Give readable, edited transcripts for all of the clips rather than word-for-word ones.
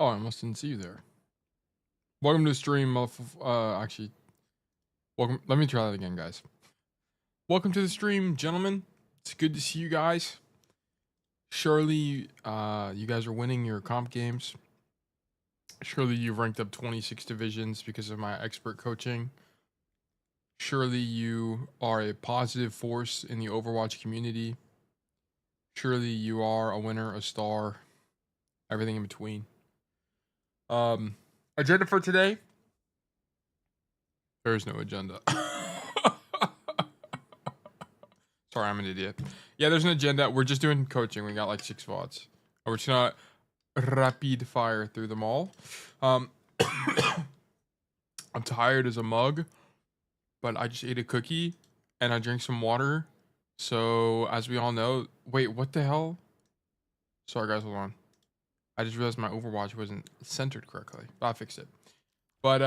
Oh, I almost didn't see you there. Welcome to the stream. Actually, welcome. Let me try that again, guys. Welcome to the stream, gentlemen. It's good to see you guys. Surely, you guys are winning your comp games. Surely you've ranked up 26 divisions because of my expert coaching. Surely you are a positive force in the Overwatch community. Surely you are a winner, a star, everything in between. Agenda for today? There's no agenda. Sorry, I'm an idiot. Yeah, there's an agenda. We're just doing coaching. We got like 6 VODs. We're just gonna rapid fire through them all. I'm tired as a mug, but I just ate a cookie and I drank some water. So as we all know, wait, what the hell? Sorry guys, hold on. I just realized my Overwatch wasn't centered correctly. I fixed it. But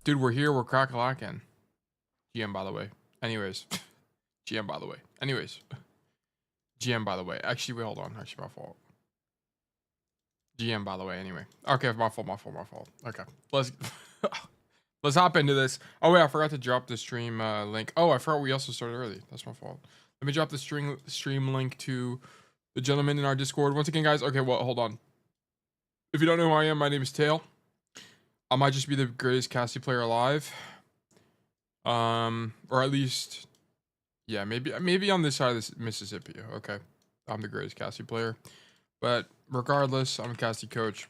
dude, we're here. We're crack-a-lackin'. GM, by the way. Anyways. GM, by the way. Anyways. GM, by the way. Actually, wait, hold on. Actually, my fault. GM, by the way. Anyway. Okay, my fault. Okay. Let's hop into this. Oh, wait, I forgot to drop the stream link. Oh, I forgot we also started early. That's my fault. Let me drop the stream link to the gentleman in our Discord. Once again, guys. Okay, well, hold on. If you don't know who I am, my name is Tail. I might just be the greatest Cassidy player alive. Or at least, yeah, maybe on this side of this Mississippi. Okay, I'm the greatest Cassidy player. But regardless, I'm a Cassidy coach.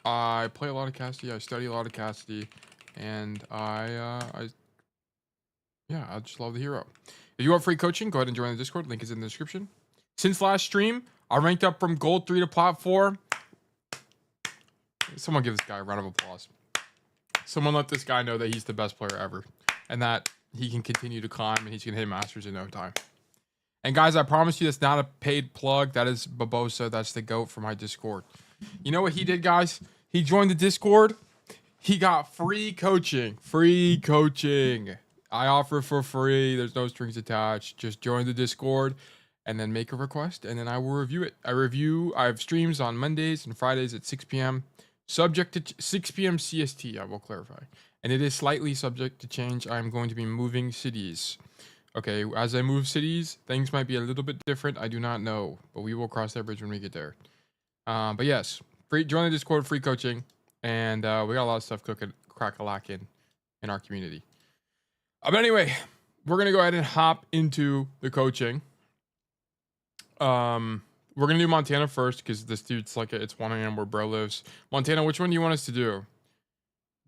I play a lot of Cassidy. I study a lot of Cassidy, and I just love the hero. If you want free coaching, go ahead and join the Discord. Link is in the description. Since last stream, I ranked up from Gold 3 to Plat 4. Someone give this guy a round of applause. Someone let this guy know that he's the best player ever, and that he can continue to climb, and he's gonna hit Masters in no time. And guys, I promise you, that's not a paid plug. That is Babosa. That's the GOAT for my Discord. You know what he did, guys? He joined the Discord. He got free coaching. Free coaching. I offer for free. There's no strings attached. Just join the Discord and then make a request, and then I will review it. I have streams on Mondays and Fridays at 6 p.m. Subject to 6 p.m. CST, I will clarify. And it is slightly subject to change. I'm going to be moving cities. Okay, as I move cities, things might be a little bit different. I do not know, but we will cross that bridge when we get there. But yes, join the Discord, free coaching, and we got a lot of stuff cooking, crack-a-lackin' in our community. But anyway, we're going to go ahead and hop into the coaching. We're going to do Montana first because this dude's like, it's 1 a.m. where bro lives. Montana, which one do you want us to do?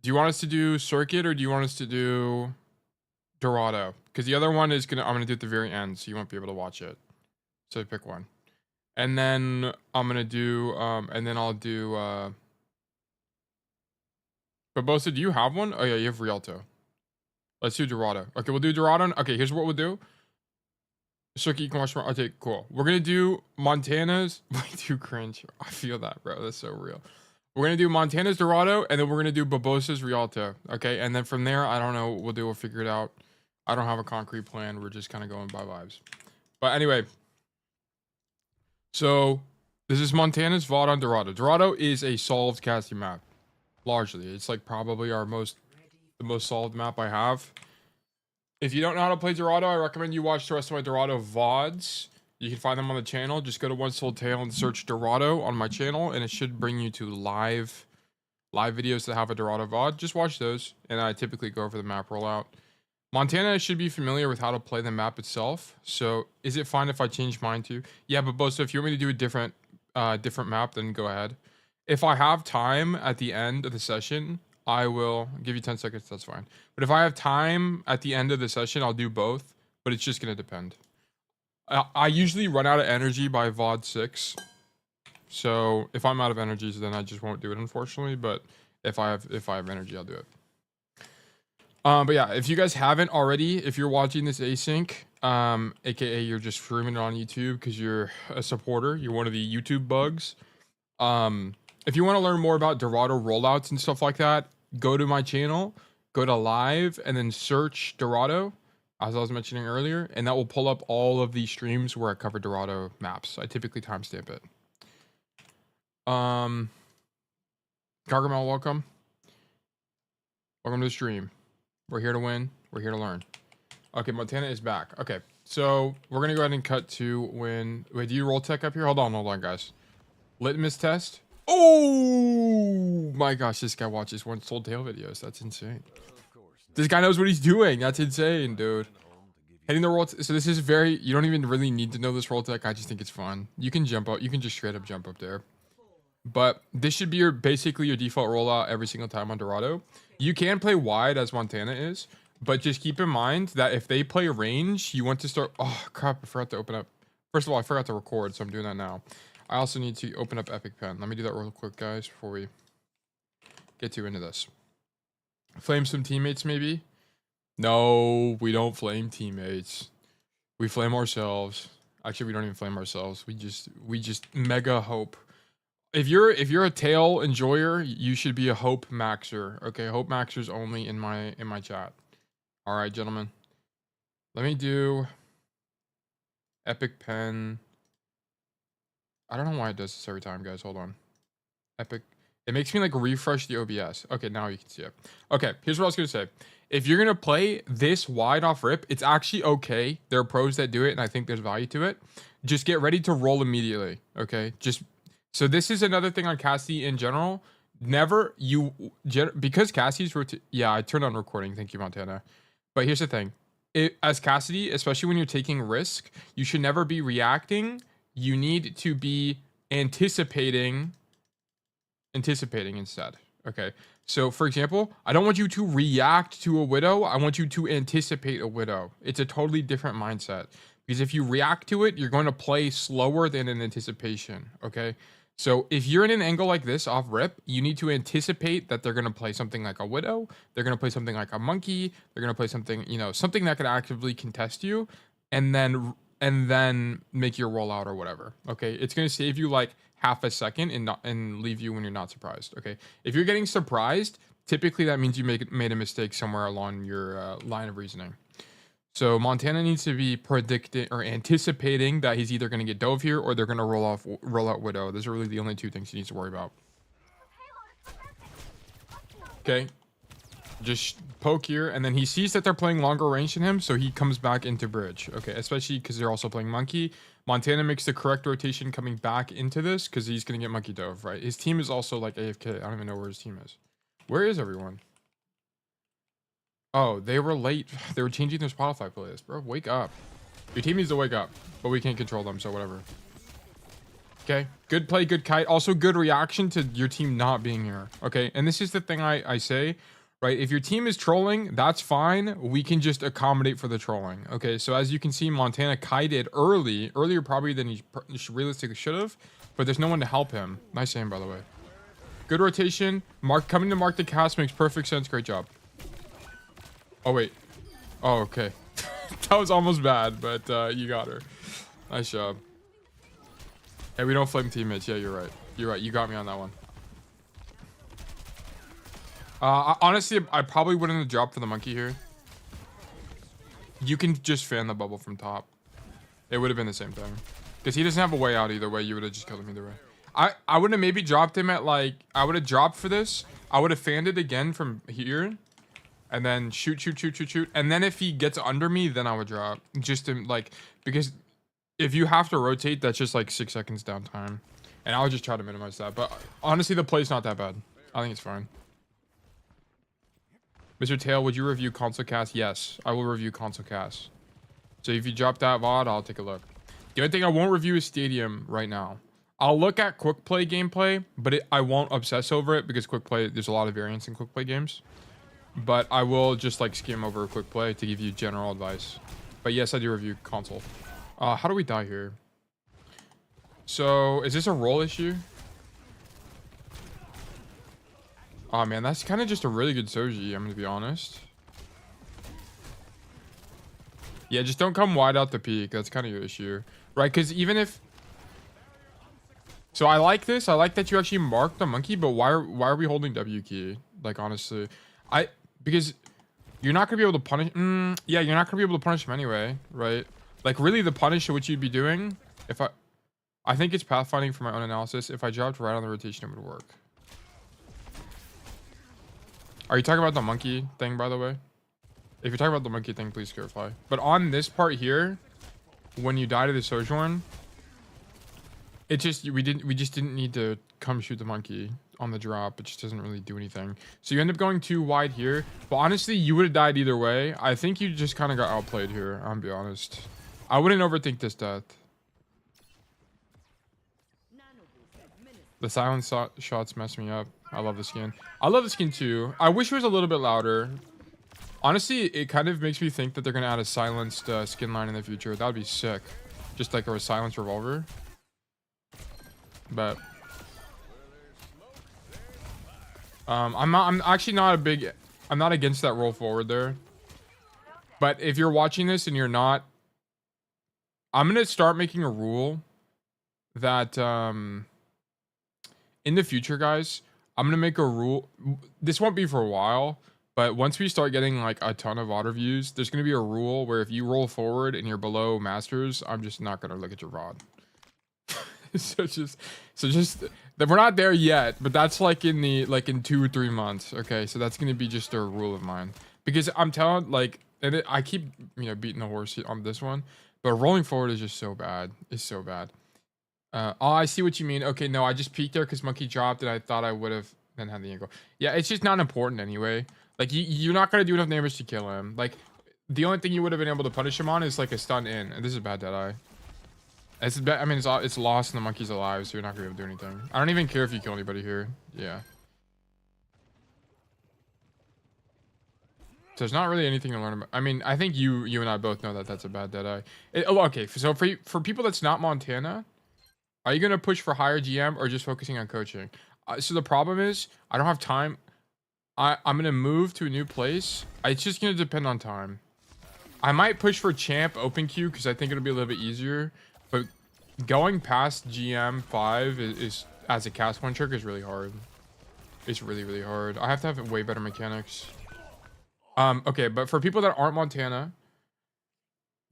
Do you want us to do Circuit or do you want us to do Dorado? Because the other one is I'm going to do at the very end, so you won't be able to watch it. So pick one. And then I'm going to do, and then I'll do, Barbosa, do you have one? Oh yeah, you have Rialto. Let's do Dorado. Okay, we'll do Dorado. Okay, here's what we'll do. Circuit, you can watch more. Okay, cool. We're gonna do Montana's. Way too cringe. I feel that, bro. That's so real. We're gonna do Montana's Dorado, and then we're gonna do Barbosa's Rialto. Okay, and then from there, I don't know what we'll do. We'll figure it out. I don't have a concrete plan. We're just kind of going by vibes. But anyway, so this is Montana's VOD on Dorado. Dorado is a solved casting map, largely. It's like probably the most solved map I have. If you don't know how to play Dorado, I recommend you watch the rest of my Dorado VODs. You can find them on the channel. Just go to One Soul Tail and search Dorado on my channel, and it should bring you to live videos that have a Dorado VOD. Just watch those, and I typically go over the map rollout. Montana should be familiar with how to play the map itself. So, is it fine if I change mine too? Yeah, but both. So if you want me to do a different map, then go ahead. If I have time at the end of the session, I will give you 10 seconds. That's fine. But if I have time at the end of the session, I'll do both. But it's just going to depend. I usually run out of energy by VOD 6. So if I'm out of energy, then I just won't do it, unfortunately. But if I have energy, I'll do it. But yeah, if you guys haven't already, if you're watching this async, aka you're just streaming it on YouTube because you're a supporter, you're one of the YouTube bugs. If you want to learn more about Dorado rollouts and stuff like that, go to my channel, go to live, and then search Dorado, as I was mentioning earlier, and that will pull up all of the streams where I cover Dorado maps. I typically timestamp it. Gargamel, welcome. Welcome to the stream. We're here to win. We're here to learn. Okay, Montana is back. Okay, so we're going to go ahead and cut to when... Wait, do you roll tech up here? Hold on, guys. Litmus test. Oh my gosh, this guy watches one Soul Tail videos. That's insane. This guy knows what he's doing. That's insane, dude. Hitting the roll. So this is very... You don't even really need to know this roll tech. I just think it's fun. You can jump up. You can just straight up jump up there. But this should be your basically your default rollout every single time on Dorado. You can play wide as Montana is, but just keep in mind that if they play range, you want to start... Oh, crap. I forgot to open up... First of all, I forgot to record, so I'm doing that now. I also need to open up Epic Pen. Let me do that real quick, guys, before we get too into this. Flame some teammates, maybe? No, we don't flame teammates. We flame ourselves. Actually, we don't even flame ourselves. We just mega hope. If you're a tail enjoyer, you should be a hope maxer. Okay, hope maxers only in my chat. All right, gentlemen. Let me do Epic Pen. I don't know why it does this every time, guys. Hold on. Epic. It makes me like refresh the OBS. Okay, now you can see it. Okay, here's what I was gonna say. If you're gonna play this wide off rip, it's actually okay. There are pros that do it, and I think there's value to it. Just get ready to roll immediately. Okay, so this is another thing on Cassidy in general. Never because Cassidy's yeah, I turned on recording. Thank you, Montana. But here's the thing. As Cassidy, especially when you're taking risk, you should never be reacting. You need to be anticipating instead. Okay. So for example, I don't want you to react to a widow. I want you to anticipate a widow. It's a totally different mindset because if you react to it, you're going to play slower than in anticipation. Okay. So if you're in an angle like this off rip, you need to anticipate that they're going to play something like a widow. They're going to play something like a monkey. They're going to play something, something that could actively contest you and then make your rollout or whatever. Okay. It's going to save you like half a second and leave you when you're not surprised. Okay. If you're getting surprised, typically that means you made a mistake somewhere along your line of reasoning. So Montana needs to be predicting or anticipating that he's either going to get dove here or they're going to roll out widow. Those are really the only two things he needs to worry about. Okay. Just poke here, and then he sees that they're playing longer range than him, so he comes back into bridge. Okay, especially because they're also playing monkey. Montana makes the correct rotation coming back into this because he's going to get monkey dove, right? His team is also like AFK. I don't even know where his team is. Where is everyone? Oh, they were late. They were changing their Spotify playlist, bro. Wake up. Your team needs to wake up, but we can't control them, so whatever. Okay, good play, good kite. Also, good reaction to your team not being here. Okay, and this is the thing I say, right? If your team is trolling, that's fine. We can just accommodate for the trolling. Okay, so as you can see, Montana kited earlier probably than he realistically should have, but there's no one to help him. Nice aim, by the way. Good rotation. Coming to mark the cast makes perfect sense. Great job. Oh, wait. Oh, okay. That was almost bad, but you got her. Nice job. Hey, we don't flame teammates. Yeah, you're right. You're right. You got me on that one. Honestly, I probably wouldn't have dropped for the monkey here. You can just fan the bubble from top. It would have been the same thing. Because he doesn't have a way out either way. You would have just killed him either way. I would have maybe dropped him at like... I would have dropped for this. I would have fanned it again from here. And then shoot. And then if he gets under me, then I would drop. Just to like... Because if you have to rotate, that's just like 6 seconds downtime. And I would just try to minimize that. But honestly, the play's not that bad. I think it's fine. Mr. Tail, would you review console cast? Yes, I will review console cast. So if you drop that VOD, I'll take a look. The only thing I won't review is Stadium right now. I'll look at quick play gameplay, but I won't obsess over it because quick play, there's a lot of variance in quick play games. But I will just like skim over quick play to give you general advice. But yes, I do review console. How do we die here? So is this a roll issue? Oh man, that's kind of just a really good Soji, I'm gonna be honest. Yeah, just don't come wide out the peak. That's kind of your issue, right? Because even if... So I like this. I like that you actually marked the monkey, but why are we holding W key? Like, honestly. Because you're not going to be able to punish... yeah, you're not going to be able to punish him anyway, right? Like, really, the punish what you'd be doing, if I think it's pathfinding for my own analysis. If I dropped right on the rotation, it would work. Are you talking about the monkey thing, by the way? If you're talking about the monkey thing, please clarify. But on this part here, when you die to the Sojourn, it just we just didn't need to come shoot the monkey on the drop. It just doesn't really do anything. So you end up going too wide here. But honestly, you would have died either way. I think you just kind of got outplayed here. I'm be honest. I wouldn't overthink this death. The silent shots mess me up. I love the skin. I love the skin too. I wish it was a little bit louder. Honestly, it kind of makes me think that they're going to add a silenced skin line in the future. That would be sick. Just like a silenced revolver. But I'm actually not I'm not against that roll forward there. But if you're watching this and you're not, I'm going to start making a rule that in the future, guys, I'm going to make a rule. This won't be for a while, but once we start getting like a ton of VOD reviews, there's going to be a rule where if you roll forward and you're below masters, I'm just not going to look at your VOD. so just we're not there yet, but that's like in 2 or 3 months. Okay, so that's going to be just a rule of mine, because I'm telling, like, and I keep, you know, beating the horse on this one, but rolling forward is just so bad. It's so bad. Oh, I see what you mean. Okay, no, I just peeked there because monkey dropped and I thought I would have then had the angle. Yeah, it's just not important anyway. Like, you're not going to do enough damage to kill him. Like, the only thing you would have been able to punish him on is like a stun in. And this is a bad Deadeye. I mean, it's lost and the monkey's alive, so you're not going to be able to do anything. I don't even care if you kill anybody here. Yeah. So there's not really anything to learn about. I mean, I think you and I both know that that's a bad Deadeye. Okay, so for people that's not Montana, are you going to push for higher GM or just focusing on coaching? So the problem is, I don't have time. I'm going to move to a new place. It's just going to depend on time. I might push for champ open queue because I think it'll be a little bit easier. But going past GM 5 is as a cast one trick is really hard. It's really, really hard. I have to have way better mechanics. Okay, but for people that aren't Montana,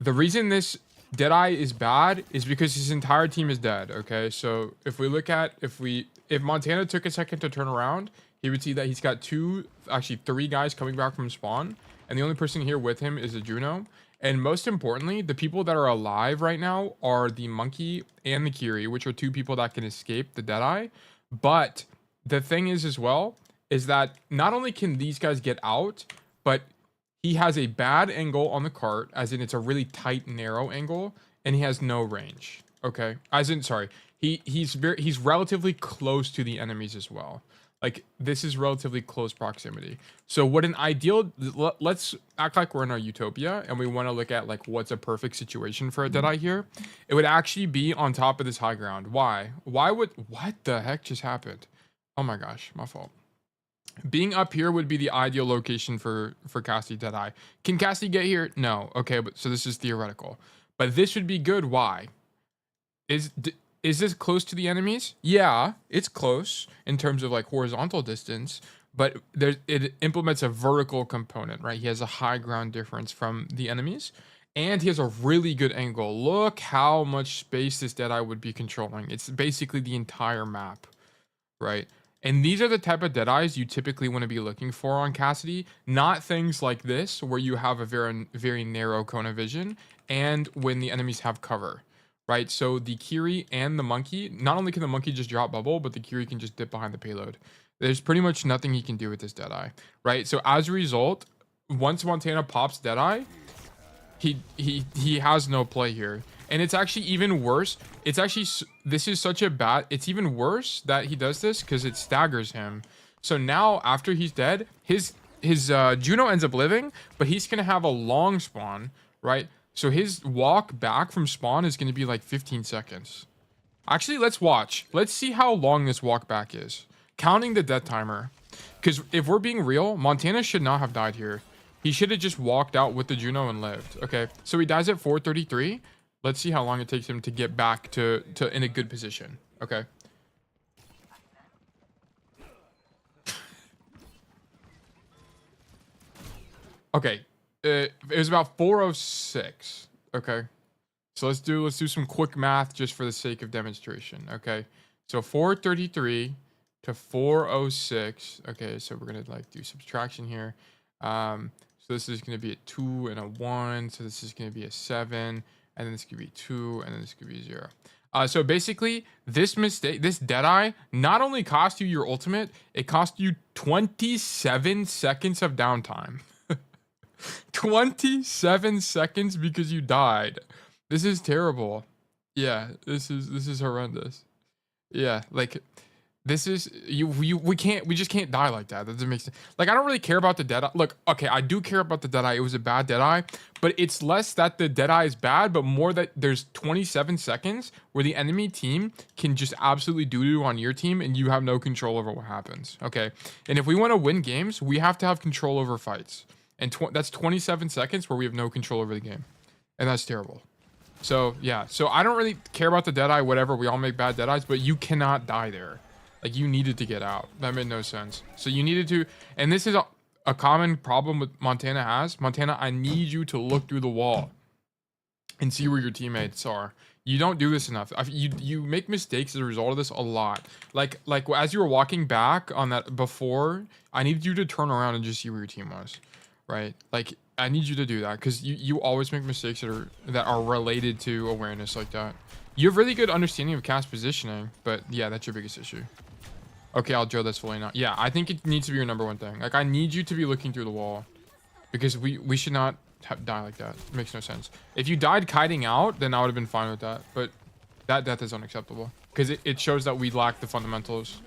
the reason this Deadeye is bad is because his entire team is dead. Okay, so if we look at if Montana took a second to turn around, he would see that he's got three guys coming back from spawn, and the only person here with him is a Juno. And most importantly, the people that are alive right now are the monkey and the Kiri, which are 2 people that can escape the Deadeye. But the thing is as well is that not only can these guys get out, but he has a bad angle on the cart, as in it's a really tight, narrow angle, and he has no range. Okay, as in, sorry, he's relatively close to the enemies as well. Like, this is relatively close proximity. So what an ideal, let's act like we're in our utopia and we want to look at like what's a perfect situation for a Deadeye here. It would actually be on top of this high ground. Why? What the heck just happened? Oh my gosh, my fault. Being up here would be the ideal location for Cassidy Deadeye. Can Cassidy get here? No. Okay, but so this is theoretical. But this would be good. Why? Is this close to the enemies? Yeah, it's close in terms of like horizontal distance, but it implements a vertical component, right? He has a high ground difference from the enemies, and he has a really good angle. Look how much space this Deadeye would be controlling. It's basically the entire map, right? And these are the type of Deadeyes you typically want to be looking for on Cassidy, not things like this where you have a very, very narrow cone of vision and when the enemies have cover. Right, so the Kiri and the monkey, not only can the monkey just drop bubble, but the Kiri can just dip behind the payload. There's pretty much nothing he can do with this Deadeye, right? So as a result, once Montana pops Deadeye, he has no play here. And it's actually even worse. It's actually, this is such a bad, it's even worse that he does this because it staggers him. So now after he's dead, his Juno ends up living, but he's going to have a long spawn, right? So his walk back from spawn is going to be like 15 seconds. Actually, let's watch. Let's see how long this walk back is. Counting the death timer. Because if we're being real, Montana should not have died here. He should have just walked out with the Juno and lived. Okay, so he dies at 4:33. Let's see how long it takes him to get back to in a good position. Okay. Okay. It was about 4:06. Okay, so let's do some quick math just for the sake of demonstration. Okay, so 4:33 to 406. Okay, so we're gonna like do subtraction here. So this is gonna be a 2 and a 1. So this is gonna be a 7, and then this could be 2, and then this could be 0. So basically, this mistake, this Deadeye, not only cost you your ultimate, it cost you 27 seconds of downtime. 27 seconds because you died. This is terrible. Yeah, this is horrendous. Yeah, like this is we just can't die like that. That doesn't make sense. Like I don't really care about the Deadeye. Look, okay, I do care about the Deadeye. It was a bad Deadeye, but it's less that the Deadeye is bad, but more that there's 27 seconds where the enemy team can just absolutely doo-doo on your team and you have no control over what happens. Okay, and if we want to win games, we have to have control over fights, and that's 27 seconds where we have no control over the game, and that's terrible. So yeah, so I don't really care about the Deadeye. Whatever, we all make bad Deadeyes, but you cannot die there. Like, you needed to get out. That made no sense. So you needed to, and this is a common problem with Montana has. Montana, I need you to look through the wall and see where your teammates are. You don't do this enough. You make mistakes as a result of this a lot. Like as you were walking back on that before, I needed you to turn around and just see where your team was, right? Like, I need you to do that because you always make mistakes that are related to awareness like that. You have really good understanding of cast positioning, but yeah, that's your biggest issue. Okay, I'll drill this fully now. Yeah, I think it needs to be your number one thing. Like, I need you to be looking through the wall because we should not die like that. It makes no sense. If you died kiting out, then I would have been fine with that. But that death is unacceptable because it shows that we lack the fundamentals.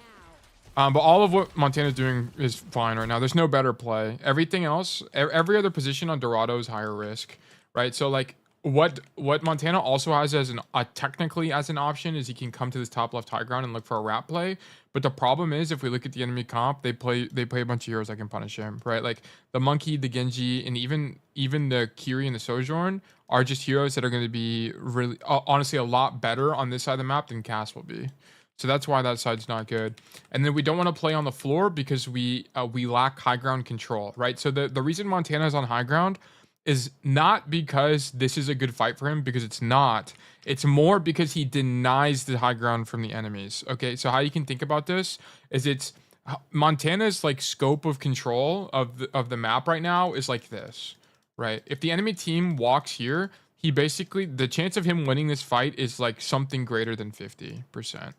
But all of what Montana's doing is fine right now. There's no better play. Everything else, every other position on Dorado is higher risk, right? So like what Montana also has as technically as an option is he can come to this top left high ground and look for a rat play. But the problem is if we look at the enemy comp, they play a bunch of heroes that can punish him, right? Like the Monkey, the Genji, and even the Kiri and the Sojourn are just heroes that are going to be really honestly a lot better on this side of the map than Cass will be. So that's why that side's not good. And then we don't want to play on the floor because we lack high ground control, right? So the reason Montana is on high ground is not because this is a good fight for him, because it's not. It's more because he denies the high ground from the enemies. Okay, so how you can think about this is it's Montana's like scope of control of the map right now is like this, right? If the enemy team walks here, he basically, the chance of him winning this fight is like something greater than 50%.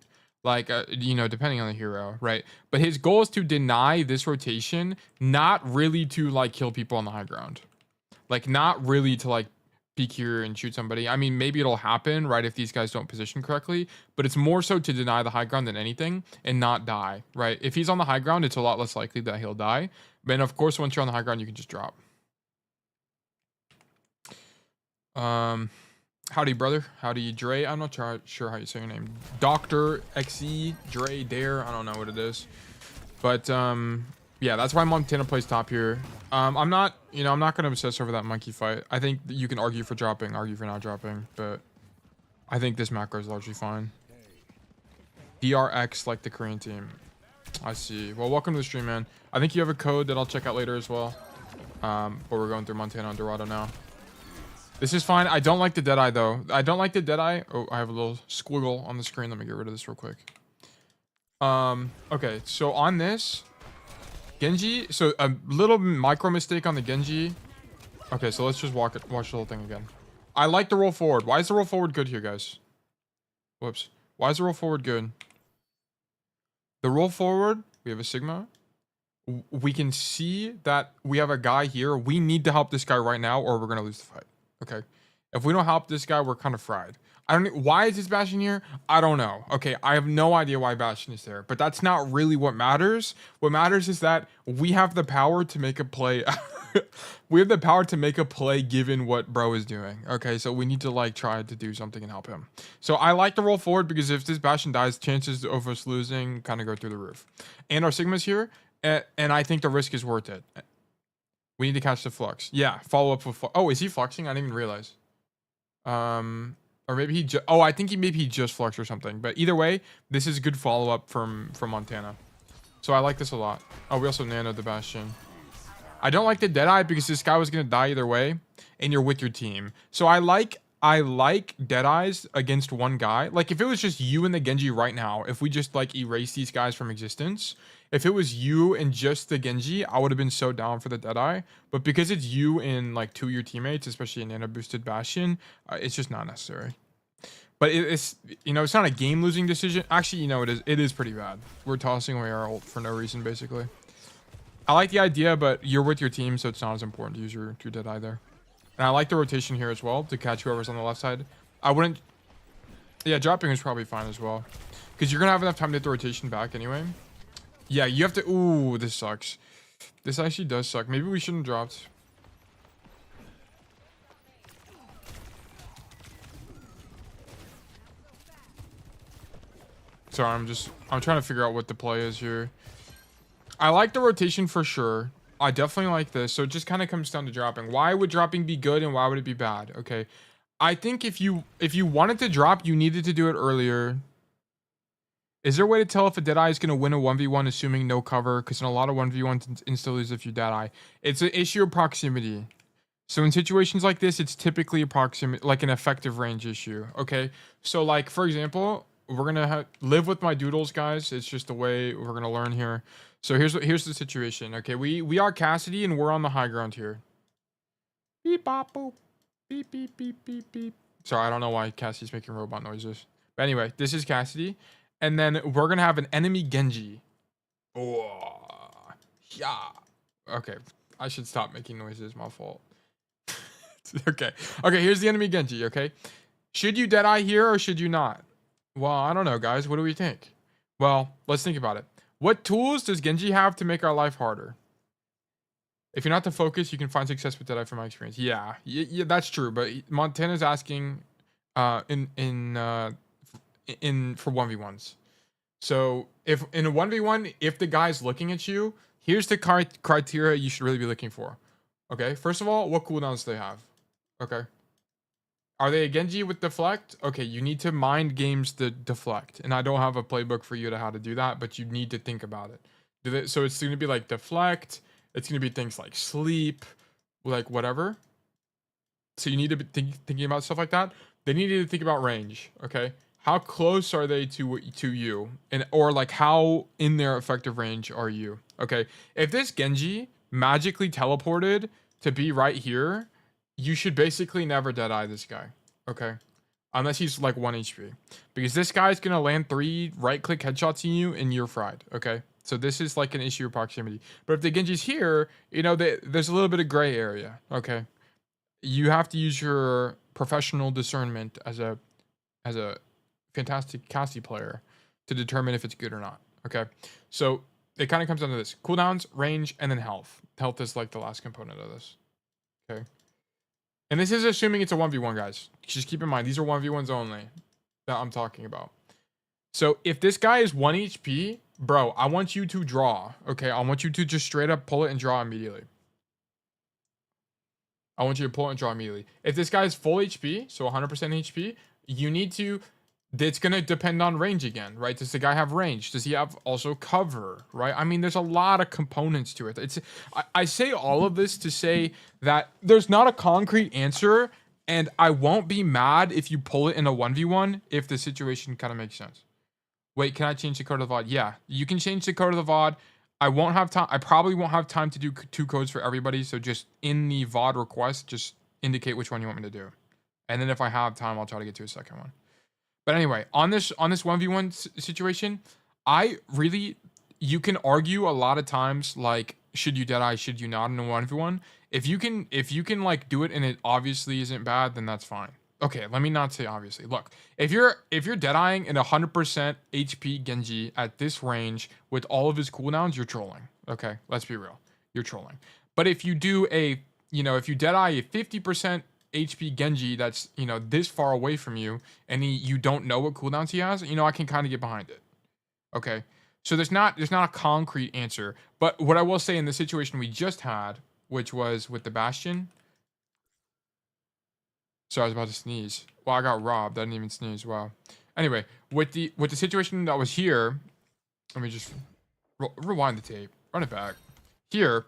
Like, you know, depending on the hero, right? But his goal is to deny this rotation, not really to like kill people on the high ground. Like, not really to like peek here and shoot somebody. I mean, maybe it'll happen, right, if these guys don't position correctly, but it's more so to deny the high ground than anything and not die, right? If he's on the high ground, it's a lot less likely that he'll die. But of course, once you're on the high ground, you can just drop. Howdy, brother. Howdy, Dre. I'm not sure how you say your name. Dr. XE, Dre, Dare. I don't know what it is. But, yeah, that's why Montana plays top here. I'm not going to obsess over that monkey fight. I think you can argue for dropping, argue for not dropping, but I think this macro is largely fine. DRX, like the Korean team. I see. Well, welcome to the stream, man. I think you have a code that I'll check out later as well. But we're going through Montana and Dorado now. This is fine. I don't like the Deadeye, though. I don't like the Deadeye. Oh, I have a little squiggle on the screen. Let me get rid of this real quick. Okay, so on this, Genji, so a little micro mistake on the Genji. Okay, so let's just watch the whole thing again. I like the roll forward. Why is the roll forward good here, guys? Whoops. Why is the roll forward good? The roll forward, we have a Sigma. We can see that we have a guy here. We need to help this guy right now or we're going to lose the fight. Okay. If we don't help this guy, we're kind of fried. I don't know. Why is this Bastion here? I don't know. Okay. I have no idea why Bastion is there, but that's not really what matters. What matters is that we have the power to make a play. We have the power to make a play given what bro is doing. Okay. So we need to like try to do something and help him. So I like to roll forward because if this Bastion dies, chances of us losing kind of go through the roof. And our Sigma's here. And I think the risk is worth it. We need to catch the flux. Yeah, follow up with... Oh, is he fluxing? I didn't even realize. Or maybe he just... Oh, I think maybe he just fluxed or something. But either way, this is a good follow-up from Montana. So I like this a lot. Oh, we also nanoed the Bastion. I don't like the Deadeye because this guy was going to die either way. And you're with your team. So I like I like Deadeyes against one guy. Like if it was just you and the Genji right now, if we just like erase these guys from existence, if it was you and just the Genji, I would have been so down for the Deadeye. But because it's you and like 2 of your teammates, especially a nano boosted Bastion, it's just not necessary. But it's, you know, it's not a game losing decision. Actually, you know, it is pretty bad. We're tossing away our ult for no reason, basically. I like the idea, but you're with your team, so it's not as important to use your Deadeye there. And I like the rotation here as well to catch whoever's on the left side. I wouldn't... Yeah, dropping is probably fine as well. Because you're going to have enough time to get the rotation back anyway. Yeah, you have to... Ooh, this sucks. This actually does suck. Maybe we shouldn't have dropped. Sorry, I'm trying to figure out what the play is here. I like the rotation for sure. I definitely like this. So it just kind of comes down to dropping. Why would dropping be good and why would it be bad? Okay. I think if you wanted to drop, you needed to do it earlier. Is there a way to tell if a Deadeye is going to win a 1v1 assuming no cover? Because in a lot of 1v1s, insta lose if you Deadeye. It's an issue of proximity. So in situations like this, it's typically a proximity, like an effective range issue. Okay. So like, for example, we're going to live with my doodles, guys. It's just the way we're going to learn here. So here's the situation. Okay, we are Cassidy and we're on the high ground here. Beep bop boop. Beep beep beep beep beep. Sorry, I don't know why Cassidy's making robot noises. But anyway, this is Cassidy. And then we're gonna have an enemy Genji. Oh yeah. Okay, I should stop making noises, my fault. Okay. Okay, here's the enemy Genji, okay? Should you Deadeye here or should you not? Well, I don't know, guys. What do we think? Well, let's think about it. What tools does Genji have to make our life harder? If you're not to focus, you can find success with Deadeye from my experience. Yeah, that's true. But Montana's asking in for 1v1s. So if in a 1v1, if the guy's looking at you, here's the criteria you should really be looking for. Okay, first of all, what cooldowns do they have? Okay. Are they a Genji with deflect? Okay, you need to mind games the deflect. And I don't have a playbook for you to how to do that, but you need to think about it. So it's going to be like deflect. It's going to be things like sleep, like whatever. So you need to be thinking about stuff like that. They need to think about range, okay? How close are they to you? Or like how in their effective range are you? Okay, if this Genji magically teleported to be right here, you should basically never Deadeye this guy, okay? Unless he's like 1 HP. Because this guy's going to land 3 right-click headshots in you and you're fried, okay? So this is like an issue of proximity. But if the Genji's here, you know, there's a little bit of gray area, okay? You have to use your professional discernment as a fantastic Cassidy player to determine if it's good or not, okay? So it kind of comes down to this. Cooldowns, range, and then health. Health is like the last component of this, okay? And this is assuming it's a 1v1, guys. Just keep in mind, these are 1v1s only that I'm talking about. So if this guy is 1 HP, bro, I want you to draw, okay? I want you to just straight up pull it and draw immediately. I want you to pull it and draw immediately. If this guy is full HP, so 100% HP, you need to... It's going to depend on range again, right? Does the guy have range? Does he have also cover, right? I mean, there's a lot of components to it. I say all of this to say that there's not a concrete answer, and I won't be mad if you pull it in a 1v1 if the situation kind of makes sense. Wait, can I change the code of the VOD? Yeah, you can change the code of the VOD. I won't have time. I probably won't have time to do 2 codes for everybody, so just in the VOD request, just indicate which one you want me to do. And then if I have time, I'll try to get to a second one. But anyway, on this 1v1 situation, you can argue a lot of times, like, should you Deadeye, should you not in a 1v1? If you can like do it and it obviously isn't bad, then that's fine. Okay, let me not say obviously. Look, if you're Deadeyeing in 100% HP Genji at this range with all of his cooldowns, you're trolling. Okay, let's be real. You're trolling. But if you do if you Deadeye a 50% HP Genji that's, this far away from you and you don't know what cooldowns he has, I can kind of get behind it. Okay. So there's not a concrete answer, but what I will say in the situation we just had, which was with the Bastion. So I was about to sneeze. Well, I got robbed. I didn't even sneeze. Wow. Anyway, with the situation that was here, let me just rewind the tape, run it back. Here,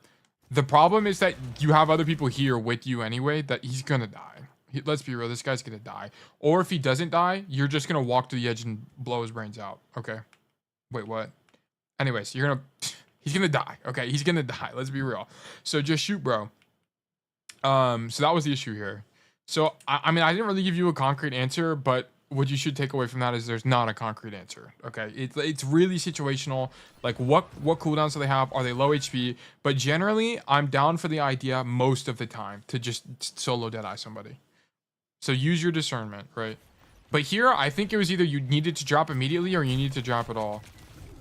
the problem is that you have other people here with you anyway, that he's gonna die. Let's be real, this guy's gonna die. Or if he doesn't die, you're just gonna walk to the edge and blow his brains out. Okay. Wait, what? Anyways, he's gonna die. Okay, he's gonna die. Let's be real. So just shoot, bro. So that was the issue here. So I mean, I didn't really give you a concrete answer, but what you should take away from that is there's not a concrete answer. Okay, it's really situational. Like what cooldowns do they have? Are they low HP? But generally, I'm down for the idea most of the time to just solo Deadeye somebody. So use your discernment, right? But here, I think it was either you needed to drop immediately or you need to drop it all.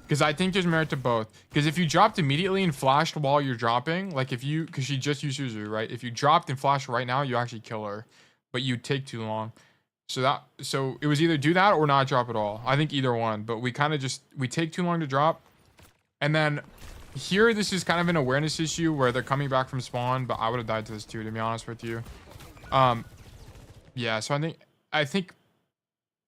Because I think there's merit to both. Because if you dropped immediately and flashed while you're dropping, like because she just used Suzu, right? If you dropped and flashed right now, you actually kill her. But you take too long. So it was either do that or not drop at all. I think either one. But we kind of we take too long to drop. And then here, this is kind of an awareness issue where they're coming back from spawn. But I would have died to this too, to be honest with you. Yeah, so I think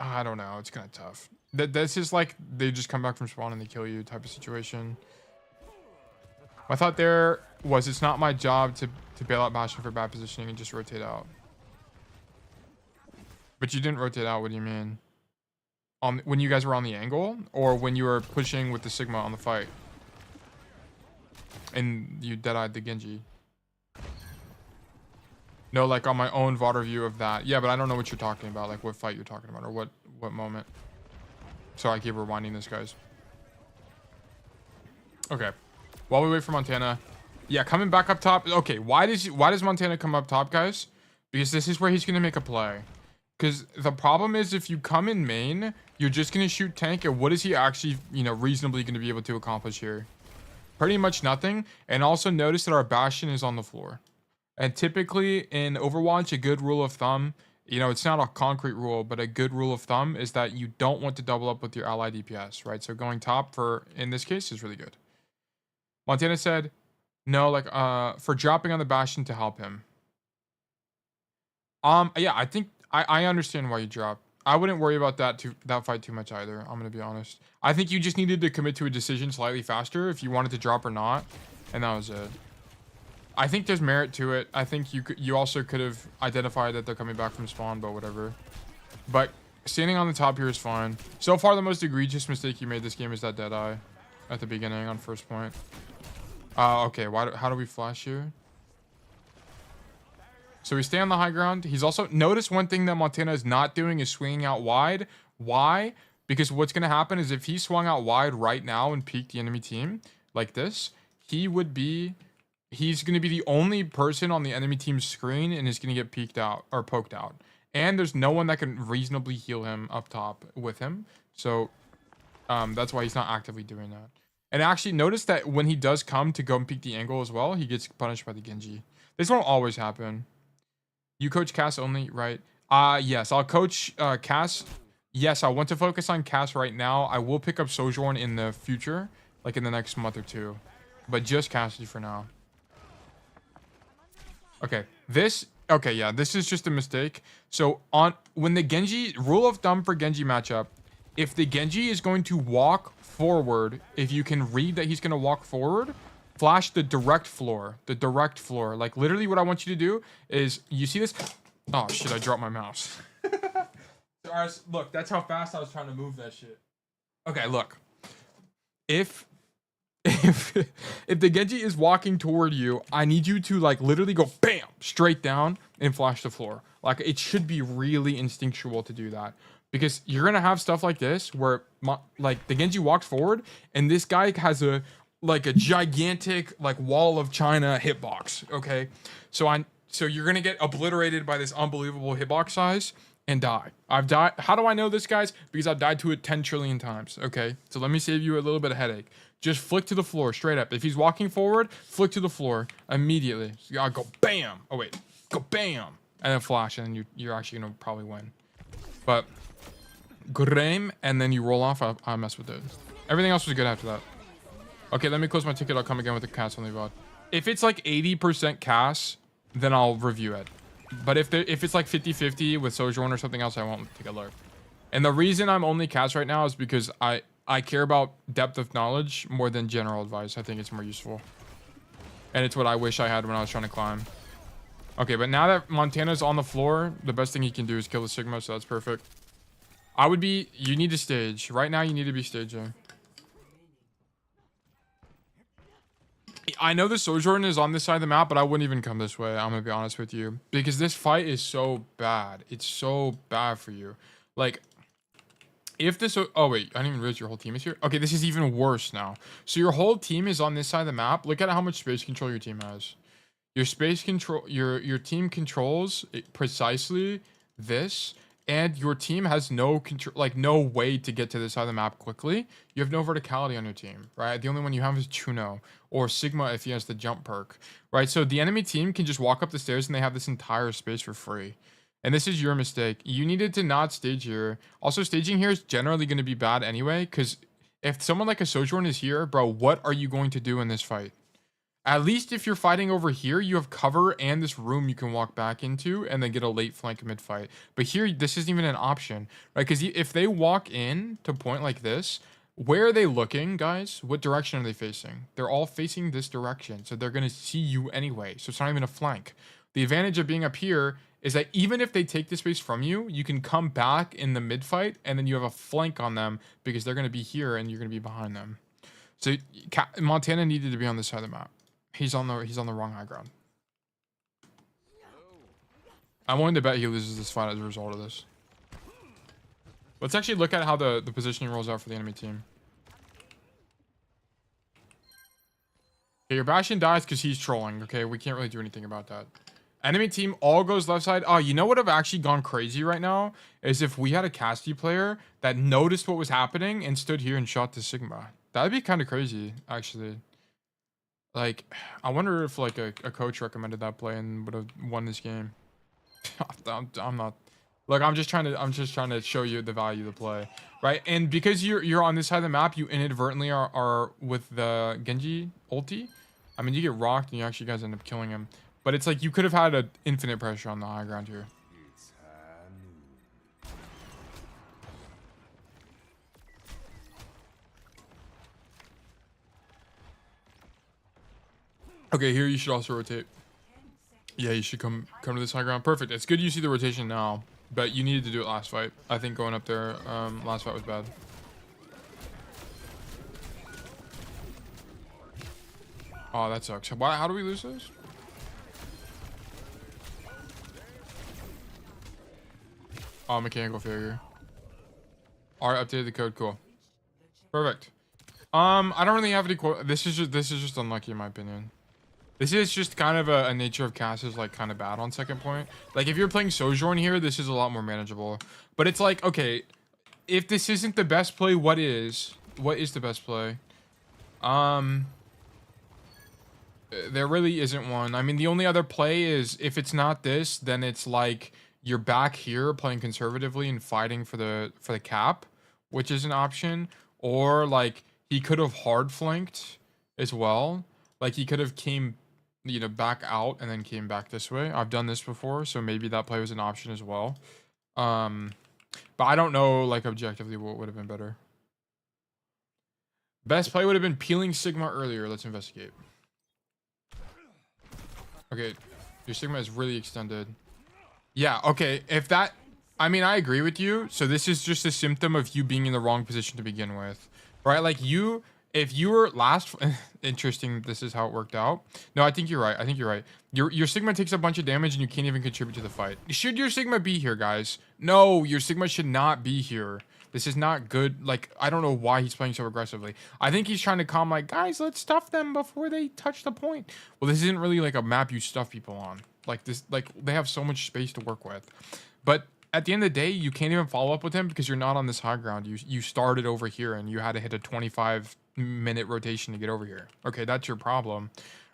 I don't know. It's kind of tough. This is like they just come back from spawn and they kill you type of situation. My thought there was it's not my job to bail out Bastion for bad positioning and just rotate out. But you didn't rotate out. What do you mean? When you guys were on the angle or when you were pushing with the Sigma on the fight? And you dead-eyed the Genji. No, like on my own VOD review of that. Yeah, but I don't know what you're talking about. Like what fight you're talking about or what moment. So I keep rewinding this, guys. Okay. While we wait for Montana. Yeah, coming back up top. Okay, why does Montana come up top, guys? Because this is where he's going to make a play. Because the problem is if you come in main, you're just going to shoot tank. And what is he actually, reasonably going to be able to accomplish here? Pretty much nothing. And also notice that our Bastion is on the floor. And typically in Overwatch, a good rule of thumb, it's not a concrete rule, but a good rule of thumb is that you don't want to double up with your ally DPS, right? So going top in this case is really good. Montana said, no, like, for dropping on the Bastion to help him. Yeah, I think I understand why you dropped. I wouldn't worry about that fight too much either. I'm going to be honest. I think you just needed to commit to a decision slightly faster if you wanted to drop or not. And that was it. I think there's merit to it. I think you also could have identified that they're coming back from spawn, but whatever. But standing on the top here is fine. So far, the most egregious mistake you made this game is that Deadeye at the beginning on first point. Okay, how do we flash here? So we stay on the high ground. He's also... Notice one thing that Montana is not doing is swinging out wide. Why? Because what's going to happen is if he swung out wide right now and peeked the enemy team like this, he's going to be the only person on the enemy team's screen and is going to get peeked out or poked out. And there's no one that can reasonably heal him up top with him. So that's why he's not actively doing that. And actually notice that when he does come to go and peek the angle as well, he gets punished by the Genji. This won't always happen. You coach Cass only, right? Yes, I'll coach Cass. Yes, I want to focus on Cass right now. I will pick up Sojourn in the future, like in the next month or two. But just Cassidy for now. Okay, this is just a mistake. So when the Genji, rule of thumb for Genji matchup, if the Genji is going to walk forward, if you can read that he's going to walk forward, flash the direct floor. Like literally what I want you to do is, you see this? Oh shit, I dropped my mouse. Look, that's how fast I was trying to move that shit. Okay, look. If the Genji is walking toward you, I need you to like literally go bam straight down and flash the floor. Like it should be really instinctual to do that, because you're gonna have stuff like this where like the Genji walks forward and this guy has a gigantic like wall of China hitbox. Okay, so you're gonna get obliterated by this unbelievable hitbox size and die. I've died. How do I know this, guys? Because I've died to it 10 trillion times. Okay, so let me save you a little bit of headache. Just flick to the floor straight up. If he's walking forward, flick to the floor immediately. So you gotta go bam. Oh wait, go bam, and then flash, and then you're actually gonna probably win. But Graham, and then you roll off. I mess with it. Everything else was good after that. Okay, let me close my ticket. I'll come again with the Cass only VOD. If it's like 80% Cass, then I'll review it. But if it's like 50-50 with Sojourn or something else, I won't take a look. And the reason I'm only Cass right now is because I care about depth of knowledge more than general advice. I think it's more useful. And it's what I wish I had when I was trying to climb. Okay, but now that Montana's on the floor, the best thing he can do is kill the Sigma, so that's perfect. I would be... You need to stage. Right now, you need to be staging. I know the Sojourn is on this side of the map, but I wouldn't even come this way. I'm going to be honest with you. Because this fight is so bad. It's so bad for you. Like... If this... Oh, wait. I didn't even realize your whole team is here. Okay, this is even worse now. So your whole team is on this side of the map. Look at how much space control your team has. Your space control... Your team controls precisely this. And your team has no control... Like, no way to get to this side of the map quickly. You have no verticality on your team, right? The only one you have is Chuno. Or Sigma if he has the jump perk, right? So the enemy team can just walk up the stairs and they have this entire space for free. And this is your mistake. You needed to not stage here. Also, staging here is generally going to be bad anyway, because if someone like a Sojourn is here, bro, what are you going to do in this fight? At least if you're fighting over here, you have cover and this room you can walk back into and then get a late flank mid-fight. But here, this isn't even an option, right? Because if they walk in to point like this, where are they looking, guys? What direction are they facing? They're all facing this direction, so they're going to see you anyway. So it's not even a flank. The advantage of being up here is that even if they take this space from you, you can come back in the mid fight and then you have a flank on them because they're going to be here and you're going to be behind them. So Montana needed to be on this side of the map. He's on the wrong high ground. I'm willing to bet he loses this fight as a result of this. Let's actually look at how the positioning rolls out for the enemy team. Okay, your Bastion dies because he's trolling. Okay, we can't really do anything about that. Enemy team all goes left side. Oh, you know what have actually gone crazy right now? Is if we had a Cassidy player that noticed what was happening and stood here and shot the Sigma. That'd be kind of crazy, actually. Like, I wonder if like a coach recommended that play and would have won this game. I'm not. Look, I'm just trying to show you the value of the play, right? And because you're on this side of the map, you inadvertently are with the Genji ulti. I mean, you get rocked and you actually guys end up killing him. But it's like you could have had an infinite pressure on the high ground here. Okay, here you should also rotate. Yeah, you should come to this high ground. Perfect. It's good you see the rotation now, but you needed to do it last fight. I think going up there last fight was bad. Oh, that sucks. How do we lose this? Oh, mechanical failure. Alright, updated the code. Cool. Perfect. I don't really have any quote. This is just unlucky in my opinion. This is just kind of a nature of Cass is like kind of bad on second point. Like if you're playing Sojourn here, this is a lot more manageable. But it's like, okay, if this isn't the best play, what is? What is the best play? There really isn't one. I mean, the only other play is if it's not this, then it's like you're back here playing conservatively and fighting for the cap, which is an option. Or like he could have hard flanked as well. Like he could have came, you know, back out and then came back this way. I've done this before, so maybe that play was an option as well. But I don't know, like objectively, what would have been better. Best play would have been peeling Sigma earlier. Let's investigate. Okay, your Sigma is really extended. Yeah, okay, if that... I mean, I agree with you. So this is just a symptom of you being in the wrong position to begin with. Right? Like you... If you were last... Interesting, this is how it worked out. No, I think you're right. I think you're right. Your Sigma takes a bunch of damage and you can't even contribute to the fight. Should your Sigma be here, guys? No, your Sigma should not be here. This is not good. Like, I don't know why he's playing so aggressively. I think he's trying to calm, like, guys, let's stuff them before they touch the point. Well, this isn't really like a map you stuff people on. Like, this, like, they have so much space to work with. But at the end of the day, you can't even follow up with him because you're not on this high ground. You started over here and you had to hit a 25-minute rotation to get over here. Okay, that's your problem,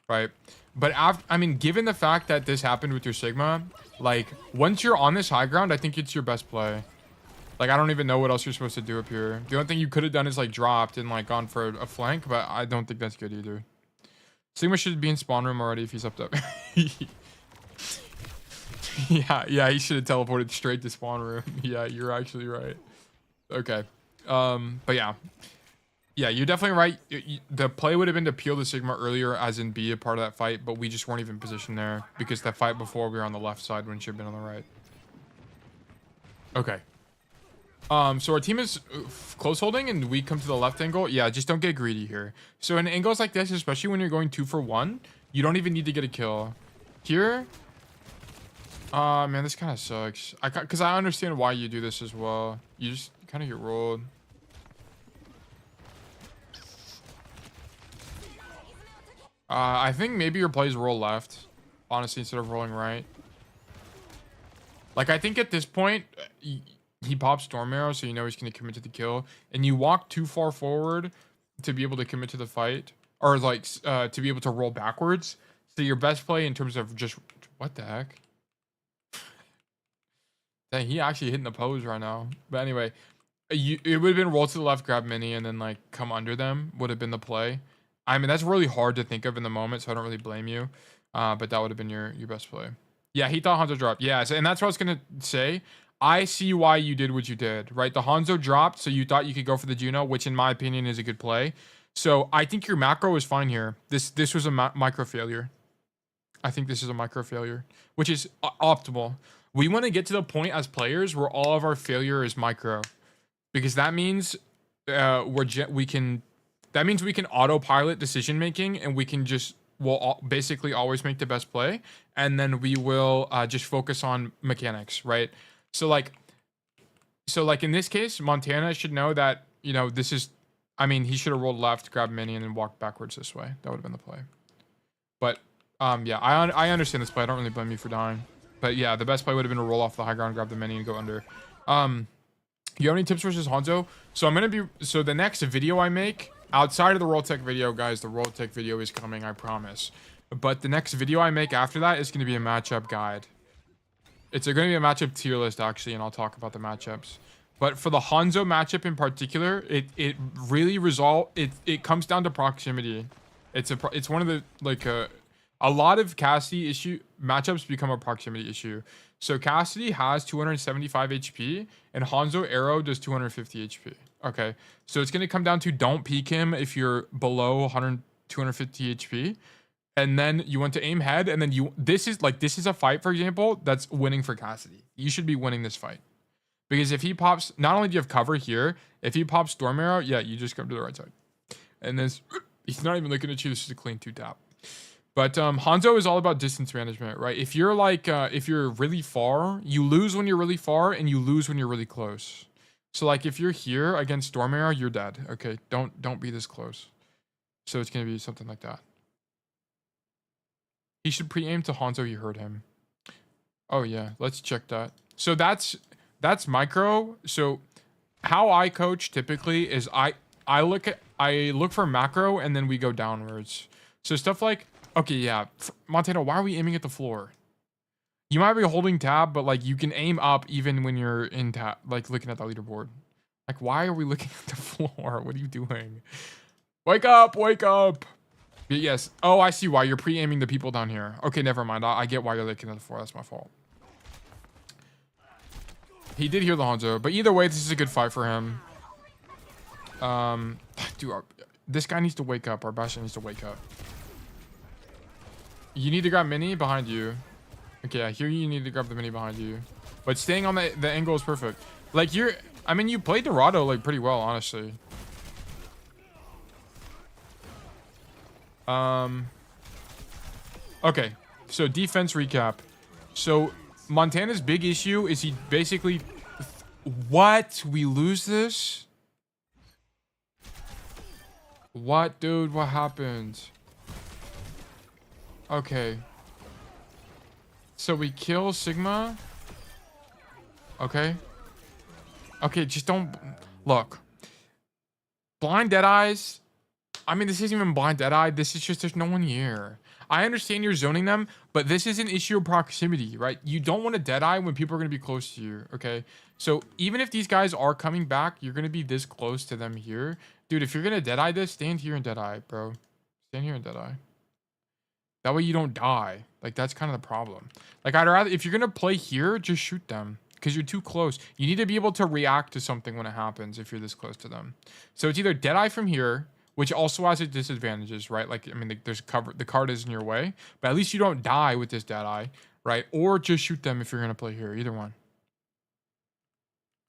right? But after, I mean, given the fact that this happened with your Sigma, like, once you're on this high ground, I think it's your best play. Like, I don't even know what else you're supposed to do up here. The only thing you could have done is, like, dropped and, like, gone for a flank, but I don't think that's good either. Sigma should be in spawn room already if he's up. Yeah, he should have teleported straight to spawn room. Yeah, you're actually right. Okay. But yeah. Yeah, you're definitely right. The play would have been to peel the Sigma earlier, as in be a part of that fight, but we just weren't even positioned there because that fight before we were on the left side when it should have been on the right. Okay. So our team is close holding and we come to the left angle. Yeah, just don't get greedy here. So in angles like this, especially when you're going 2 for 1, you don't even need to get a kill. Here, man, this kind of sucks. Because I understand why you do this as well. You just kind of get rolled. I think maybe your plays roll left, honestly, instead of rolling right. Like, I think at this point, he pops Storm Arrow, so you know he's going to commit to the kill. And you walk too far forward to be able to commit to the fight. Or, like, to be able to roll backwards. So your best play in terms of just... What the heck? Dang, he actually hitting the pose right now. But anyway, it would have been roll to the left, grab mini, and then, like, come under them would have been the play. I mean, that's really hard to think of in the moment, so I don't really blame you. But that would have been your best play. Yeah, he thought Hanzo dropped. Yeah, and that's what I was going to say. I see why you did what you did, right? The Hanzo dropped, so you thought you could go for the Juno, which in my opinion is a good play. So I think your macro is fine here. This was a micro failure. I think this is a micro failure, which is optimal. We want to get to the point as players where all of our failure is micro, because that means we can autopilot decision making, and we can just basically always make the best play, and then we will just focus on mechanics, right? So like in this case, Montana should know that, you know, this is, I mean, he should have rolled left, grabbed mini, and then walked backwards this way. That would have been the play. But yeah, I understand this play. I don't really blame you for dying. But yeah, the best play would have been to roll off the high ground, grab the mini, and go under. You have any tips versus Hanzo? So the next video I make, outside of the World Tech video, guys, the World Tech video is coming, I promise. But the next video I make after that is going to be a matchup guide. It's going to be a matchup tier list, actually, and I'll talk about the matchups. But for the Hanzo matchup in particular, it really it comes down to proximity. It's one of the, like, a lot of Cassidy matchups become a proximity issue. So Cassidy has 275 HP, and Hanzo Arrow does 250 HP. Okay, so it's going to come down to don't peek him if you're below 250 HP. And then you want to aim head, and then this is a fight, for example, that's winning for Cassidy. You should be winning this fight. Because if he pops, not only do you have cover here, if he pops Storm Arrow, yeah, you just come to the right side. And then he's not even looking at you, this is a clean 2-tap. But Hanzo is all about distance management, right? If you're like, if you're really far, you lose when you're really far, and you lose when you're really close. So like if you're here against Storm Arrow, you're dead. Okay, don't be this close. So it's gonna be something like that. He should pre-aim to Hanzo, you heard him. Oh yeah, let's check that. So that's micro. So how I coach typically is I look for macro, and then we go downwards. So stuff like, okay, yeah, Montana, why are we aiming at the floor? You might be holding tab, but like you can aim up even when you're in tab, like looking at the leaderboard. Like, why are we looking at the floor? What are you doing? Wake up, wake up. But yes. Oh, I see why you're pre-aiming the people down here. Okay, never mind. I get why you're looking at the floor. That's my fault. He did hear the Hanzo, but either way, this is a good fight for him. Dude, this guy needs to wake up. Our Bastion needs to wake up. You need to grab mini behind you. Okay, I hear you need to grab the mini behind you. But staying on the angle is perfect. Like, I mean, you played Dorado, like, pretty well, honestly. Okay, so defense recap. So Montana's big issue is he basically... What? We lose this? What, dude? What happened? Okay. So we kill Sigma. Okay. Okay, just don't... Look. Blind Deadeyes... I mean, this isn't even blind Deadeye. This is just, there's no one here. I understand you're zoning them, but this is an issue of proximity, right? You don't want to Deadeye when people are going to be close to you, okay? So even if these guys are coming back, you're going to be this close to them here. Dude, if you're going to Deadeye this, stand here and Deadeye, bro. Stand here and Deadeye. That way you don't die. Like, that's kind of the problem. Like, I'd rather, if you're going to play here, just shoot them. because you're too close. You need to be able to react to something when it happens if you're this close to them. So it's either Deadeye from here, which also has its disadvantages, right? Like, I mean, there's cover, the card is in your way, but at least you don't die with this Deadeye, right? Or just shoot them if you're gonna play here. Either one.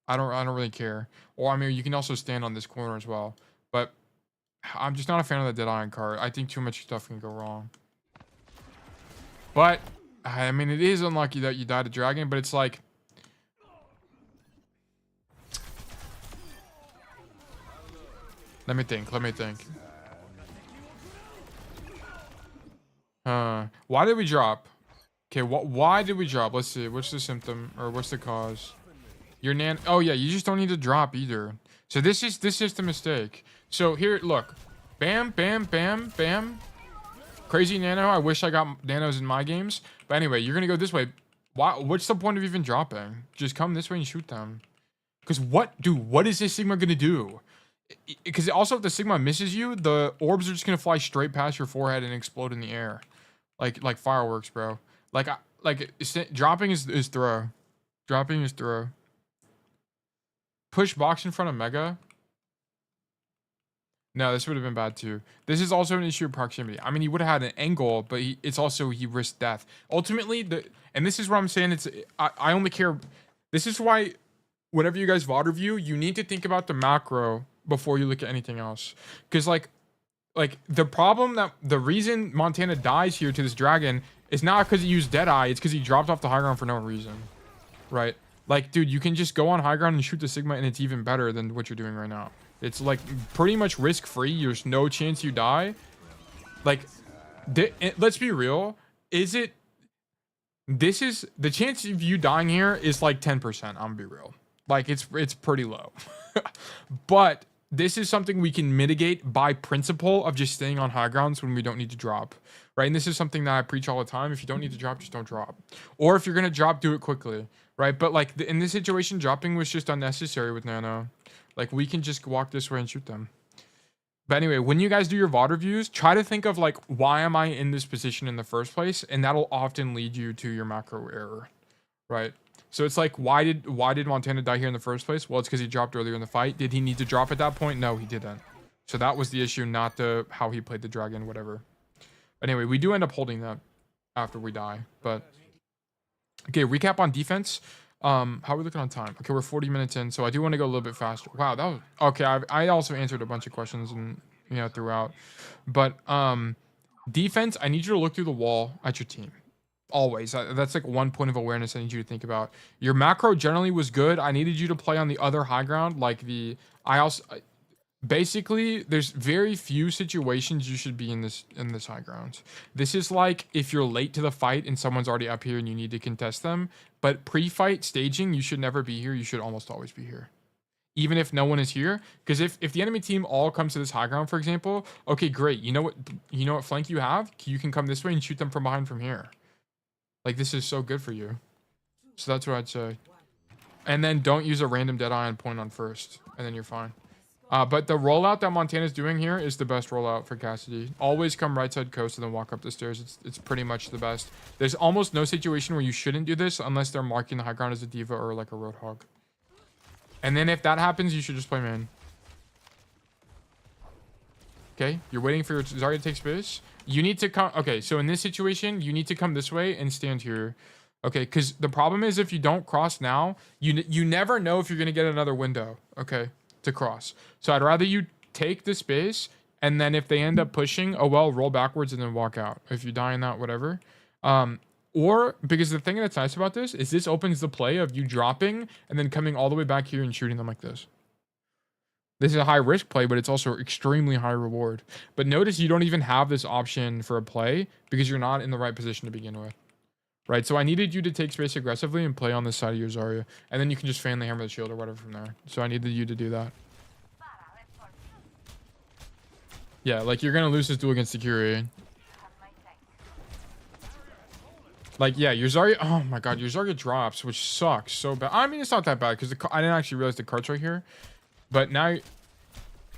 I don't really care. Or I mean, you can also stand on this corner as well. But I'm just not a fan of the Deadeye card. I think too much stuff can go wrong. But I mean, it is unlucky that you died to dragon, but it's like, let me think. Why did we drop? Okay, why did we drop? Let's see. What's the symptom or what's the cause? Your nan. Oh yeah, you just don't need to drop either. So this is the mistake. So here, look, bam, bam, bam, bam. Crazy nano. I wish I got nanos in my games. But anyway, you're gonna go this way. Why? What's the point of even dropping? Just come this way and shoot them. Because what is this Sigma gonna do? Because also if the Sigma misses you, the orbs are just gonna fly straight past your forehead and explode in the air, like fireworks, bro. Dropping is throw. Dropping is throw. Push box in front of Mega. No, this would have been bad too. This is also an issue of proximity. I mean, he would have had an angle, but it's also he risked death. Ultimately, and this is what I'm saying. I only care. This is why, whenever you guys VOD review, you need to think about the macro before you look at anything else. Because like the reason Montana dies here to this dragon is not because he used Deadeye. It's because he dropped off the high ground for no reason, right? Like, dude, you can just go on high ground and shoot the Sigma, and it's even better than what you're doing right now. It's like pretty much risk-free. There's no chance you die. Like, let's be real. This is the chance of you dying here is like 10%. I'm gonna be real. Like, it's pretty low. But this is something we can mitigate by principle of just staying on high grounds when we don't need to drop, right? And this is something that I preach all the time. If you don't need to drop, just don't drop. Or if you're gonna drop, do it quickly, right? But like in this situation, dropping was just unnecessary with Nano. Like, we can just walk this way and shoot them. But anyway, when you guys do your VOD reviews, try to think of like, why am I in this position in the first place? And that'll often lead you to your macro error, right? So it's like, why did Montana die here in the first place? Well, it's because he dropped earlier in the fight. Did he need to drop at that point? No, he didn't. So that was the issue, not how he played the dragon, whatever. Anyway, we do end up holding that after we die. But okay, recap on defense. How are we looking on time? Okay, we're 40 minutes in, so I do want to go a little bit faster. Wow, that was okay. I also answered a bunch of questions and throughout. But defense, I need you to look through the wall at your team. Always. That's like one point of awareness I need you to think about. Your macro generally was good. I needed you to play on the other high ground, like basically there's very few situations you should be in this high ground. This is like if you're late to the fight and someone's already up here and you need to contest them. But pre-fight staging, you should never be here. You should almost always be here, even if no one is here. Because if the enemy team all comes to this high ground, for example, okay, great. You know what flank you have? You can come this way and shoot them from behind from here. Like, this is so good for you. So that's what I'd say. And then don't use a random Deadeye and point on first, and then you're fine. But the rollout that Montana's doing here is the best rollout for Cassidy. Always come right side coast and then walk up the stairs. It's pretty much the best. There's almost no situation where you shouldn't do this unless they're marking the high ground as a diva or like a roadhog. And then if that happens, you should just play main. Okay, you're waiting for your Zarya to take space. You need to come. Okay, so in this situation, you need to come this way and stand here. Okay, because the problem is if you don't cross now, you never know if you're going to get another window, okay, to cross. So I'd rather you take the space, and then if they end up pushing, oh well, roll backwards and then walk out. If you die in that, whatever. Or, because the thing that's nice about this is this opens the play of you dropping and then coming all the way back here and shooting them like this. This is a high risk play, but it's also extremely high reward. But notice you don't even have this option for a play because you're not in the right position to begin with. Right, so I needed you to take space aggressively and play on this side of your Zarya. And then you can just fan the hammer of the shield or whatever from there. So I needed you to do that. Yeah, like you're going to lose this duel against Security. Like, yeah, your Zarya... Oh my god, your Zarya drops, which sucks so bad. I mean, it's not that bad because I didn't actually realize the cart's right here. But now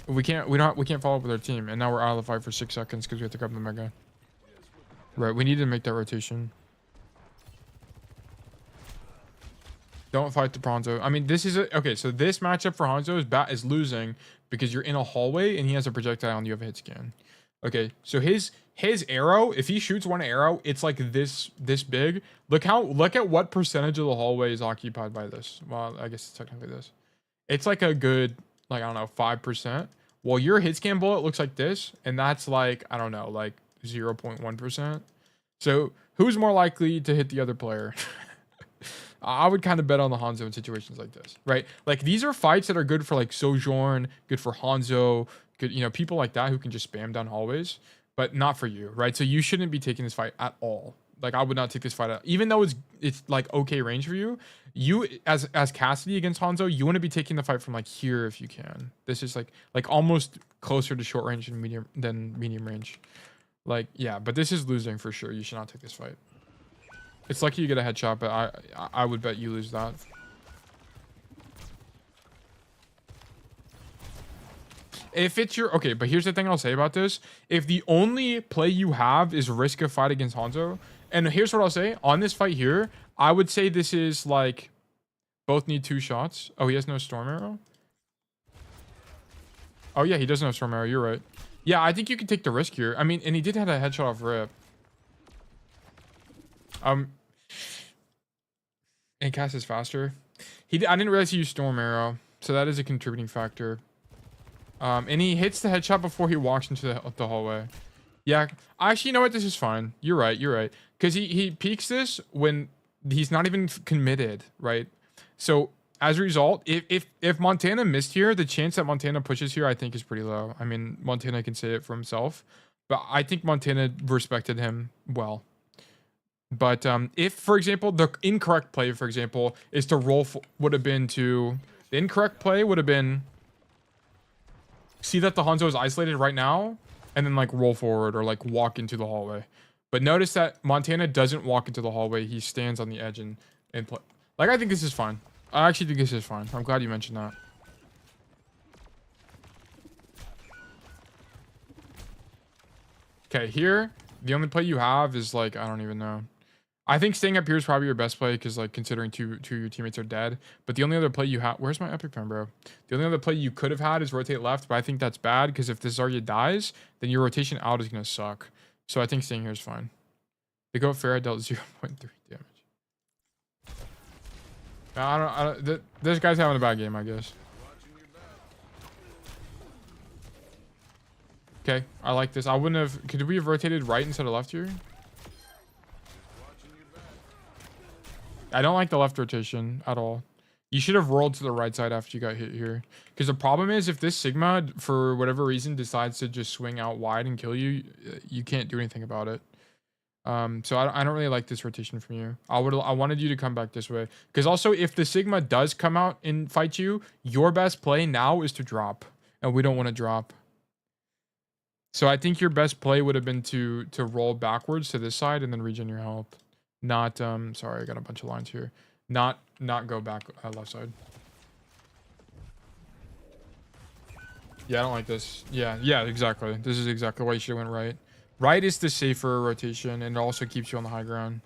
we can't follow up with our team, and now we're out of the fight for 6 seconds because we have to grab the mega. Right, we need to make that rotation. Don't fight the Hanzo. I mean, this is okay. So this matchup for Hanzo is losing because you're in a hallway and he has a projectile and you have a hit scan. Okay, so his arrow, if he shoots one arrow, it's like this big. Look at what percentage of the hallway is occupied by this. Well, I guess it's technically this. It's like a good, like, I don't know, 5%. Well, your hit scan bullet looks like this, and that's like, I don't know, like 0.1%. So who's more likely to hit the other player? I would kind of bet on the Hanzo in situations like this, right? Like, these are fights that are good for like Sojourn, good for Hanzo, good, you know, people like that who can just spam down hallways, but not for you, right? So you shouldn't be taking this fight at all. Like, I would not take this fight out, even though it's like okay range for you. You as Cassidy against Hanzo, you want to be taking the fight from like here if you can. This is like almost closer to short range and medium range. Like, yeah, but this is losing for sure. You should not take this fight. It's lucky you get a headshot, but I would bet you lose that. If it's your okay, but here's the thing I'll say about this: if the only play you have is risk a fight against Hanzo, and here's what I'll say on this fight here, I would say this is like both need 2 shots. Oh, he has no storm arrow. Oh yeah, he doesn't have storm arrow. You're right. Yeah, I think you can take the risk here. I mean, and he did have a headshot off rip. And Cass is faster. I didn't realize he used storm arrow, so that is a contributing factor. And he hits the headshot before he walks into the hallway. Yeah, actually, you know what? This is fine. You're right. You're right. Because he peeks this when he's not even committed, right? So as a result, if Montana missed here, the chance that Montana pushes here, I think, is pretty low. I mean, Montana can say it for himself, but I think Montana respected him well. But if, for example, the incorrect play, for example, is to roll, would have been to, the incorrect play would have been, see that the Hanzo is isolated right now, and then like roll forward or like walk into the hallway. But notice that Montana doesn't walk into the hallway. He stands on the edge and play. Like, I think this is fine. I actually think this is fine. I'm glad you mentioned that. Okay, here, the only play you have is like, I don't even know. I think staying up here is probably your best play because, like, considering two of your teammates are dead. But the only other play you have... Where's my epic pen, bro? The only other play you could have had is rotate left, but I think that's bad because if this Zarya dies, then your rotation out is going to suck. So I think staying here is fine. They go fair, I dealt 0.3 damage. I don't this guy's having a bad game, I guess. Okay, I like this. I wouldn't have... Could we have rotated right instead of left here? I don't like the left rotation at all. You should have rolled to the right side after you got hit here. Because the problem is if this Sigma, for whatever reason, decides to just swing out wide and kill you, you can't do anything about it. So I don't really like this rotation from you. I wanted you to come back this way. Because also, if the Sigma does come out and fight you, your best play now is to drop. And we don't want to drop. So I think your best play would have been to roll backwards to this side and then regen your health. Not sorry, I got a bunch of lines here. Not go back left side. Yeah, I don't like this. Yeah, exactly. This is exactly why you should have went right. Right is the safer rotation and it also keeps you on the high ground.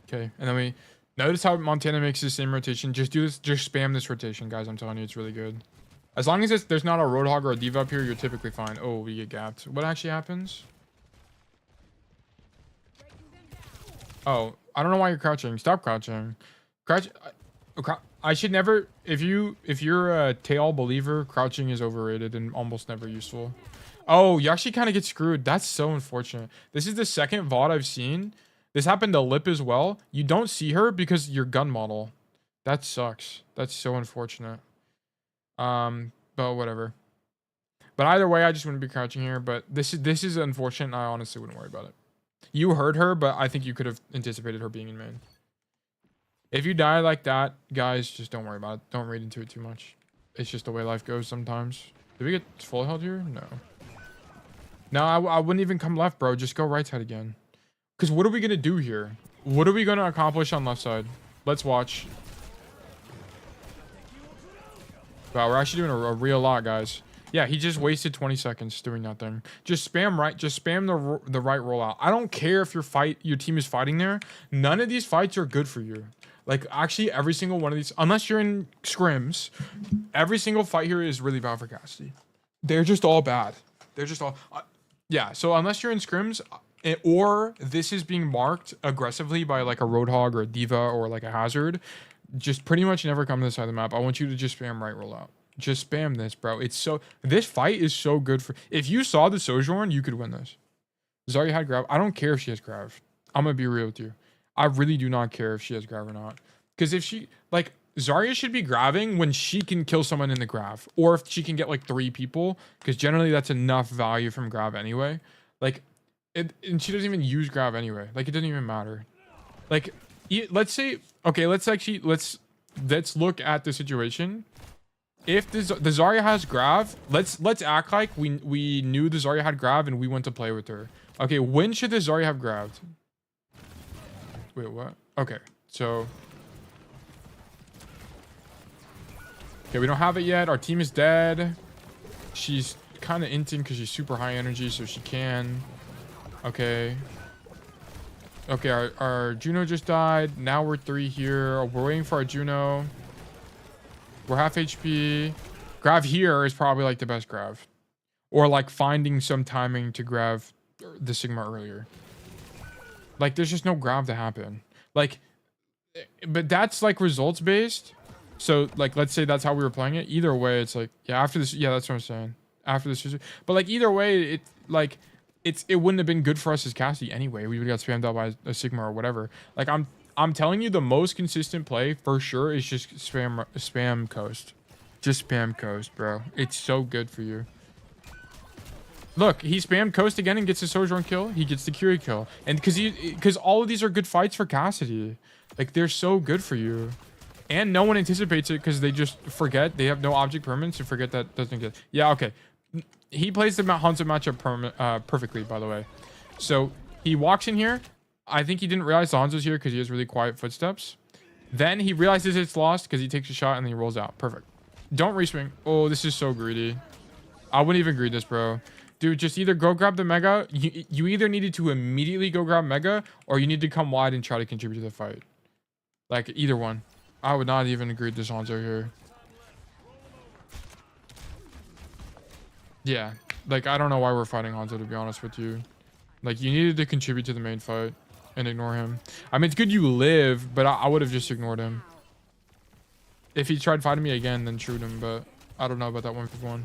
Okay, and then we notice how Montana makes the same rotation. Just do this, just spam this rotation, guys. I'm telling you, it's really good. As long as there's not a Roadhog or a Diva up here, you're typically fine. Oh, we get gapped. What actually happens? Oh, I don't know why you're crouching. Stop crouching. Crouch. I should never. If you're a tail believer, crouching is overrated and almost never useful. Oh, you actually kind of get screwed. That's so unfortunate. This is the second VOD I've seen. This happened to Lip as well. You don't see her because your gun model. That sucks. That's so unfortunate. But whatever. But either way, I just wouldn't be crouching here. But this is unfortunate. And I honestly wouldn't worry about it. You heard her, but I think you could have anticipated her being in main. If you die like that, guys, just don't worry about it. Don't read into it too much. It's just the way life goes sometimes. Did we get full held here? No. No, I wouldn't even come left, bro. Just go right side again. Because what are we going to do here? What are we going to accomplish on left side? Let's watch. Wow, we're actually doing a real lot, guys. Yeah, he just wasted 20 seconds doing nothing. Just spam right. Just spam the right rollout. I don't care if your team is fighting there. None of these fights are good for you. Like actually, every single one of these, unless you're in scrims, every single fight here is really bad for Cassidy. They're just all bad. They're just all. Yeah. So unless you're in scrims, or this is being marked aggressively by like a Roadhog or a Diva or like a Hazard, just pretty much never come to this side of the map. I want you to just spam right rollout. Just spam this, bro. This fight is so good for, if you saw the Sojourn, you could win this. Zarya had grab. I don't care if she has grav. I'm gonna be real with you. I really do not care if she has grav or not. Because if she, like, Zarya should be grabbing when she can kill someone in the grav. Or if she can get like 3 people. Because generally that's enough value from grav anyway. Like, and she doesn't even use grav anyway. Like, it doesn't even matter. Like, let's say, okay, let's look at the situation. If the Zarya has grav, let's act like we knew the Zarya had grav and we went to play with her. Okay, when should the Zarya have grabbed? Wait, what? Okay, so okay, we don't have it yet. Our team is dead. She's kind of inting because she's super high energy, so she can. Okay. Okay, our Juno just died. Now we're 3 here. We're waiting for our Juno. We're half HP. Grav here is probably like the best grav. Or like finding some timing to grab the Sigma earlier. Like there's just no grav to happen. Like, but that's like results based. So like, let's say that's how we were playing it. Either way, it's like, yeah, after this, yeah, that's what I'm saying. After this, but like either way, it wouldn't have been good for us as Cassidy anyway. We would have got spammed out by a Sigma or whatever. Like I'm telling you, the most consistent play for sure is just spam coast. Just spam coast, bro. It's so good for you. Look, he spammed coast again and gets a Sojourn kill. He gets the Curie kill. And because all of these are good fights for Cassidy. Like, they're so good for you. And no one anticipates it because they just forget. They have no object permanence and forget that doesn't get... Yeah, okay. He plays the Hanzo matchup perfectly, by the way. So, he walks in here. I think he didn't realize the Hanzo's here because he has really quiet footsteps. Then he realizes it's lost because he takes a shot and then he rolls out. Perfect. Don't reswing. Oh, this is so greedy. I wouldn't even greed this, bro. Dude, just either go grab the Mega. You either needed to immediately go grab Mega or you need to come wide and try to contribute to the fight. Like, either one. I would not even greed this Hanzo here. Yeah. Like, I don't know why we're fighting Hanzo, to be honest with you. Like, you needed to contribute to the main fight and ignore him. I mean, it's good you live, but I would have just ignored him. If he tried fighting me again, then shoot him, but I don't know about that 1v1.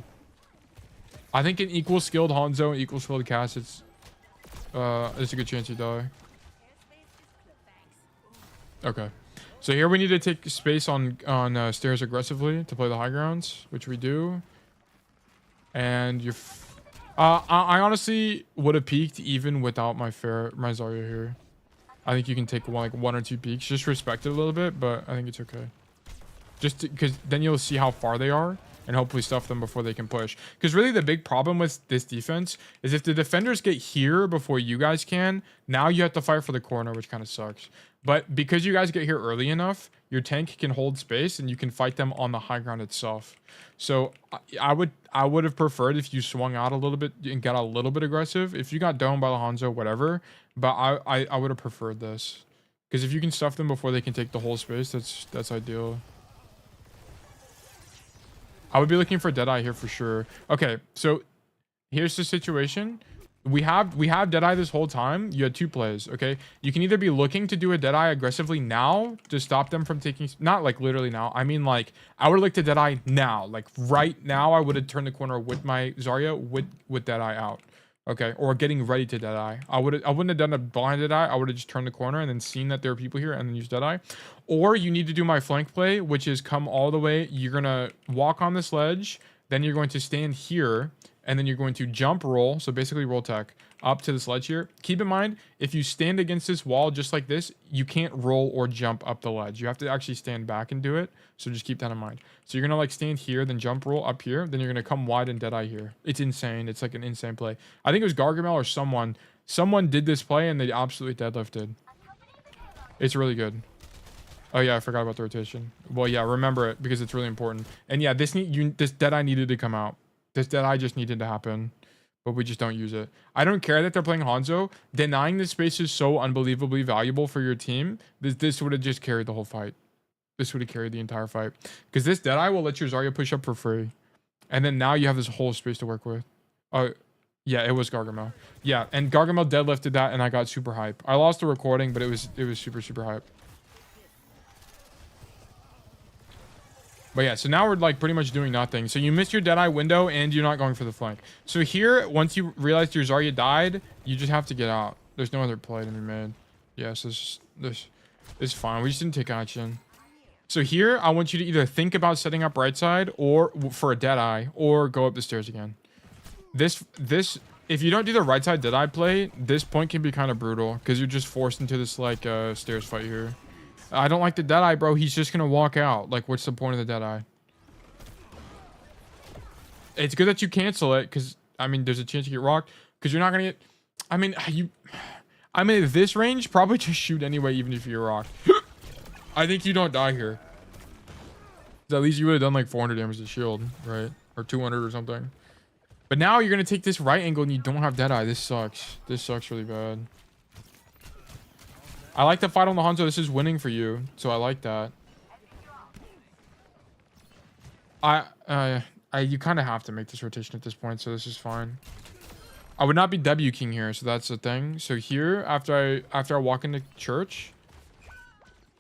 I think an equal skilled Hanzo and equal skilled Cass, it's a good chance you die. Okay. So here we need to take space on stairs aggressively to play the high grounds, which we do. And you're... I honestly would have peeked even without my Zarya here. I think you can take one or 2 peeks. Just respect it a little bit, but I think it's okay. Just because then you'll see how far they are and hopefully stuff them before they can push. Because really the big problem with this defense is if the defenders get here before you guys can, now you have to fight for the corner, which kind of sucks. But because you guys get here early enough, your tank can hold space and you can fight them on the high ground itself. So I would have preferred if you swung out a little bit and got a little bit aggressive. If you got domed by the Hanzo, whatever. But I would have preferred this. Because if you can stuff them before they can take the whole space, that's ideal. I would be looking for Deadeye here for sure. Okay, so here's the situation. We have Deadeye this whole time. You had 2 plays, okay? You can either be looking to do a Deadeye aggressively now to stop them from taking... Not like literally now. I mean like, I would have looked to Deadeye now. Like right now, I would have turned the corner with my Zarya with Deadeye out. Okay, or getting ready to Deadeye. I wouldn't have done a blind Deadeye. I would have just turned the corner and then seen that there are people here and then use Deadeye. Or you need to do my flank play, which is come all the way. You're going to walk on this ledge. Then you're going to stand here. And then you're going to jump roll. So basically roll tech up to this ledge here. Keep in mind, if you stand against this wall just like this, you can't roll or jump up the ledge. You have to actually stand back and do it. So just keep that in mind. So you're going to like stand here, then jump roll up here. Then you're going to come wide and Deadeye here. It's insane. It's like an insane play. I think it was Gargamel or someone. Someone did this play and they absolutely deadlifted. It's really good. Oh yeah, I forgot about the rotation. Well, yeah, remember it because it's really important. And yeah, this Deadeye needed to come out. This Deadeye just needed to happen, but we just don't use it. I don't care that they're playing Hanzo. Denying this space is so unbelievably valuable for your team. This would have just carried the whole fight. This would have carried the entire fight. Because this Deadeye will let your Zarya push up for free. And then now you have this whole space to work with. Yeah, it was Gargamel. Yeah, and Gargamel deadlifted that, and I got super hype. I lost the recording, but it was super, super hype. But yeah, so now we're like pretty much doing nothing. So you missed your Deadeye window, and you're not going for the flank. So here, once you realize your Zarya died, you just have to get out. There's no other play to be made. Yes, this is fine. We just didn't take action. So here, I want you to either think about setting up right side or for a Deadeye, or go up the stairs again. This, if you don't do the right side Deadeye play, this point can be kind of brutal because you're just forced into this like stairs fight here. I don't like the Deadeye, bro. He's just gonna walk out. Like, what's the point of the Deadeye? It's good that you cancel it because I mean, there's a chance you get rocked because you're not gonna get. I mean, at this range, probably just shoot anyway, even if you're rocked. I think you don't die here. At least you would have done like 400 damage to shield, right? Or 200 or something. But now you're going to take this right angle and you don't have Deadeye. This sucks. This sucks really bad. I like the fight on the Hanzo. This is winning for you. So I like that. You kind of have to make this rotation at this point. So this is fine. I would not be W King here. So that's the thing. So here, after I walk into church,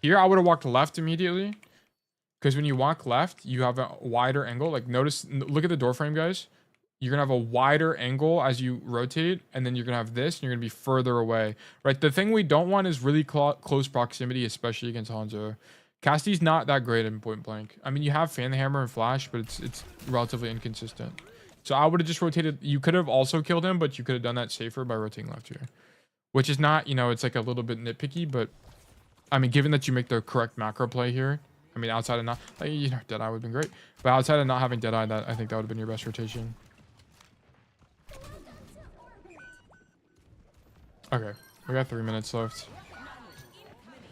here I would have walked left immediately. Because when you walk left, you have a wider angle. Like notice, look at the door frame, guys. You're going to have a wider angle as you rotate, and then you're going to have this, and you're going to be further away, right? The thing we don't want is really close proximity, especially against Hanzo. Cassidy's not that great in point blank. I mean, you have Fan the Hammer and Flash, but it's relatively inconsistent. So I would have just rotated. You could have also killed him, but you could have done that safer by rotating left here, which is not, you know, it's like a little bit nitpicky, but I mean, given that you make the correct macro play here, I mean, outside of not, like, you know, Deadeye would have been great, but outside of not having Deadeye, I think that would have been your best rotation. Okay, we got 3 minutes left.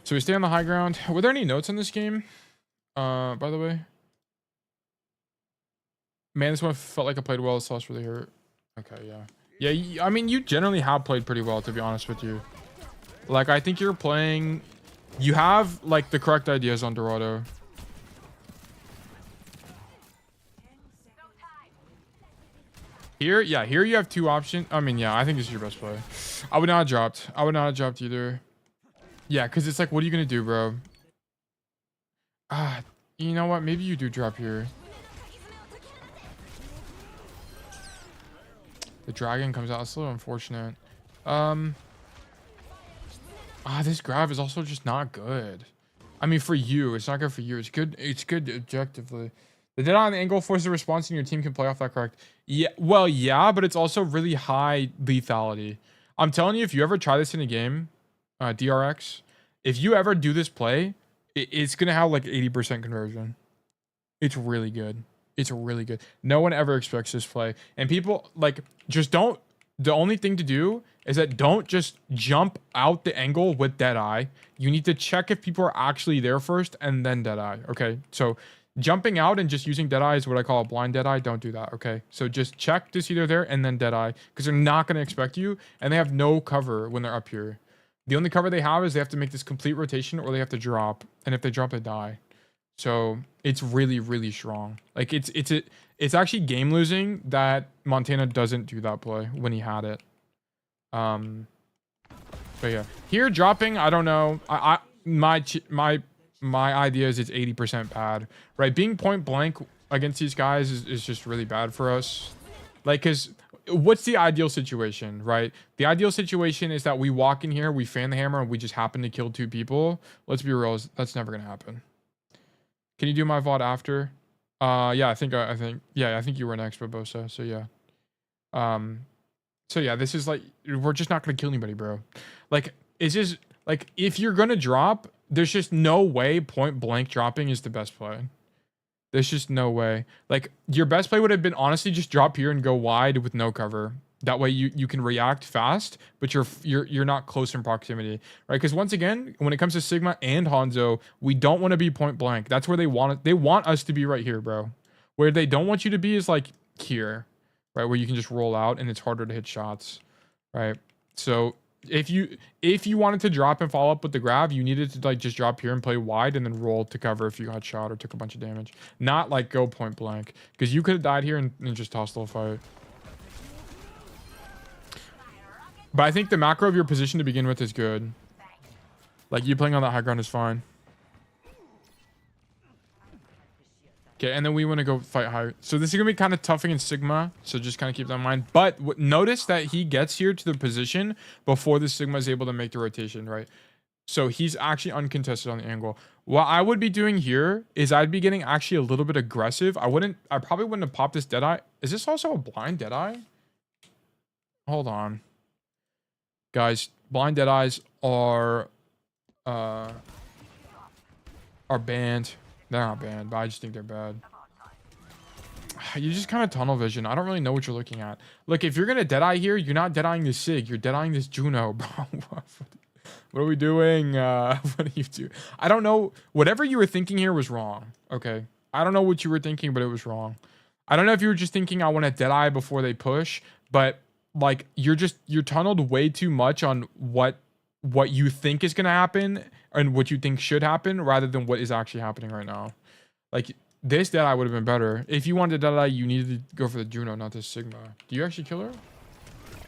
So we stay on the high ground. Were there any notes on this game? By the way. Man, this one felt like I played well. Sauce really hurt. Okay, yeah. Yeah, I mean, you generally have played pretty well, to be honest with you. Like, I think you're playing... You have, like, the correct ideas on Dorado. Here, yeah, here you have two options. I mean, yeah, I think this is your best play. I would not have dropped. I would not have dropped either. Yeah, because it's like, what are you going to do, bro? You know what? Maybe you do drop here. The dragon comes out. It's a little unfortunate. This grab is also just not good. I mean, for you, it's not good for you. It's good. It's good objectively. The dead on the angle forces a response and your team can play off that correct. Yeah, well, yeah, but it's also really high lethality. I'm telling you, if you ever try this in a game, DRX, if you ever do this play, it's going to have like 80% conversion. It's really good. It's really good. No one ever expects this play. And people, like, just don't... The only thing to do is that don't just jump out the angle with Deadeye. You need to check if people are actually there first and then Deadeye. Okay, so... Jumping out and just using Deadeye is what I call a blind Deadeye. Don't do that, okay? So just check to see they're there and then Deadeye, because they're not going to expect you, and they have no cover when they're up here. The only cover they have is they have to make this complete rotation or they have to drop, and if they drop, they die. So it's really, really strong. Like, it's actually game losing that Montana doesn't do that play when he had it. But yeah, here dropping, I don't know. My idea is it's 80% bad, right? Being point blank against these guys is just really bad for us. Like, because what's the ideal situation, right? The ideal situation is that we walk in here, we fan the hammer, and we just happen to kill 2 people. Let's be real, that's never going to happen. Can you do my VOD after? Yeah, I think you were next, Barbosa. So yeah. So yeah, this is like, we're just not going to kill anybody, bro. Like, it's just, like, if you're going to drop, there's just no way point blank dropping is the best play. There's just no way. Like, your best play would have been honestly just drop here and go wide with no cover. That way you can react fast, but you're not close in proximity, right? Because once again, when it comes to Sigma and Hanzo, we don't want to be point blank. That's where they want it. They want us to be right here, bro. Where they don't want you to be is like here. right? Where you can just roll out and it's harder to hit shots, right? So if you wanted to drop and follow up with the grab, you needed to like just drop here and play wide and then roll to cover if you got shot or took a bunch of damage. Not like go point blank, because you could have died here and just hostile fight. But I think the macro of your position to begin with is good. Like you playing on that high ground is fine. Okay, and then we want to go fight high. So this is going to be kind of tough against Sigma. So just kind of keep that in mind. But notice that he gets here to the position before the Sigma is able to make the rotation, right? So he's actually uncontested on the angle. What I would be doing here is I'd be getting actually a little bit aggressive. I probably wouldn't have popped this Deadeye. Is this also a blind Deadeye? Hold on. Guys, blind Deadeyes are banned. They're not banned, but I just think they're bad. You just kind of tunnel vision. I don't really know what you're looking at. Look, if you're going to Deadeye here, you're not Deadeyeing this Sig. You're Deadeyeing this Juno, bro. What are we doing? What do you do? I don't know. Whatever you were thinking here was wrong, okay? I don't know what you were thinking, but it was wrong. I don't know if you were just thinking I want to Deadeye before they push, but like you're tunneled way too much on what you think is going to happen and what you think should happen rather than what is actually happening right now. Like this Deadeye would have been better. If you wanted Deadeye, you needed to go for the Juno, not the Sigma. Do you actually kill her?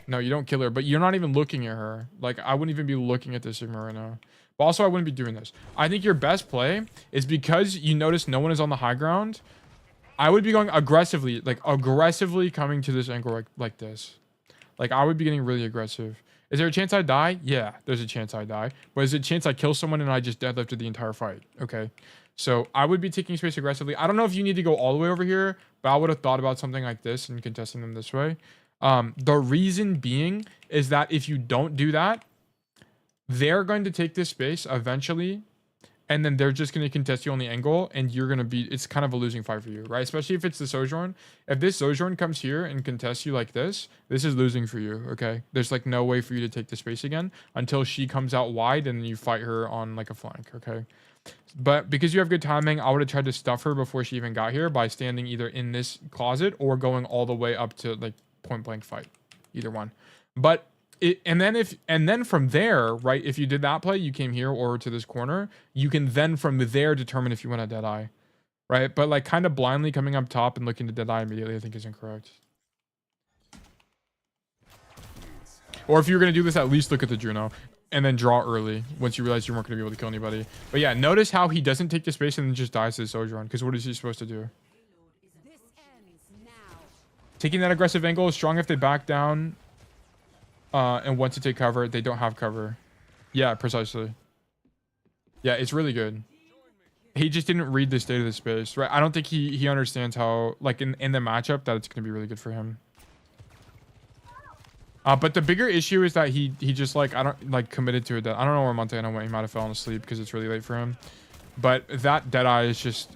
No, you don't kill her, but you're not even looking at her. Like I wouldn't even be looking at the Sigma right now. But also I wouldn't be doing this. I think your best play is because you notice no one is on the high ground. I would be going aggressively, like aggressively coming to this angle like this. Like I would be getting really aggressive. Is there a chance I die? Yeah, there's a chance I die. But is there a chance I kill someone and I just deadlifted the entire fight? Okay. So I would be taking space aggressively. I don't know if you need to go all the way over here, but I would have thought about something like this and contesting them this way. The reason being is that if you don't do that, they're going to take this space eventually, and then they're just going to contest you on the angle, and you're going to be, it's kind of a losing fight for you, right? Especially if it's the Sojourn. If this Sojourn comes here and contests you like this is losing for you, okay? There's like no way for you to take the space again until she comes out wide and you fight her on like a flank, okay? But because you have good timing, I would have tried to stuff her before she even got here by standing either in this closet or going all the way up to like point blank fight, either one. But and then from there, right, if you did that play, you came here or to this corner, you can then from there determine if you want a Deadeye, right? But like kind of blindly coming up top and looking to Deadeye immediately, I think is incorrect. Or if you're going to do this, at least look at the Juno and then draw early once you realize you weren't going to be able to kill anybody. But yeah, notice how he doesn't take the space and then just dies to the Sojourn, because what is he supposed to do? Taking that aggressive angle is strong if they back down and want to take cover. They don't have cover. Yeah, precisely. Yeah, it's really good. He just didn't read the state of the space, right? I don't think he understands how, like in the matchup, that it's going to be really good for him. But the bigger issue is that he just like, I don't like committed to it. I don't know where Montana went. He might have fallen asleep because it's really late for him. But that Deadeye is just,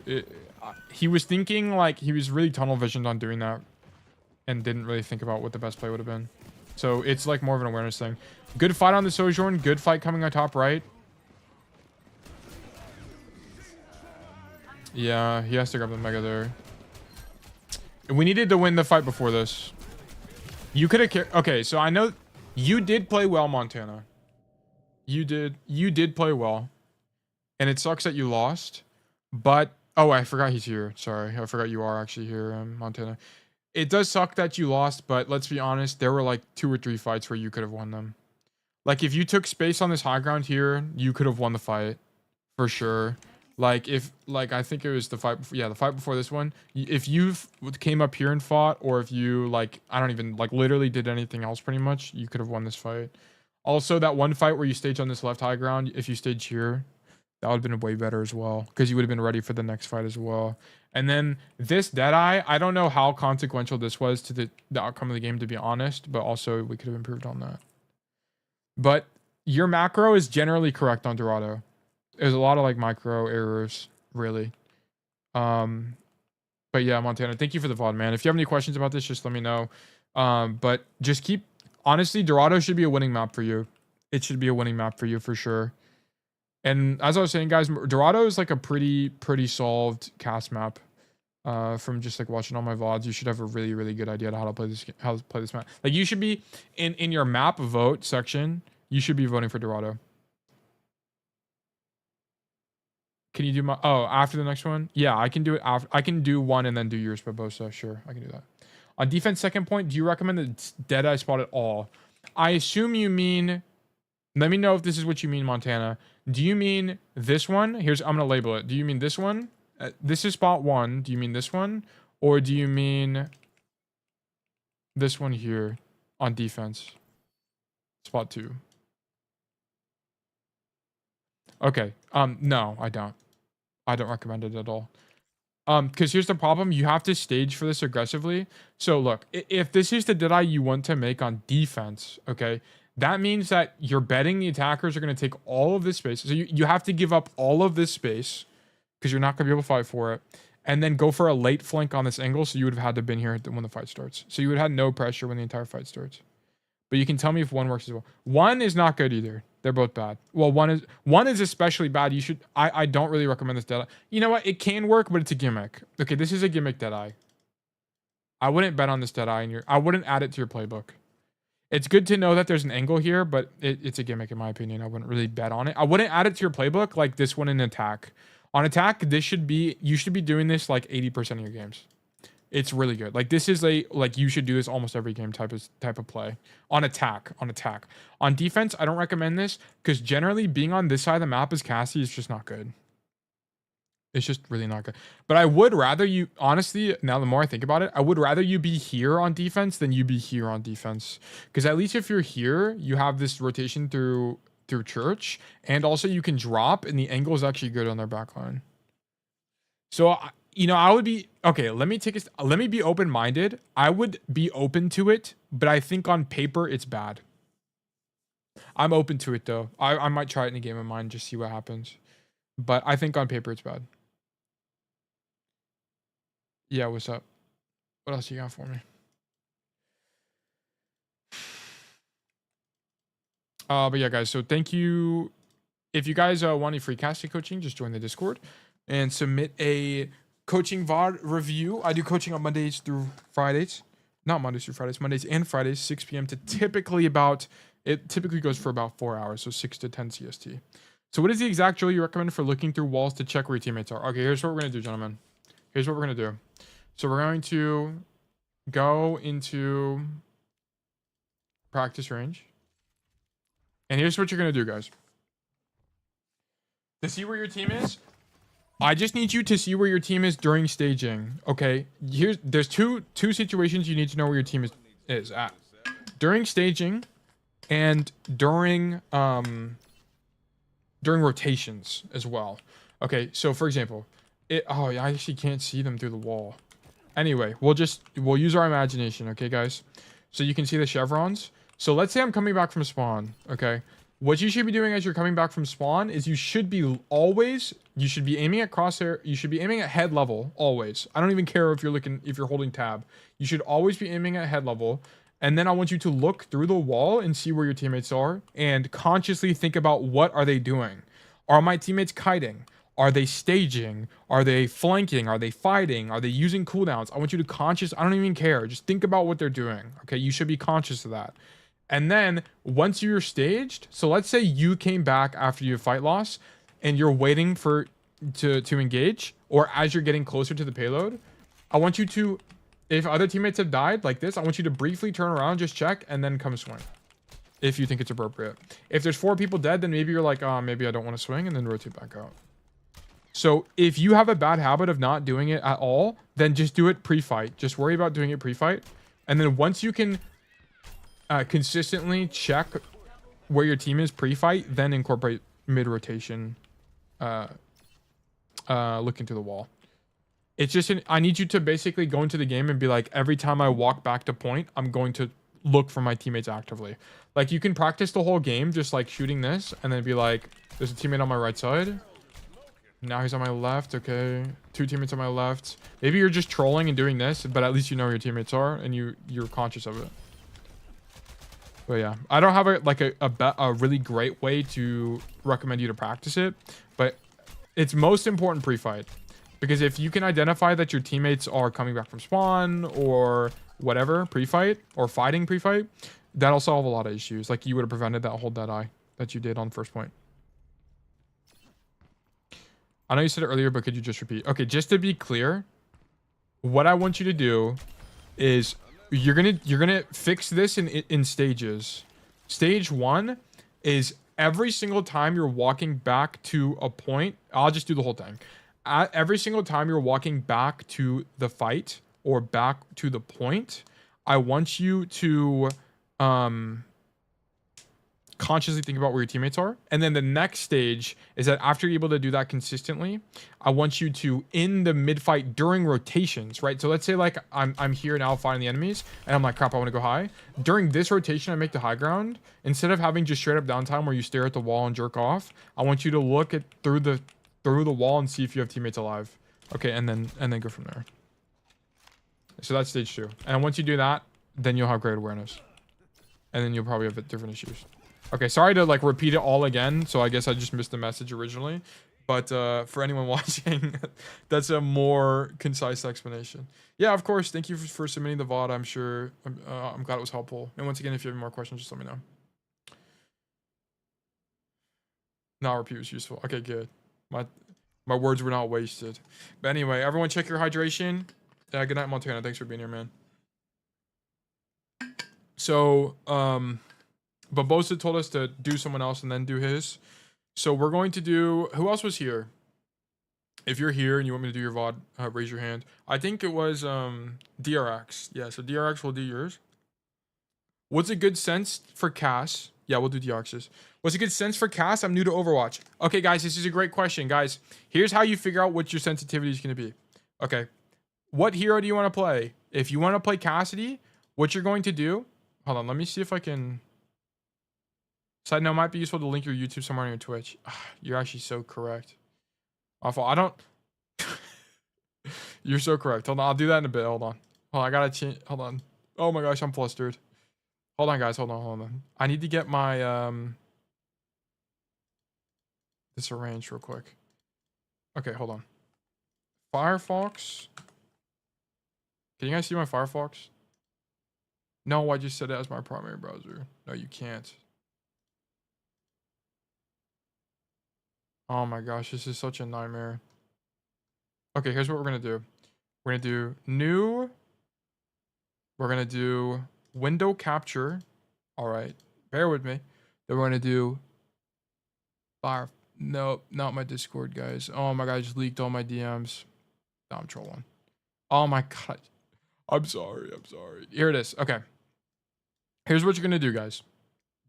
he was thinking like, he was really tunnel visioned on doing that and didn't really think about what the best play would have been. So it's like more of an awareness thing. Good fight on the Sojourn. Good fight coming on top right. Yeah, he has to grab the Mega there. We needed to win the fight before this. You could have... Okay, so I know you did play well, Montana. You did play well. And it sucks that you lost. But... Oh, I forgot he's here. Sorry. I forgot you are actually here, Montana. It does suck that you lost, but let's be honest. There were like 2 or 3 fights where you could have won them. Like, if you took space on this high ground here, you could have won the fight. For sure. Like, if... Like, I think it was the fight... Yeah, the fight before this one. If you came up here and fought, or if you, like... I don't even... Like, literally did anything else, pretty much, you could have won this fight. Also, that one fight where you staged on this left high ground, if you staged here, that would have been way better as well. Because you would have been ready for the next fight as well. And then this Deadeye, I don't know how consequential this was to the outcome of the game, to be honest. But also, we could have improved on that. But your macro is generally correct on Dorado. There's a lot of like micro errors, really. But yeah, Montana, thank you for the VOD, man. If you have any questions about this, just let me know. But just keep... Honestly, Dorado should be a winning map for you. It should be a winning map for you for sure. And as I was saying, guys, Dorado is like a pretty solved cast map. from just like watching all my VODs. You should have a really, really good idea on how to play this map. Like you should be in your map vote section. You should be voting for Dorado. Can you do my after the next one? Yeah, I can do it after. I can do one and then do yours, Barbosa. Sure, I can do that. On defense, second point, do you recommend the Deadeye spot at all? I assume you mean. Let me know if this is what you mean, Montana. Do you mean this one? Here's I'm gonna label it. Do you mean this one? This is spot 1. Do you mean this one, or do you mean this one here on defense? Spot 2. Okay. No, I don't. I don't recommend it at all. Because here's the problem. You have to stage for this aggressively. So look, if this is the Deadeye you want to make on defense, okay, that means that you're betting the attackers are going to take all of this space. So you have to give up all of this space because you're not going to be able to fight for it. And then go for a late flank on this angle. So you would have had to been here when the fight starts. So you would have had no pressure when the entire fight starts. But you can tell me if one works as well. One is not good either. They're both bad. Well, one is especially bad. You should. I don't really recommend this Deadeye. You know what? It can work, but it's a gimmick. Okay, this is a gimmick Deadeye. I wouldn't bet on this Deadeye in your. I wouldn't add it to your playbook. It's good to know that there's an angle here, but it's a gimmick in my opinion. I wouldn't really bet on it. I wouldn't add it to your playbook like this one in attack. On attack, this should be. You should be doing this like 80% of your games. It's really good. Like this is you should do this almost every game type of play. On attack. On defense, I don't recommend this because generally being on this side of the map as Cassidy is just not good. It's just really not good. But I would rather you, honestly, now the more I think about it, I would rather you be here on defense than you be here on defense. Because at least if you're here, you have this rotation through church, and also you can drop, and the angle is actually good on their backline. So I would be okay. Let me be open-minded. I would be open to it, but I think on paper it's bad. I'm open to it though. I might try it in a game of mine, just see what happens. But I think on paper it's bad. Yeah, what's up? What else you got for me? But yeah, guys. So thank you. If you guys want any free Cassidy coaching, just join the Discord and submit a coaching VOD review. I do coaching on Mondays through Fridays. Not Mondays through Fridays. Mondays and Fridays, 6 p.m. to it typically goes for about 4 hours, so 6 to 10 CST. So what is the exact drill you recommend for looking through walls to check where your teammates are? Okay, here's what we're going to do, gentlemen. Here's what we're going to do. So we're going to go into practice range. And here's what you're going to do, guys. To see where your team is, I just need you to see where your team is during staging. Okay, there's two situations you need to know where your team is at. During staging and during rotations as well. Okay, so for example, I actually can't see them through the wall. Anyway, we'll use our imagination, okay, guys? So you can see the chevrons. So let's say I'm coming back from spawn, okay? What you should be doing as you're coming back from spawn is you should be aiming at crosshair, you should be aiming at head level, always. I don't even care if you're holding tab. You should always be aiming at head level. And then I want you to look through the wall and see where your teammates are and consciously think about what are they doing. Are my teammates kiting? Are they staging? Are they flanking? Are they fighting? Are they using cooldowns? I want you to I don't even care. Just think about what they're doing. Okay, you should be conscious of that. And then once you're staged, so let's say you came back after you fight loss and you're waiting to engage, or as you're getting closer to the payload, I want you to, if other teammates have died like this, I want you to briefly turn around, just check, and then come swing. If you think it's appropriate. If there's 4 people dead, then maybe you're like, maybe I don't want to swing, and then rotate back out. So if you have a bad habit of not doing it at all, then just do it pre-fight. Just worry about doing it pre-fight. And then once you can consistently check where your team is pre-fight, then incorporate mid-rotation, look into the wall. It's just, I need you to basically go into the game and be like, every time I walk back to point, I'm going to look for my teammates actively. Like, you can practice the whole game just like shooting this and then be like, there's a teammate on my right side. Now he's on my left. Okay, 2 teammates on my left. Maybe you're just trolling and doing this, but at least you know where your teammates are and you're conscious of it. But yeah, I don't have a really great way to recommend you to practice it, but it's most important pre-fight. Because if you can identify that your teammates are coming back from spawn or whatever, pre-fight or fighting pre-fight, that'll solve a lot of issues. Like you would have prevented that whole dead eye that you did on first point. I know you said it earlier, but could you just repeat? Okay, just to be clear, what I want you to do is you're gonna fix this in stages. Stage 1 is every single time you're walking back to a point, I'll just do the whole thing. Every single time you're walking back to the fight or back to the point, I want you to consciously think about where your teammates are. And then the next stage is that after you're able to do that consistently, I want you to, in the mid-fight during rotations, right? So let's say like I'm here now fighting the enemies and I'm like, crap, I want to go high. During this rotation, I make the high ground. Instead of having just straight up downtime where you stare at the wall and jerk off, I want you to look at through the wall and see if you have teammates alive. Okay, and then go from there. So that's stage 2. And once you do that, then you'll have great awareness. And then you'll probably have different issues. Okay, sorry to like repeat it all again. So I guess I just missed the message originally. But for anyone watching, that's a more concise explanation. Yeah, of course. Thank you for submitting the VOD. I'm sure. I'm glad it was helpful. And once again, if you have any more questions, just let me know. Not repeat was useful. Okay, good. My words were not wasted. But anyway, everyone check your hydration. Good night, Montana. Thanks for being here, man. So, but Bosa told us to do someone else and then do his. So we're going to do, who else was here? If you're here and you want me to do your VOD, raise your hand. I think it was DRX. Yeah, so DRX will do yours. What's a good sense for Cass? Yeah, we'll do DRX's. What's a good sense for Cass? I'm new to Overwatch. Okay, guys, this is a great question. Guys, here's how you figure out what your sensitivity is going to be. Okay, what hero do you want to play? If you want to play Cassidy, what you're going to do... Hold on, let me see if I can... Side note, it might be useful to link your YouTube somewhere on your Twitch. You're actually so correct. Awful. I don't... You're so correct. Hold on, I'll do that in a bit. Hold on. Hold on, I gotta change... Hold on. Oh my gosh, I'm flustered. Hold on, guys. Hold on. I need to get my... this arranged real quick. Okay, hold on. Firefox. Can you guys see my Firefox? No, I just set it as my primary browser. No, you can't. Oh my gosh, this is such a nightmare. Okay, here's what we're gonna do. We're gonna do new. We're gonna do window capture. All right, bear with me. Then we're gonna do fire. No, not my Discord, guys. Oh my god, I just leaked all my DMs. No, I'm trolling. Oh my god. I'm sorry. Here it is. Okay. Here's what you're gonna do, guys.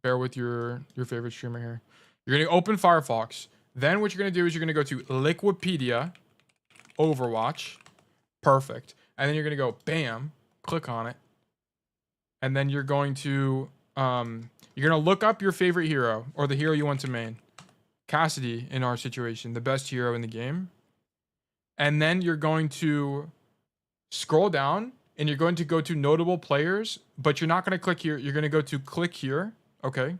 Bear with your favorite streamer here. You're gonna open Firefox. Then what you're gonna do is you're gonna go to Liquipedia, Overwatch. Perfect. And then you're gonna go bam, click on it. And then you're going to you're gonna look up your favorite hero or the hero you want to main. Cassidy in our situation, the best hero in the game. And then you're going to scroll down and you're going to go to notable players, but you're not going to click here. You're going to go to click here. Okay.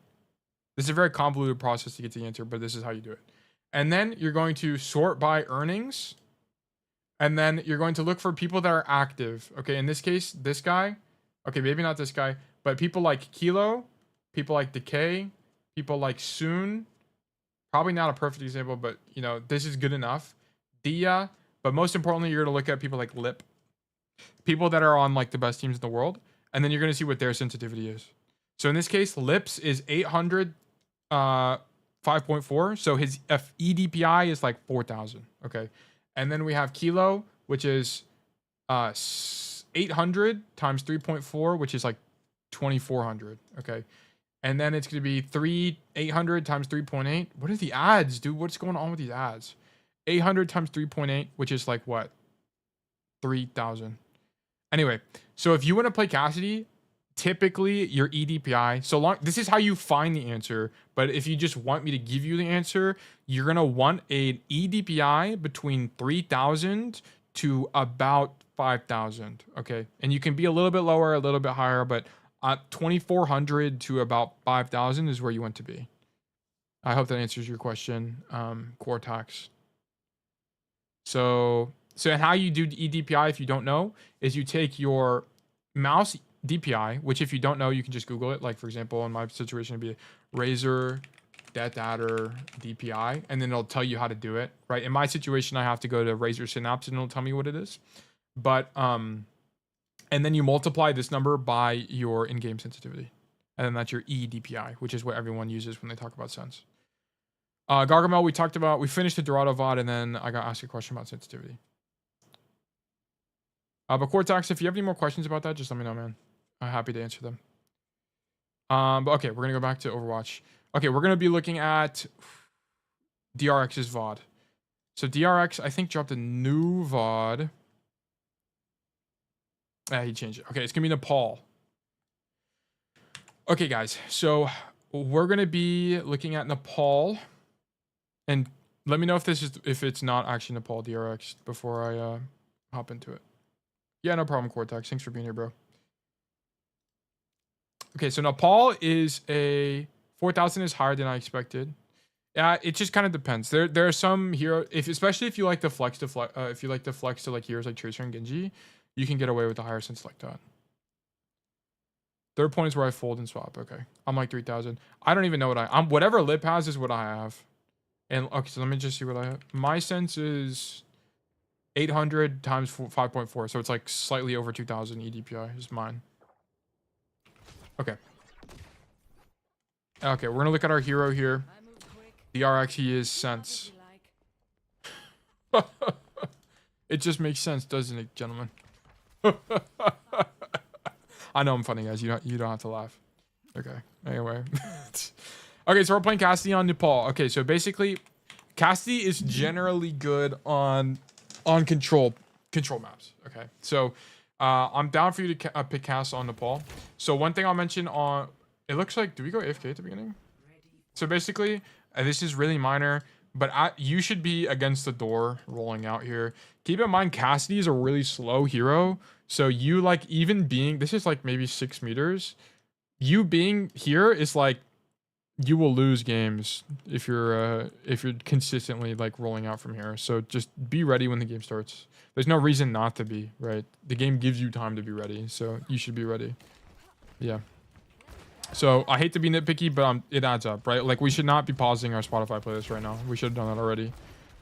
This is a very convoluted process to get to the answer, but this is how you do it. And then you're going to sort by earnings. And then you're going to look for people that are active. Okay. In this case, this guy. Okay. Maybe not this guy, but people like Kilo, people like Decay, people like Soon. Probably not a perfect example, but you know, this is good enough. Dia. But most importantly, you're going to look at people like Lip. People that are on like the best teams in the world. And then you're going to see what their sensitivity is. So in this case, Lips is 800, 5.4. So his EDPI is like 4,000. Okay. And then we have Kilo, which is 800 times 3.4, which is like 2,400. Okay. And then it's going to be 800 times 3.8. What are the ads, dude? What's going on with these ads? 800 times 3.8, which is like what? 3,000. Anyway, so if you want to play Cassidy, typically your EDPI, so long, this is how you find the answer. But if you just want me to give you the answer, you're going to want an EDPI between 3,000 to about 5,000. Okay. And you can be a little bit lower, a little bit higher, but 2,400 to about 5,000 is where you want to be. I hope that answers your question, Cortex. So how you do eDPI, if you don't know, is you take your mouse DPI, which if you don't know, you can just Google it. Like, for example, in my situation, it'd be Razer Det Adder DPI, and then it'll tell you how to do it, right? In my situation, I have to go to Razer Synapse, and it'll tell me what it is. But, and then you multiply this number by your in-game sensitivity. And then that's your eDPI, which is what everyone uses when they talk about sense. Gargamel, we finished the Dorado VOD, and then I got asked a question about sensitivity. But Cortex, if you have any more questions about that, just let me know, man. I'm happy to answer them. But okay, we're gonna go back to Overwatch. Okay, we're gonna be looking at DRX's VOD. So DRX, I think, dropped a new VOD. He changed it. Okay, it's gonna be Nepal. Okay, guys, so we're gonna be looking at Nepal, and let me know if it's not actually Nepal DRX before I hop into it. Yeah, no problem, Cortex. Thanks for being here, bro. Okay, so Nepal is a 4,000 is higher than I expected. Yeah, it just kind of depends. There are some hero, especially if you like to flex to like heroes like Tracer and Genji, you can get away with a higher sense like that. Third point is where I fold and swap. Okay, I'm like 3,000. I don't even know what I'm. Whatever Lip has is what I have. And okay, so let me just see what I have. My sense is 800 times 5.4, so it's like slightly over 2,000 eDPI is mine. Okay. Okay, we're gonna look at our hero here. DRX, he is sense. It just makes sense, doesn't it, gentlemen? I know I'm funny, guys. You don't have to laugh. Okay. Anyway. Okay, so we're playing Cassidy on Nepal. Okay, so basically, Cassidy is generally good on control maps. Okay, so I'm down for you to pick Cass on Nepal. So one thing I'll mention on, it looks like, do we go AFK at the beginning? So basically, this is really minor, but you should be against the door rolling out here. Keep in mind, Cassidy is a really slow hero. So you like even being, this is like maybe 6 meters. You being here is like, you will lose games if you're consistently like rolling out from here. So just be ready when the game starts. There's no reason not to be, right? The game gives you time to be ready, so you should be ready. Yeah. So I hate to be nitpicky, but it adds up, right? Like we should not be pausing our Spotify playlist right now. We should have done that already.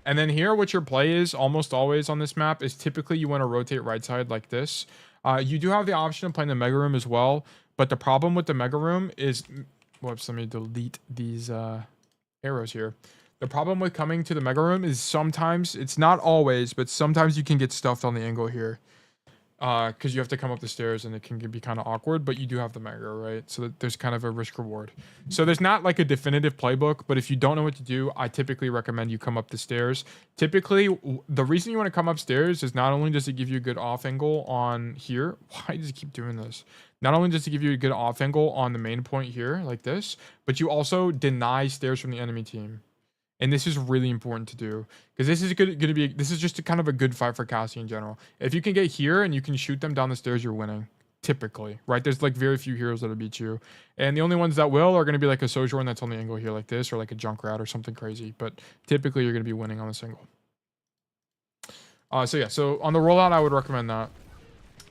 And then here, what your play is almost always on this map is typically you want to rotate right side like this. You do have the option of playing the Mega Room as well, but the problem with the Mega Room is, whoops, let me delete these arrows here. The problem with coming to the Mega Room is sometimes, it's not always, but sometimes you can get stuffed on the angle here. Because you have to come up the stairs and it can be kind of awkward, but you do have the Mega, right? So there's kind of a risk reward. So there's not like a definitive playbook, but if you don't know what to do, I typically recommend you come up the stairs. Typically, the reason you want to come upstairs is not only does it give you a good off angle on here. Why does it keep doing this? Not only does it give you a good off angle on the main point here, like this, but you also deny stairs from the enemy team. And this is really important to do because this is just a kind of a good fight for Cassie in general. If you can get here and you can shoot them down the stairs, you're winning. Typically, right? There's like very few heroes that'll beat you. And the only ones that will are going to be like a Sojourn that's on the angle here like this, or like a Junkrat or something crazy. But typically you're going to be winning on the single. So yeah, so on the rollout, I would recommend that.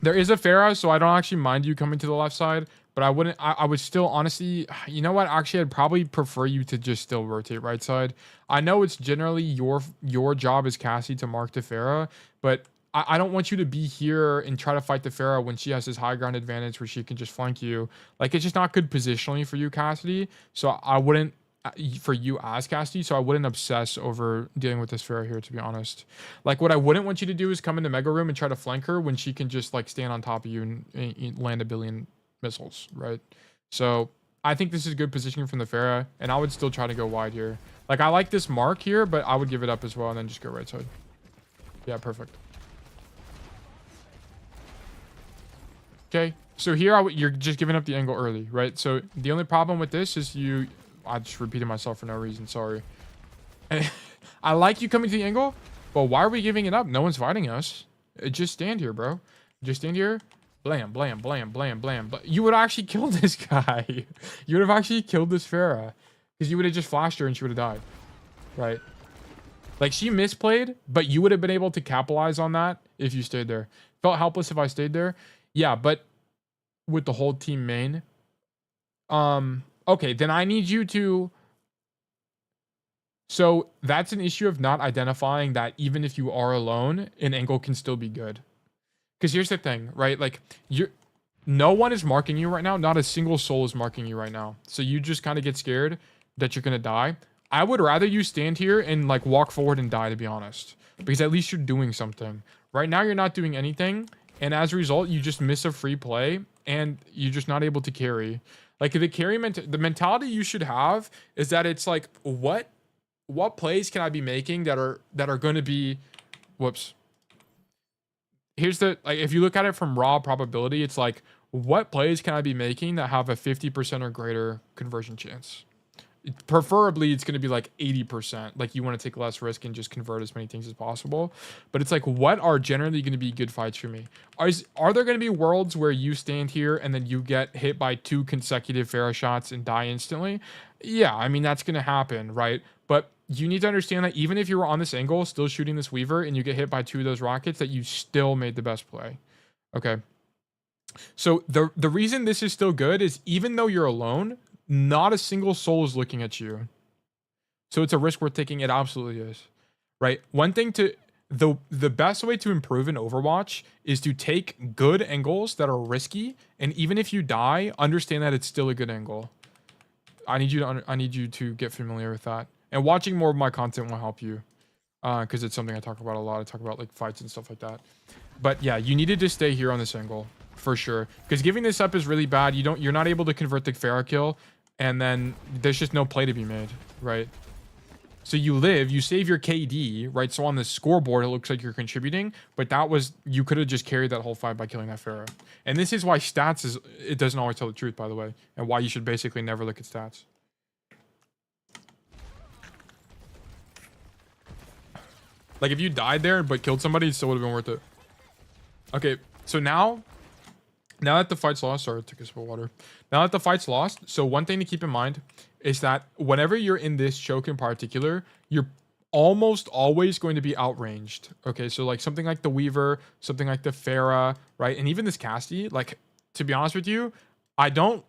There is a Pharah, so I don't actually mind you coming to the left side. But I wouldn't, I would still honestly, you know what? Actually, I'd probably prefer you to just still rotate right side. I know it's generally your job as Cassie to mark the Pharah, but I don't want you to be here and try to fight the Pharah when she has this high ground advantage where she can just flank you. Like, it's just not good positionally for you, Cassidy. So I wouldn't, for you as Cassidy, so I wouldn't obsess over dealing with this Pharah here, to be honest. Like, what I wouldn't want you to do is come into Mega Room and try to flank her when she can just, like, stand on top of you and land a billion missiles, right? So I think this is good positioning from the Pharah, and I would still try to go wide here. Like, I like this mark here, but I would give it up as well and then just go right side. Yeah, perfect. Okay, so here you're just giving up the angle early, right? So the only problem with this is I just repeated myself for no reason, sorry. And I like you coming to the angle, but why are we giving it up? No one's fighting us. Just stand here, bro. Just stand here. Blam, blam, blam, blam, blam. But you would actually kill this guy. You would have actually killed this Pharah. Because you would have just flashed her and she would have died. Right? Like, she misplayed, but you would have been able to capitalize on that if you stayed there. Felt helpless if I stayed there. Yeah, but with the whole team main. Okay, then I need you to... So that's an issue of not identifying that even if you are alone, an angle can still be good. Because here's the thing, right? Like, no one is marking you right now. Not a single soul is marking you right now. So you just kind of get scared that you're going to die. I would rather you stand here and like walk forward and die, to be honest. Because at least you're doing something. Right now, you're not doing anything. And as a result, you just miss a free play. And you're just not able to carry. Like, the mentality you should have is that it's like, what plays can I be making that are going to be... Whoops. Here's the... Like, if you look at it from raw probability, it's like, what plays can I be making that have a 50% or greater conversion chance? Preferably, it's going to be like 80%. Like, you want to take less risk and just convert as many things as possible. But it's like, what are generally going to be good fights for me? Are there going to be worlds where you stand here and then you get hit by 2 consecutive Pharah shots and die instantly? Yeah, I mean, that's going to happen, right? But you need to understand that even if you were on this angle, still shooting this Weaver, and you get hit by 2 of those rockets, that you still made the best play. Okay. So the reason this is still good is even though you're alone, not a single soul is looking at you. So it's a risk worth taking. It absolutely is. Right? One thing to... The best way to improve in Overwatch is to take good angles that are risky, and even if you die, understand that it's still a good angle. I need you to get familiar with that. And watching more of my content will help you. Because it's something I talk about a lot. I talk about like fights and stuff like that. But yeah, you needed to stay here on this angle. For sure. Because giving this up is really bad. You're not able to convert the Pharah kill. And then there's just no play to be made. Right? So you live, you save your KD, right? So on the scoreboard, it looks like you're contributing. But that was... You could have just carried that whole fight by killing that Pharah. And this is why stats is... It doesn't always tell the truth, by the way. And why you should basically never look at stats. Like, if you died there but killed somebody, it still would have been worth it. Okay, so now that the fight's lost... Sorry, I took a sip of water. Now that the fight's lost, so one thing to keep in mind is that whenever you're in this choke in particular, you're almost always going to be outranged. Okay, so like something like the Weaver, something like the Pharah, right? And even this Cassidy, like, to be honest with you, I don't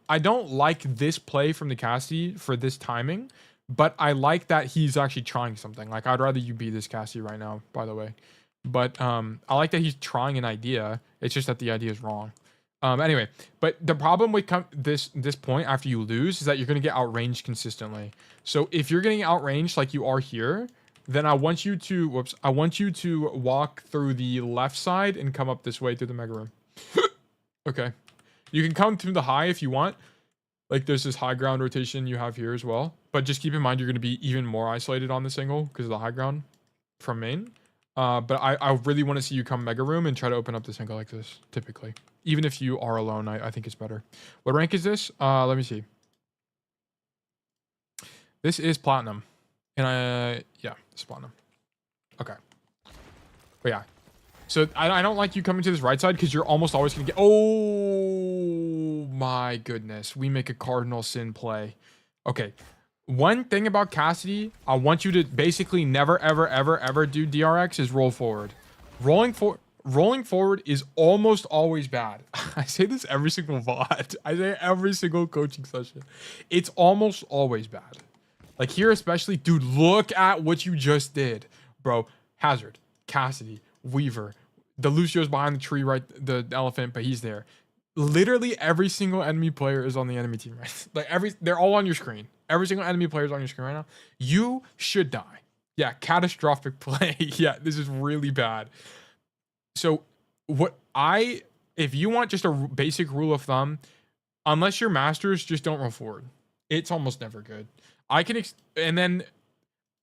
like this play from the Cassidy for this timing, but I like that he's actually trying something. Like, I'd rather you be this Cassidy right now, by the way. But I like that he's trying an idea. It's just that the idea is wrong. Anyway, but the problem with this point after you lose is that you're going to get outranged consistently. So if you're getting outranged like you are here, then I want you to... Whoops. I want you to walk through the left side and come up this way through the mega room. Okay. You can come through the high if you want. Like, there's this high ground rotation you have here as well. But just keep in mind you're going to be even more isolated on this angle because of the high ground from main. But I really want to see you come mega room and try to open up this angle like this, typically. Even if you are alone, I think it's better. What rank is this? Let me see. This is platinum. And yeah, it's platinum. Okay. But yeah. So I don't like you coming to this right side because you're almost always going to get... Oh my goodness. We make a cardinal sin play. Okay. One thing about Cassidy, I want you to basically never, ever, ever, ever do DRX is roll forward. Rolling forward is almost always bad. I say this every single VOD. I say it every single coaching session. It's almost always bad. Like here especially, dude, look at what you just did. Bro, Hazard, Cassidy, Weaver. The Lucio's behind the tree, right? The elephant, but he's there. Literally every single enemy player is on the enemy team, right? Like they're all on your screen. Every single enemy player is on your screen right now. You should die. Yeah, catastrophic play. Yeah, this is really bad. So if you want just a basic rule of thumb, unless you're masters, just don't roll forward. It's almost never good. And then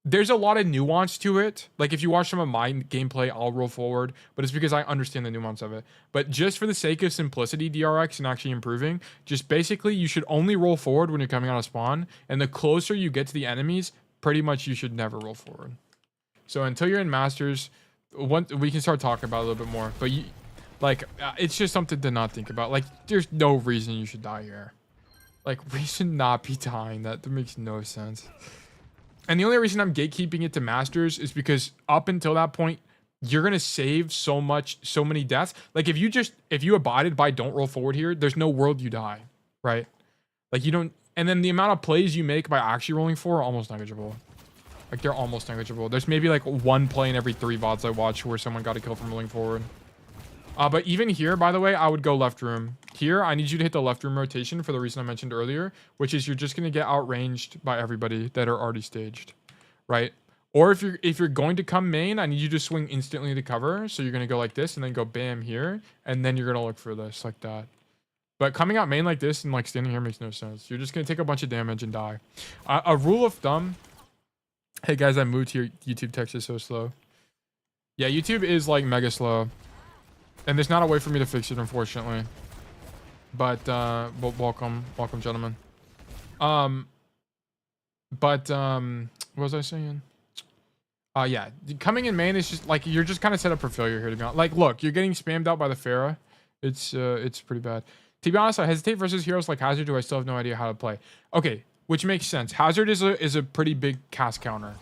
there's a lot of nuance to it. Like if you watch some of my gameplay, I'll roll forward, but it's because I understand the nuance of it. But just for the sake of simplicity, DRX and actually improving, just basically you should only roll forward when you're coming out of spawn. And the closer you get to the enemies, pretty much you should never roll forward. So until you're in masters, we can start talking about it a little bit more. But it's just something to not think about. Like there's no reason you should die here. Like we should not be dying. That makes no sense. And the only reason I'm gatekeeping it to Masters is because up until that point, you're going to save so many deaths. Like if you abided by don't roll forward here, there's no world you die, right? Like you don't, and then the amount of plays you make by actually rolling forward are almost negligible. Like they're almost negligible. There's maybe like one play in every 3 VODs I watch where someone got a kill from rolling forward. But even here, by the way, I would go left room. Here, I need you to hit the left room rotation for the reason I mentioned earlier, which is you're just going to get outranged by everybody that are already staged, right? Or if you're going to come main, I need you to swing instantly to cover. So you're going to go like this and then go bam here. And then you're going to look for this like that. But coming out main like this and like standing here makes no sense. You're just going to take a bunch of damage and die. A rule of thumb. Hey guys, I moved here. YouTube text is so slow. Yeah, YouTube is like mega slow. And there's not a way for me to fix it, unfortunately. But welcome, gentlemen. What was I saying? Yeah, coming in main is just like you're just kind of set up for failure here, to be honest. Like, look, you're getting spammed out by the Pharah. It's pretty bad. To be honest, I hesitate versus heroes like Hazard, who I still have no idea how to play. Okay, which makes sense. Hazard is a pretty big cast counter.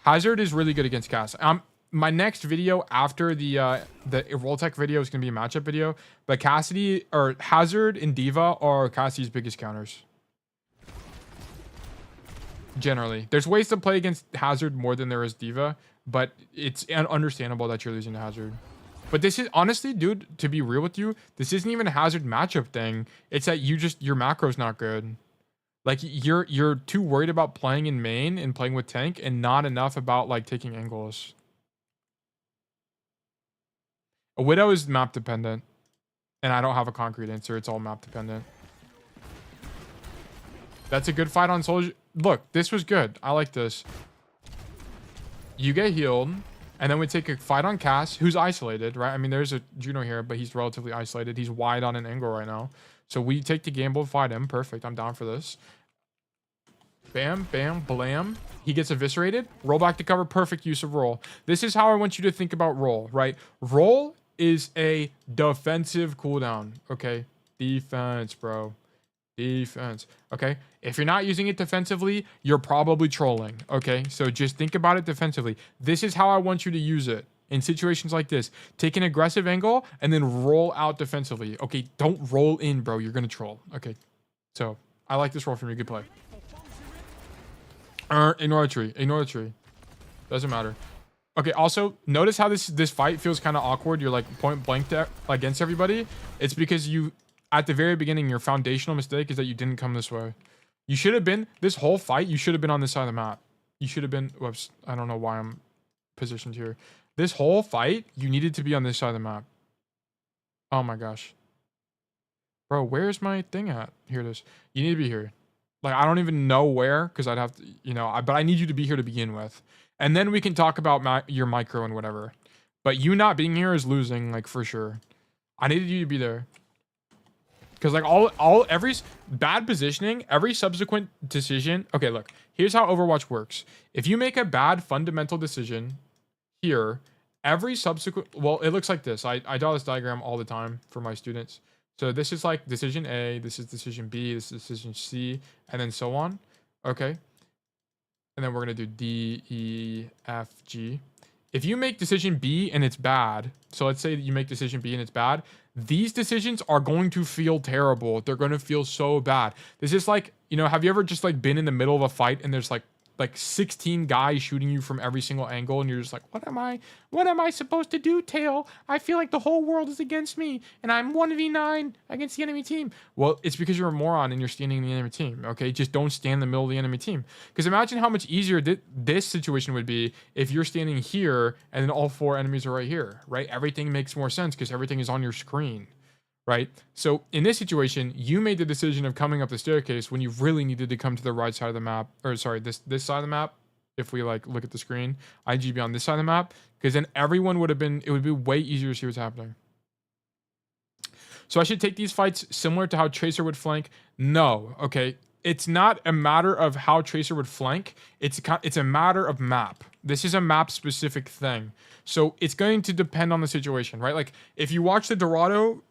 Hazard is really good against cast. My next video after the Roltech video is gonna be a matchup video, but Cassidy or Hazard and Diva are Cassidy's biggest counters. Generally, there's ways to play against Hazard more than there is Diva, but it's understandable that you're losing to Hazard. But this is honestly, dude, to be real with you, this isn't even a Hazard matchup thing. It's that your macro's not good. Like you're too worried about playing in main and playing with tank and not enough about like taking angles. A Widow is map dependent, and I don't have a concrete answer. It's all map dependent. That's a good fight on Soldier. Look, this was good. I like this. You get healed, and then we take a fight on Cass, who's isolated, right? I mean, there's a Juno here, but he's relatively isolated. He's wide on an angle right now. So we take the gamble, fight him. Perfect. I'm down for this. Bam, bam, blam. He gets eviscerated. Roll back to cover. Perfect use of roll. This is how I want you to think about roll, right? Roll is a defensive cooldown, okay? Defense, bro. Defense, okay? If you're not using it defensively, you're probably trolling, okay? So just think about it defensively. This is how I want you to use it in situations like this. Take an aggressive angle and then roll out defensively. Okay, don't roll in, bro. You're gonna troll, okay? So I like this roll from you. Good play. Ignore the tree. Ignore the tree. Doesn't matter. Okay, also, notice how this fight feels kind of awkward. You're like point blank against everybody. It's because you, at the very beginning, your foundational mistake is that you didn't come this way. You should have been, this whole fight, you should have been on this side of the map. You should have been, whoops, I don't know why I'm positioned here. This whole fight, you needed to be on this side of the map. Oh my gosh. Bro, where's my thing at? Here it is. You need to be here. Like, I don't even know where, because I'd have to, you know, but I need you to be here to begin with. And then we can talk about your micro and whatever. But you not being here is losing, like, for sure. I needed you to be there. Because, like, every bad positioning, every subsequent decision. Okay, look, here's how Overwatch works. If you make a bad fundamental decision here, every subsequent, well, it looks like this. I draw this diagram all the time for my students. So this is like decision A, this is decision B, this is decision C, and then so on. Okay. And then we're going to do D, E, F, G. If you make decision B and it's bad, so let's say that you make decision B and it's bad, these decisions are going to feel terrible. They're going to feel so bad. This is like, you know, have you ever just like been in the middle of a fight and there's like 16 guys shooting you from every single angle and you're just like, what am I supposed to do, Tail? I feel like the whole world is against me and I'm 1v9 against the enemy team. Well, it's because you're a moron and you're standing in the enemy team, okay? Just don't stand in the middle of the enemy team. Because imagine how much easier this situation would be if you're standing here and then all 4 enemies are right here, right? Everything makes more sense because everything is on your screen. Right? So in this situation, you made the decision of coming up the staircase when you really needed to come to the right side of the map, or sorry, this side of the map. If we like look at the screen, IGB on this side of the map, because then everyone would have been, it would be way easier to see what's happening. So I should take these fights similar to how Tracer would flank. No, okay. It's not a matter of how Tracer would flank. It's a matter of map. This is a map specific thing. So it's going to depend on the situation, right? Like if you watch the Dorado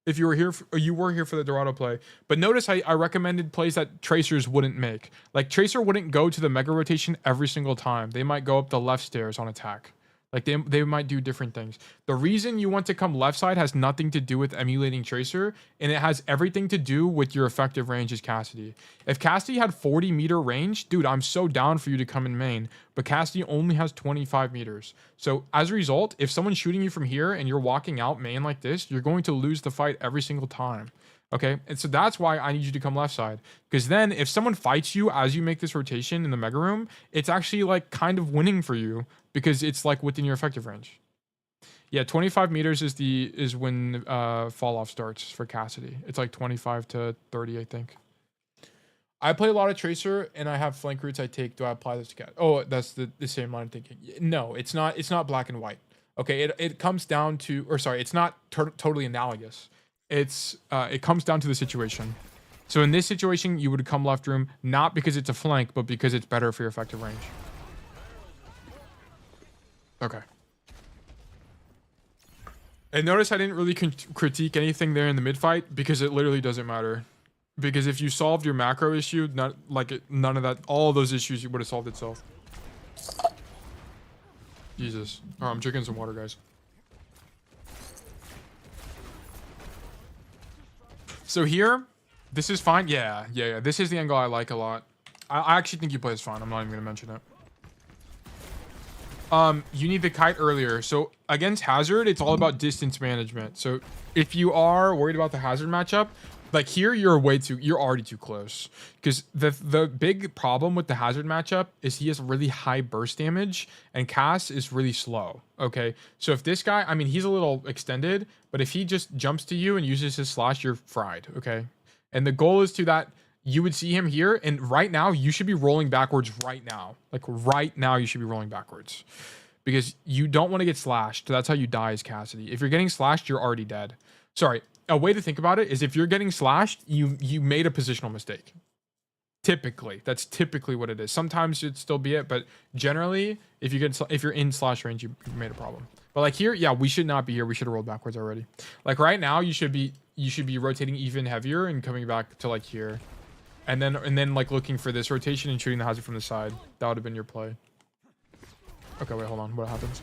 if you were here for, or you were here for the Dorado play. But notice I recommended plays that tracers wouldn't make. Like tracer wouldn't go to the mega rotation every single time. They might go up the left stairs on attack. Like they might do different things. The reason you want to come left side has nothing to do with emulating tracer, and it has everything to do with your effective range as Cassidy. If Cassidy had 40 meter range, dude, I'm so down for you to come in main, but Cassidy only has 25 meters. So as a result, if someone's shooting you from here and you're walking out main like this, you're going to lose the fight every single time. Okay, and so that's why I need you to come left side. Because then if someone fights you as you make this rotation in the mega room, it's actually like kind of winning for you because it's like within your effective range. Yeah, 25 meters is when fall off starts for Cassidy. It's like 25 to 30, I think. I play a lot of tracer and I have flank routes I take. Do I apply this to Cat? Oh, that's the same line of thinking. No, it's not black and white. Okay, it comes down to, or sorry, it's not totally analogous. It comes down to the situation. So in this situation, you would come left room, not because it's a flank, but because it's better for your effective range. Okay. And notice I didn't really critique anything there in the mid fight because it literally doesn't matter. Because if you solved your macro issue, none of that, all of those issues, you would have solved itself. Jesus. Oh, I'm drinking some water, guys. So here, this is fine. Yeah. This is the angle I like a lot. I actually think you play this fine. I'm not even gonna mention it. You need the kite earlier. So against Hazard, it's all about distance management. So if you are worried about the Hazard matchup, like here, you're already too close. Because the big problem with the Hazard matchup is he has really high burst damage and Cass is really slow. Okay, so if this guy, I mean, he's a little extended, but if he just jumps to you and uses his slash, you're fried. Okay, and the goal is to that you would see him here, and right now you should be rolling backwards right now. Like right now, you should be rolling backwards because you don't want to get slashed. That's how you die as Cassidy. If you're getting slashed, you're already dead. Sorry. A way to think about it is if you're getting slashed, you made a positional mistake. Typically, that's typically what it is. Sometimes it'd still be it, but generally, if you're in slash range, you made a problem. But like here, yeah, we should not be here. We should have rolled backwards already. Like right now, you should be rotating even heavier and coming back to like here, and then like looking for this rotation and shooting the Hazard from the side. That would have been your play. Okay, wait, hold on. What happens?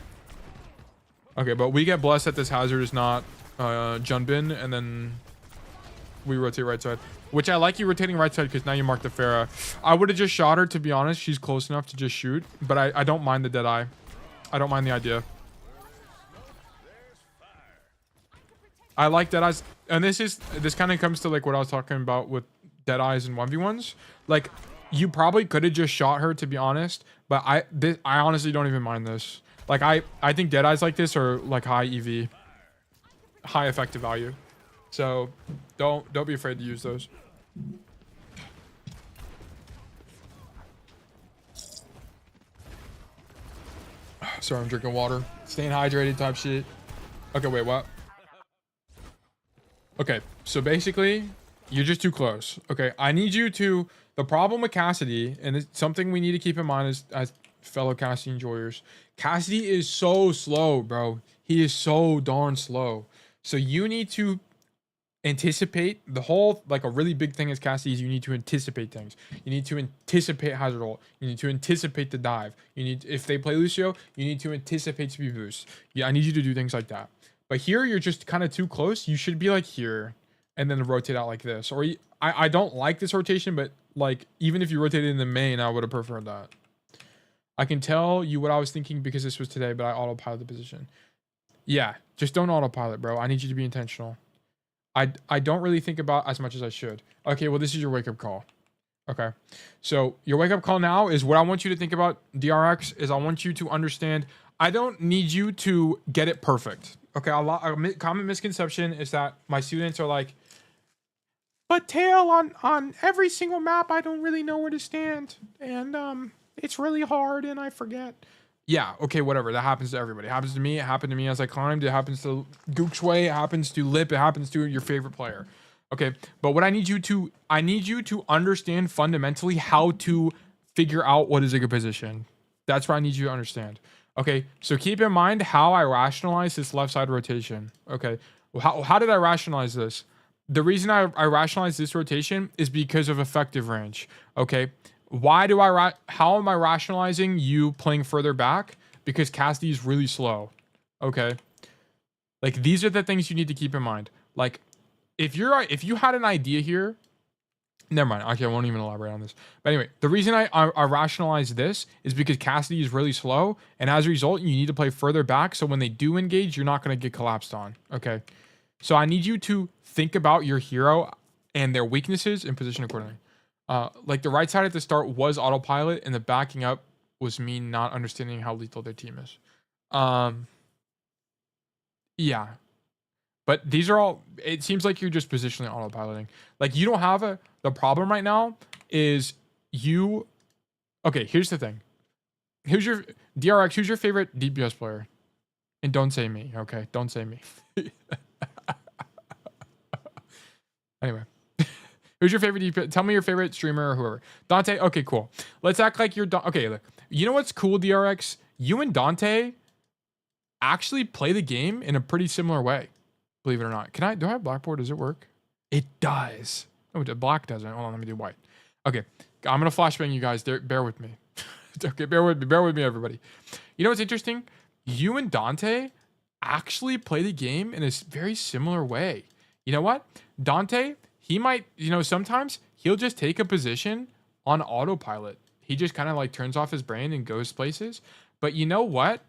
Okay, but we get blessed that this Hazard is not Junbin, and then we rotate right side, which I like you rotating right side because now you mark the Pharah. I would have just shot her, to be honest. She's close enough to just shoot, but I don't mind the dead eye. I don't mind the idea. I like dead eyes, and this kind of comes to like what I was talking about with dead eyes and 1v1s. Like you probably could have just shot her, to be honest, but I honestly don't even mind this. Like I think dead eyes like this are like high EV. High effective value, so don't be afraid to use those. Sorry, I'm drinking water, staying hydrated type shit. Okay, wait, what? Okay, so basically you're just too close. Okay, I need you to, the problem with Cassidy, and it's something we need to keep in mind as fellow Cassidy enjoyers, Cassidy is so slow, bro. He is so darn slow. So you need to anticipate the whole, like a really big thing as Cassidy is you need to anticipate things. You need to anticipate Hazard ult. You need to anticipate the dive. You need, if they play Lucio, you need to anticipate speed boost. Yeah, I need you to do things like that. But here you're just kind of too close. You should be like here and then rotate out like this. Or I don't like this rotation, but like even if you rotated in the main, I would have preferred that. I can tell you what I was thinking because this was today, but I autopilot the position. Yeah, just don't autopilot, bro. I need you to be intentional. I don't really think about as much as I should. Okay, well, this is your wake-up call. Okay, so your wake-up call now is what I want you to think about DRX is I want you to understand I don't need you to get it perfect. Okay, a common misconception is that my students are like, but Tail, on every single map, I don't really know where to stand. And it's really hard and I forget. Yeah, okay, whatever. That happens to everybody. It happens to me. It happened to me as I climbed. It happens to Gooksway. It happens to Lip. It happens to your favorite player. Okay, but what I need you to understand fundamentally how to figure out what is a good position. That's what I need you to understand. Okay, so keep in mind how I rationalize this left side rotation. Okay, How did I rationalize this? The reason I rationalize this rotation is because of effective range. Okay. Why do how am I rationalizing you playing further back? Because Cassidy is really slow. Okay. Like, these are the things you need to keep in mind. Like, if you had an idea here, never mind. Okay, I won't even elaborate on this. But anyway, the reason I rationalize this is because Cassidy is really slow, and as a result, you need to play further back. So when they do engage, you're not going to get collapsed on. Okay. So I need you to think about your hero and their weaknesses and position accordingly. Like, the right side at the start was autopilot, and the backing up was me not understanding how lethal their team is. Yeah. But these are all, it seems like you're just positionally autopiloting. Like, you don't have the problem right now is you, okay, here's the thing. Who's your, DRX, who's your favorite DPS player? And don't say me, okay? Don't say me. Anyway. Who's your favorite DPS? Tell me your favorite streamer or whoever. Dante, okay, cool. Let's act like you're, okay, look. You know what's cool, DRX? You and Dante actually play the game in a pretty similar way. Believe it or not. Do I have blackboard? Does it work? It does. Oh, black doesn't. Hold on, let me do white. Okay, I'm gonna flashbang you guys. Bear with me. Okay, bear with me, everybody. You know what's interesting? You and Dante actually play the game in a very similar way. You know what? Dante, he might, sometimes he'll just take a position on autopilot. He just kind of like turns off his brain and goes places. But you know what?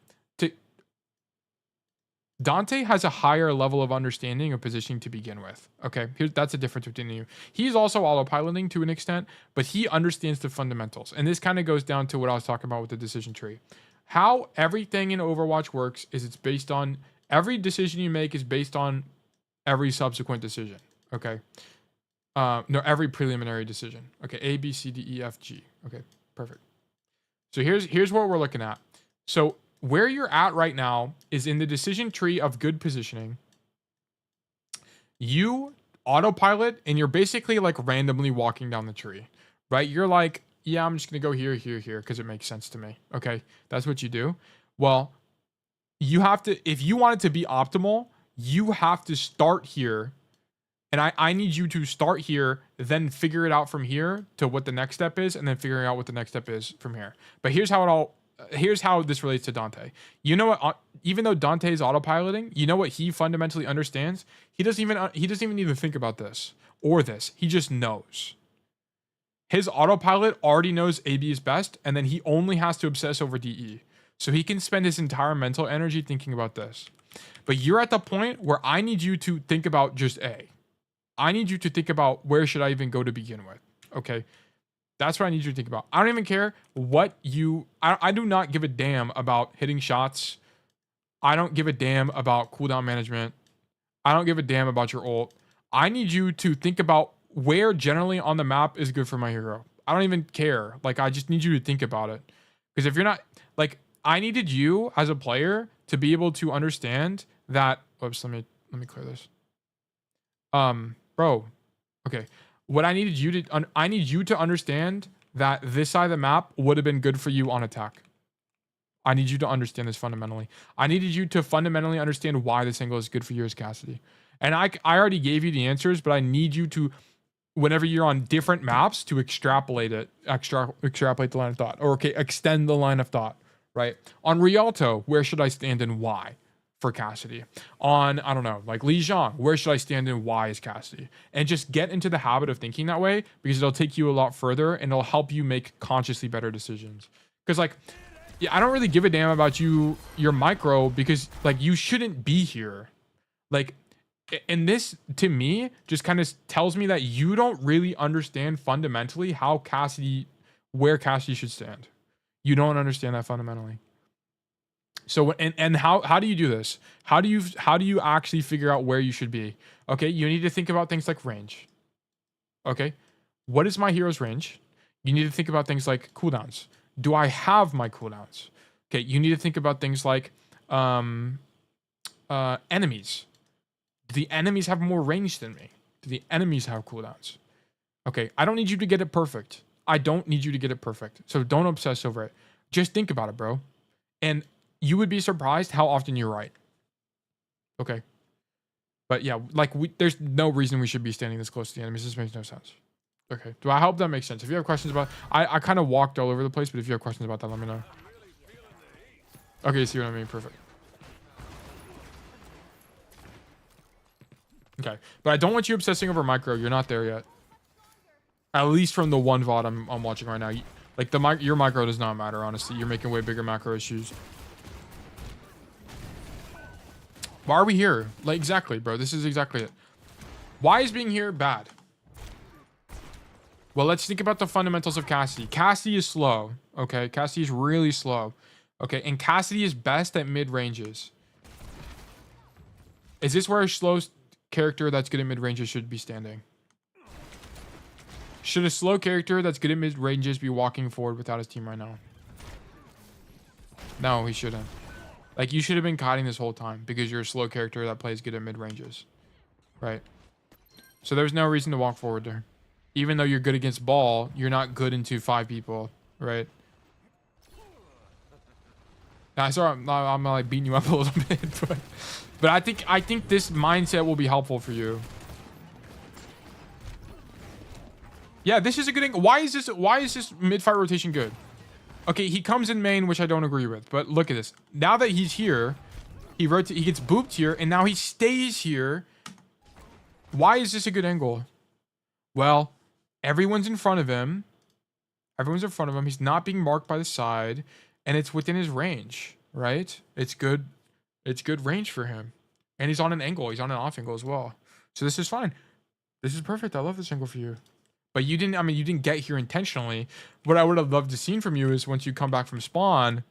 Dante has a higher level of understanding of positioning to begin with. Okay, that's the difference between you. He's also autopiloting to an extent, but he understands the fundamentals. And this kind of goes down to what I was talking about with the decision tree. How everything in Overwatch works is it's based on, every decision you make is based on every subsequent decision. Okay. No, every preliminary decision. Okay, A, B, C, D, E, F, G. Okay, perfect. So here's what we're looking at. So where you're at right now is in the decision tree of good positioning. You autopilot and you're basically like randomly walking down the tree, right? You're like, yeah, I'm just going to go here, here, here, because it makes sense to me. Okay, that's what you do. Well, you have to, if you want it to be optimal, you have to start here. And I need you to start here, then figure it out from here to what the next step is, and then figuring out what the next step is from here. But here's how this relates to Dante. You know what? Even though Dante is autopiloting, you know what he fundamentally understands? He doesn't even need to think about this or this. He just knows. His autopilot already knows AB is best, and then he only has to obsess over DE. So he can spend his entire mental energy thinking about this. But you're at the point where I need you to think about just A. I need you to think about where should I even go to begin with. Okay. That's what I need you to think about. I don't even care what I do not give a damn about hitting shots. I don't give a damn about cooldown management. I don't give a damn about your ult. I need you to think about where generally on the map is good for my hero. I don't even care. Like, I just need you to think about it. Because if you're not, like, I needed you as a player to be able to understand that, whoops, let me clear this. Bro, okay. What I needed you to, I need you to understand that this side of the map would have been good for you on attack. I need you to understand this fundamentally. I needed you to fundamentally understand why this angle is good for you as Cassidy. And I already gave you the answers, but I need you to, whenever you're on different maps, to extrapolate the line of thought. Or, okay, extend the line of thought, right? On Rialto, where should I stand and why? For Cassidy. On, I don't know, like Lijiang, where should I stand and why is Cassidy? And just get into the habit of thinking that way, because it'll take you a lot further and it'll help you make consciously better decisions. Because, like, yeah, I don't really give a damn about your micro, because, like, you shouldn't be here. Like, and this to me just kind of tells me that you don't really understand fundamentally where Cassidy should stand. You don't understand that fundamentally. So, and how do you do this? How do you actually figure out where you should be? Okay, you need to think about things like range. Okay, what is my hero's range? You need to think about things like cooldowns. Do I have my cooldowns? Okay, you need to think about things like enemies. Do the enemies have more range than me? Do the enemies have cooldowns? Okay, I don't need you to get it perfect. I don't need you to get it perfect. So don't obsess over it. Just think about it, bro. And you would be surprised how often you're right. Okay. But yeah, like there's no reason we should be standing this close to the enemies. This makes no sense. Okay, I hope that makes sense. If you have questions about, I kind of walked all over the place, but if you have questions about that, let me know. Okay, you see what I mean? Perfect. Okay, but I don't want you obsessing over micro. You're not there yet. At least from the one VOD I'm watching right now. Like your micro does not matter, honestly. You're making way bigger macro issues. Why are we here? Like, exactly, bro. This is exactly it. Why is being here bad? Well, let's think about the fundamentals of Cassidy. Cassidy is slow, okay? Cassidy is really slow, okay? And Cassidy is best at mid-ranges. Is this where a slow character that's good at mid-ranges should be standing? Should a slow character that's good at mid-ranges be walking forward without his team right now? No, he shouldn't. Like, you should have been kiting this whole time because you're a slow character that plays good at mid-ranges. Right? So there's no reason to walk forward there. Even though you're good against ball, you're not good into 5 people. Right? Now, sorry, I'm like beating you up a little bit. But I think this mindset will be helpful for you. Yeah, this is a good thing. Why is this mid-fight rotation good? Okay, he comes in main, which I don't agree with. But look at this. Now that he's here, he gets booped here, and now he stays here. Why is this a good angle? Well, everyone's in front of him. Everyone's in front of him. He's not being marked by the side, and it's within his range, right? It's good. It's good range for him. And he's on an angle. He's on an off angle as well. So this is fine. This is perfect. I love this angle for you. But you didn't get here intentionally. What I would have loved to seen from you is once you come back from spawn,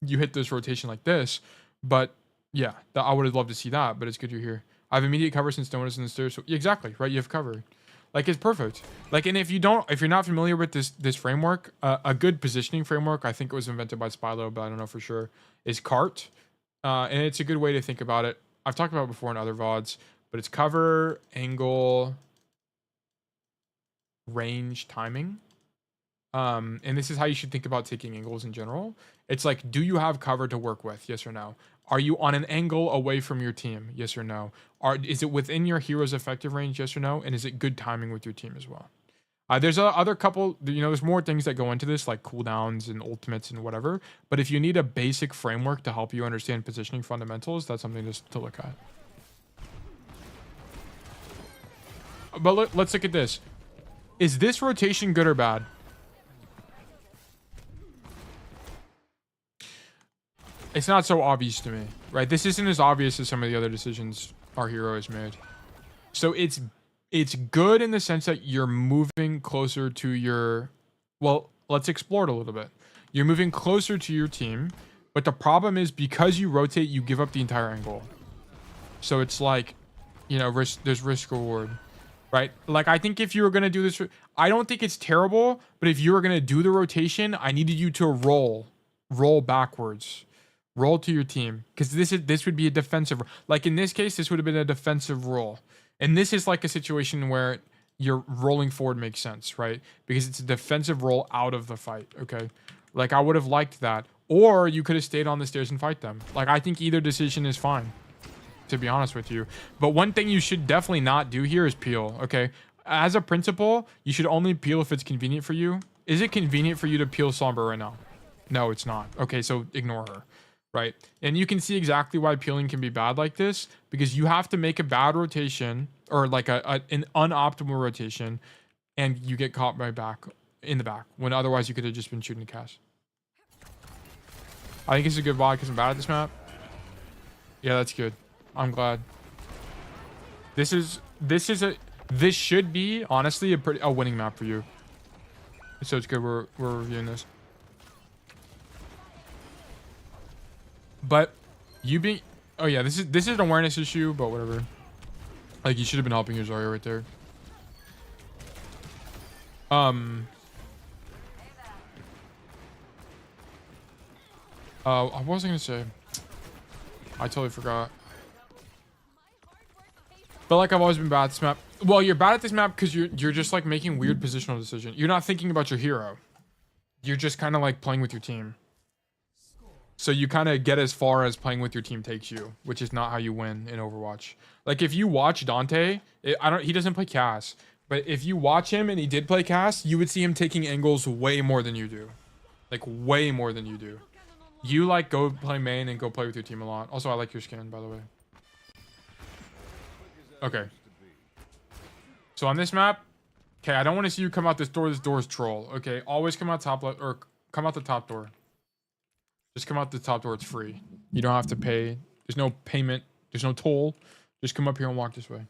you hit this rotation like this. But yeah, I would have loved to see that, but it's good you're here. I have immediate cover since no one is in the stairs. So exactly, right? You have cover. Like, it's perfect. Like, and if you're not familiar with this framework, a good positioning framework, I think it was invented by Spilo, but I don't know for sure, is CART. And it's a good way to think about it. I've talked about it before in other VODs, but it's cover, angle, range, timing. And this is how you should think about taking angles in general. It's like, do you have cover to work with? Yes or no? Are you on an angle away from your team? Yes or no? Is it within your hero's effective range? Yes or no? And is it good timing with your team as well? There's other couple, there's more things that go into this, like cooldowns and ultimates and whatever. But if you need a basic framework to help you understand positioning fundamentals, that's something to look at. But let's look at this. Is this rotation good or bad? It's not so obvious to me, right? This isn't as obvious as some of the other decisions our hero has made. So it's good in the sense that you're moving closer to your... Well, let's explore it a little bit. You're moving closer to your team, but the problem is because you rotate, you give up the entire angle. So it's like, there's risk reward, right? Like, I think if you were going to do this... I don't think it's terrible, but if you were going to do the rotation, I needed you to roll backwards. Roll to your team, because this would be a defensive. Like in this case, this would have been a defensive roll, and this is like a situation where you're rolling forward makes sense, right? Because it's a defensive roll out of the fight. Okay, like I would have liked that, or you could have stayed on the stairs and fight them. Like I think either decision is fine, to be honest with you. But one thing you should definitely not do here is peel. Okay, as a principle, you should only peel if it's convenient for you. Is it convenient for you to peel Somber right now? No, it's not. Okay, so ignore her. Right, and you can see exactly why peeling can be bad like this, because you have to make a bad rotation or like an unoptimal rotation, and you get caught in the back when otherwise you could have just been shooting the cast. I think it's a good VOD because I'm bad at this map. Yeah, that's good. I'm glad. This should be honestly a winning map for you. So it's good we're reviewing this. But you being... Oh yeah, this is an awareness issue, but whatever. Like, you should have been helping your Zarya right there. What was I gonna say? I totally forgot. But like, I've always been bad at this map. Well, you're bad at this map because you're just like making weird positional decisions. You're not thinking about your hero. You're just kind of like playing with your team. So you kind of get as far as playing with your team takes you, which is not how you win in Overwatch. Like if you watch Dante, he doesn't play Cass, but if you watch him and he did play Cass, you would see him taking angles way more than you do. Like way more than you do. You like go play main and go play with your team a lot. Also, I like your skin, by the way. Okay. So on this map, okay, I don't want to see you come out this door. This door is troll. Okay, always come out top left or come out the top door. Just come out the top door. It's free. You don't have to pay. There's no payment. There's no toll. Just come up here and walk this way.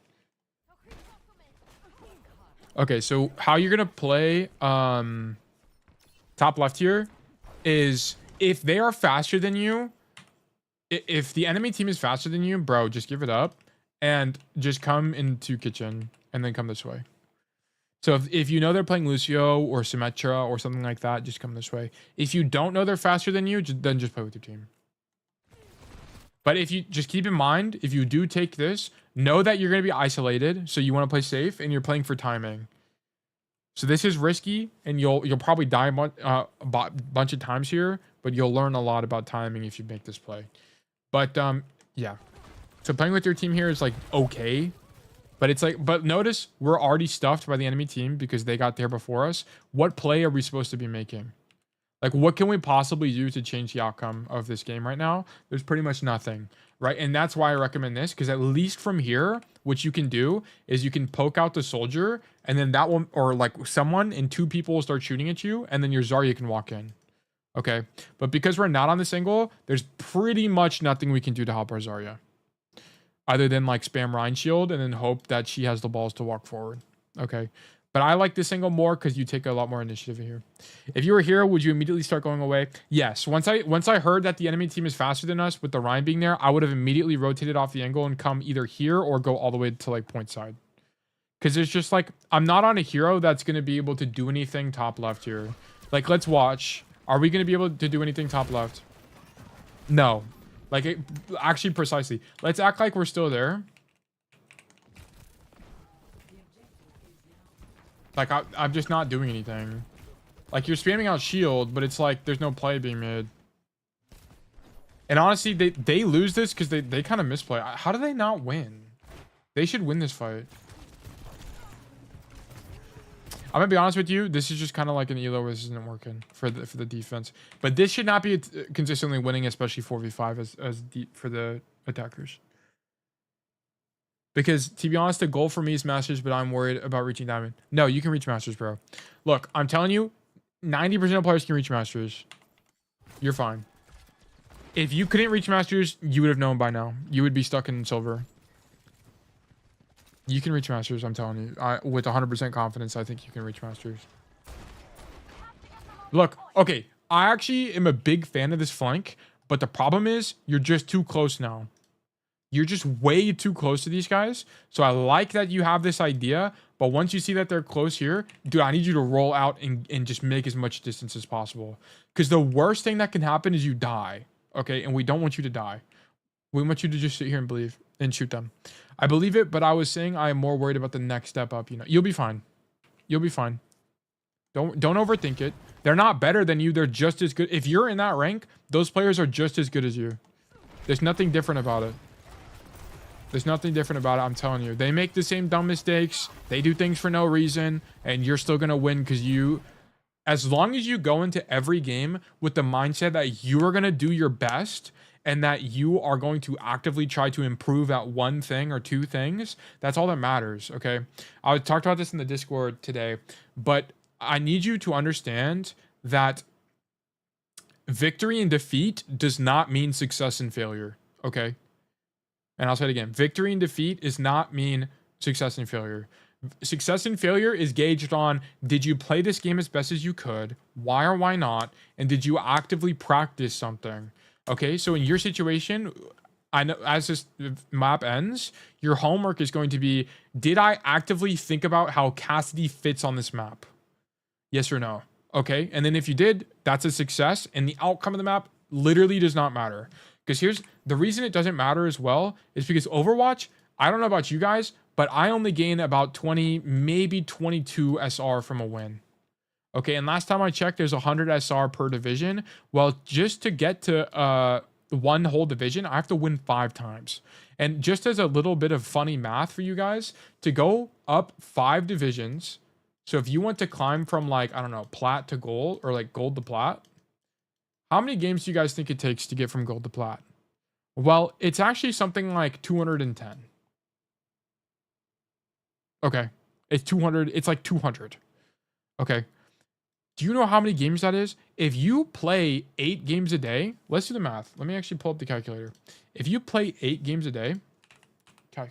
Okay, so how you're gonna play top left here is if they are faster than you, if the enemy team is faster than you, bro, just give it up and just come into kitchen and then come this way. So if you know they're playing Lucio or Symmetra or something like that, just come this way. If you don't know they're faster than you, then just play with your team. But if you just keep in mind, if you do take this, know that you're going to be isolated. So you want to play safe and you're playing for timing. So this is risky and you'll probably die a bunch of times here, but you'll learn a lot about timing if you make this play. But yeah. So playing with your team here is like okay. But it's like, but notice we're already stuffed by the enemy team because they got there before us. What play are we supposed to be making? Like, what can we possibly do to change the outcome of this game right now? There's pretty much nothing, right? And that's why I recommend this, because at least from here, what you can do is you can poke out the soldier, and then that one, or like someone and two people will start shooting at you, and then your Zarya can walk in. Okay, but because we're not on this angle, there's pretty much nothing we can do to help our Zarya. Other than like spam Rhine shield and then hope that she has the balls to walk forward. Okay. But I like this angle more because you take a lot more initiative here. If you were here, would you immediately start going away? Yes. Once I heard that the enemy team is faster than us with the Rhine being there, I would have immediately rotated off the angle and come either here or go all the way to like point side. Because it's just like, I'm not on a hero that's going to be able to do anything top left here. Like, let's watch. Are we going to be able to do anything top left? No. Like, actually, precisely. Let's act like we're still there. Like, I'm just not doing anything. Like, you're spamming out shield, but it's like, there's no play being made. And honestly, they lose this because they kind of misplay. How do they not win? They should win this fight. I'm gonna be honest with you. This is just kind of like an elo where this isn't working for the defense. But this should not be consistently winning, especially 4v5 for the attackers. Because to be honest, the goal for me is Masters, but I'm worried about reaching Diamond. No, you can reach Masters, bro. Look, I'm telling you, 90% of players can reach Masters. You're fine. If you couldn't reach Masters, you would have known by now. You would be stuck in silver. You can reach Masters, I'm telling you. With 100% confidence, I think you can reach Masters. Look, okay, I actually am a big fan of this flank, but the problem is you're just too close now. You're just way too close to these guys. So I like that you have this idea, but once you see that they're close here, dude, I need you to roll out and just make as much distance as possible. Because the worst thing that can happen is you die, okay? And we don't want you to die. We want you to just sit here and believe and shoot them. I believe it, but I was saying I am more worried about the next step up. You know, you'll be fine. You'll be fine. Don't overthink it. They're not better than you. They're just as good. If you're in that rank, those players are just as good as you. There's nothing different about it. There's nothing different about it. I'm telling you. They make the same dumb mistakes. They do things for no reason, and you're still gonna win because you. As long as you go into every game with the mindset that you are gonna do your best. And that you are going to actively try to improve that one thing or two things. That's all that matters, okay? I talked about this in the Discord today, but I need you to understand that victory and defeat does not mean success and failure, okay? And I'll say it again. Victory and defeat does not mean success and failure. Success and failure is gauged on, did you play this game as best as you could? Why or why not? And did you actively practice something? Okay, so in your situation, I know as this map ends, your homework is going to be, did I actively think about how Cassidy fits on this map? Yes or no? Okay, and then if you did, that's a success, and the outcome of the map literally does not matter. Because here's the reason it doesn't matter as well is because Overwatch, I don't know about you guys, but I only gain about 20, maybe 22 SR from a win. Okay, and last time I checked, there's 100 SR per division. Well, just to get to one whole division, I have to win 5 times. And just as a little bit of funny math for you guys, to go up 5 divisions, so if you want to climb from like, I don't know, plat to gold, or like gold to plat, how many games do you guys think it takes to get from gold to plat? Well, it's actually something like 210. Okay, it's 200, it's like 200. Okay. Do you know how many games that is? If you play 8 games a day, let's do the math. Let me actually pull up the calculator. If you play 8 games a day,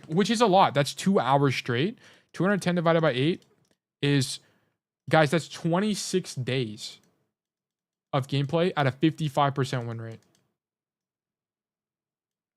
which is a lot, that's 2 hours straight. 210 divided by 8 is, guys, that's 26 days of gameplay at a 55% win rate.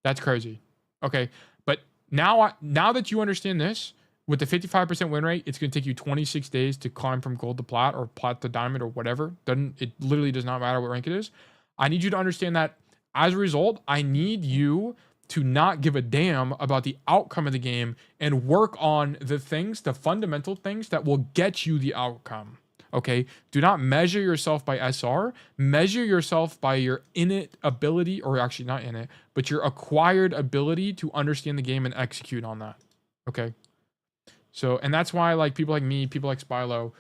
That's crazy. Okay, but now that you understand this, with the 55% win rate, it's going to take you 26 days to climb from gold to plat or plat to diamond or whatever. It literally does not matter what rank it is. I need you to understand that as a result, I need you to not give a damn about the outcome of the game and work on the things, the fundamental things that will get you the outcome. Okay? Do not measure yourself by SR. Measure yourself by your innate ability, or actually not innate, but your acquired ability to understand the game and execute on that. Okay? So, and that's why like people like me, people like Spylo,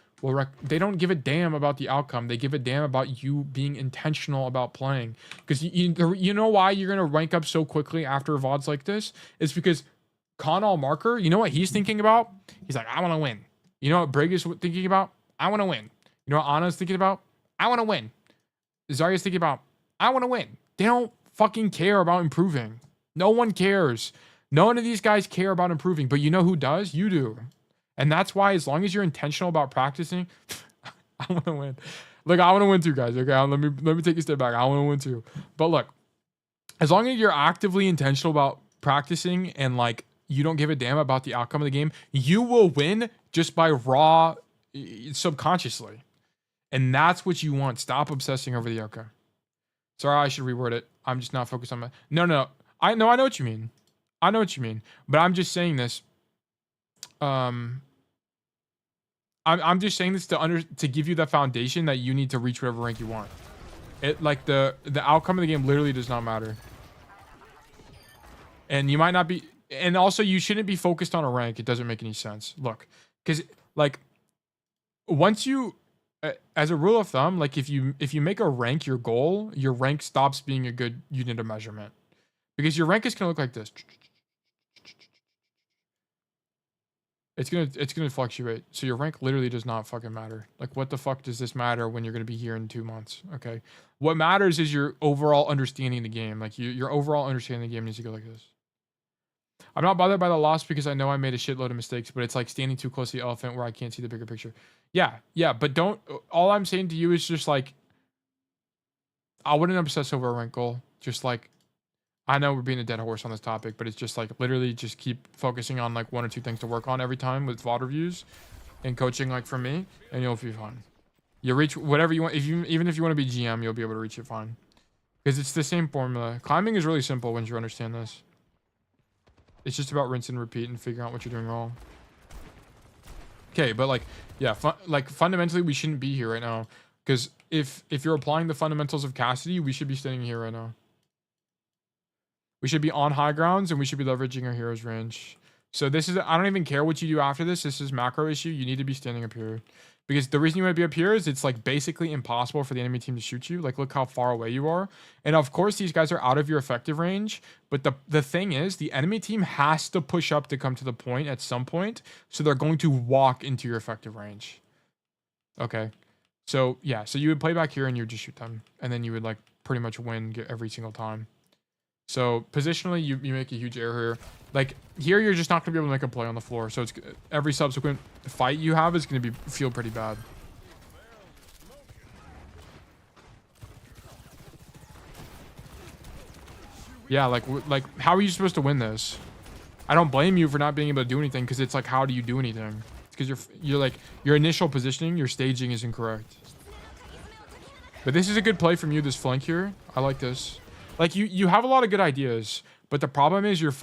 they don't give a damn about the outcome. They give a damn about you being intentional about playing. Because you know why you're going to rank up so quickly after VODs like this? It's because Conall Marker, you know what he's thinking about? He's like, I want to win. You know what Brig is thinking about? I want to win. You know what Anna's thinking about? I want to win. Zarya's thinking about, I want to win. They don't fucking care about improving. No one cares. None of these guys care about improving, but you know who does? You do. And that's why, as long as you're intentional about practicing, I want to win. Look, I want to win too, guys. Okay, let me take a step back. I want to win too. But look, as long as you're actively intentional about practicing and like you don't give a damn about the outcome of the game, you will win just by raw, subconsciously. And that's what you want. Stop obsessing over the outcome. Sorry, I should reword it. I'm just not focused on my... No. I know what you mean. I know what you mean, but I'm just saying this. I'm just saying this to give you the foundation that you need to reach whatever rank you want. It like the outcome of the game literally does not matter, and you might not be, and also you shouldn't be focused on a rank. It doesn't make any sense. Look, because like once you, as a rule of thumb, like if you make a rank your goal, your rank stops being a good unit of measurement, because your rank is gonna look like this. It's gonna fluctuate. So your rank literally does not fucking matter. Like, what the fuck does this matter when you're gonna be here in 2 months? Okay. What matters is your overall understanding of the game. Like your overall understanding of the game needs to go like this. I'm not bothered by the loss because I know I made a shitload of mistakes, but it's like standing too close to the elephant where I can't see the bigger picture. Yeah, but don't. All I'm saying to you is just like, I wouldn't obsess over a rank goal. Just like, I know we're being a dead horse on this topic, but it's just like literally just keep focusing on like 1 or 2 things to work on every time with VOD reviews and coaching, like from me, and you'll be fine. You reach whatever you want. Even if you want to be GM, you'll be able to reach it fine, because it's the same formula. Climbing is really simple once you understand this. It's just about rinse and repeat and figuring out what you're doing wrong. Okay, but like, yeah, like fundamentally, we shouldn't be here right now, because if you're applying the fundamentals of Cassidy, we should be standing here right now. We should be on high grounds, and we should be leveraging our hero's range. So this is, I don't even care what you do after this. This is macro issue. You need to be standing up here, because the reason you might be up here is it's like basically impossible for the enemy team to shoot you. Like, look how far away you are. And of course, these guys are out of your effective range. But the thing is, the enemy team has to push up to come to the point at some point. So they're going to walk into your effective range. Okay. So yeah, so you would play back here and you would just shoot them. And then you would like pretty much win every single time. So positionally, you make a huge error here. Like here, you're just not gonna be able to make a play on the floor. So it's every subsequent fight you have is gonna feel pretty bad. Yeah, like how are you supposed to win this? I don't blame you for not being able to do anything, because it's like, how do you do anything? It's because you're like, your initial positioning, your staging is incorrect. But this is a good play from you, this flank here. I like this. Like you have a lot of good ideas, but the problem is your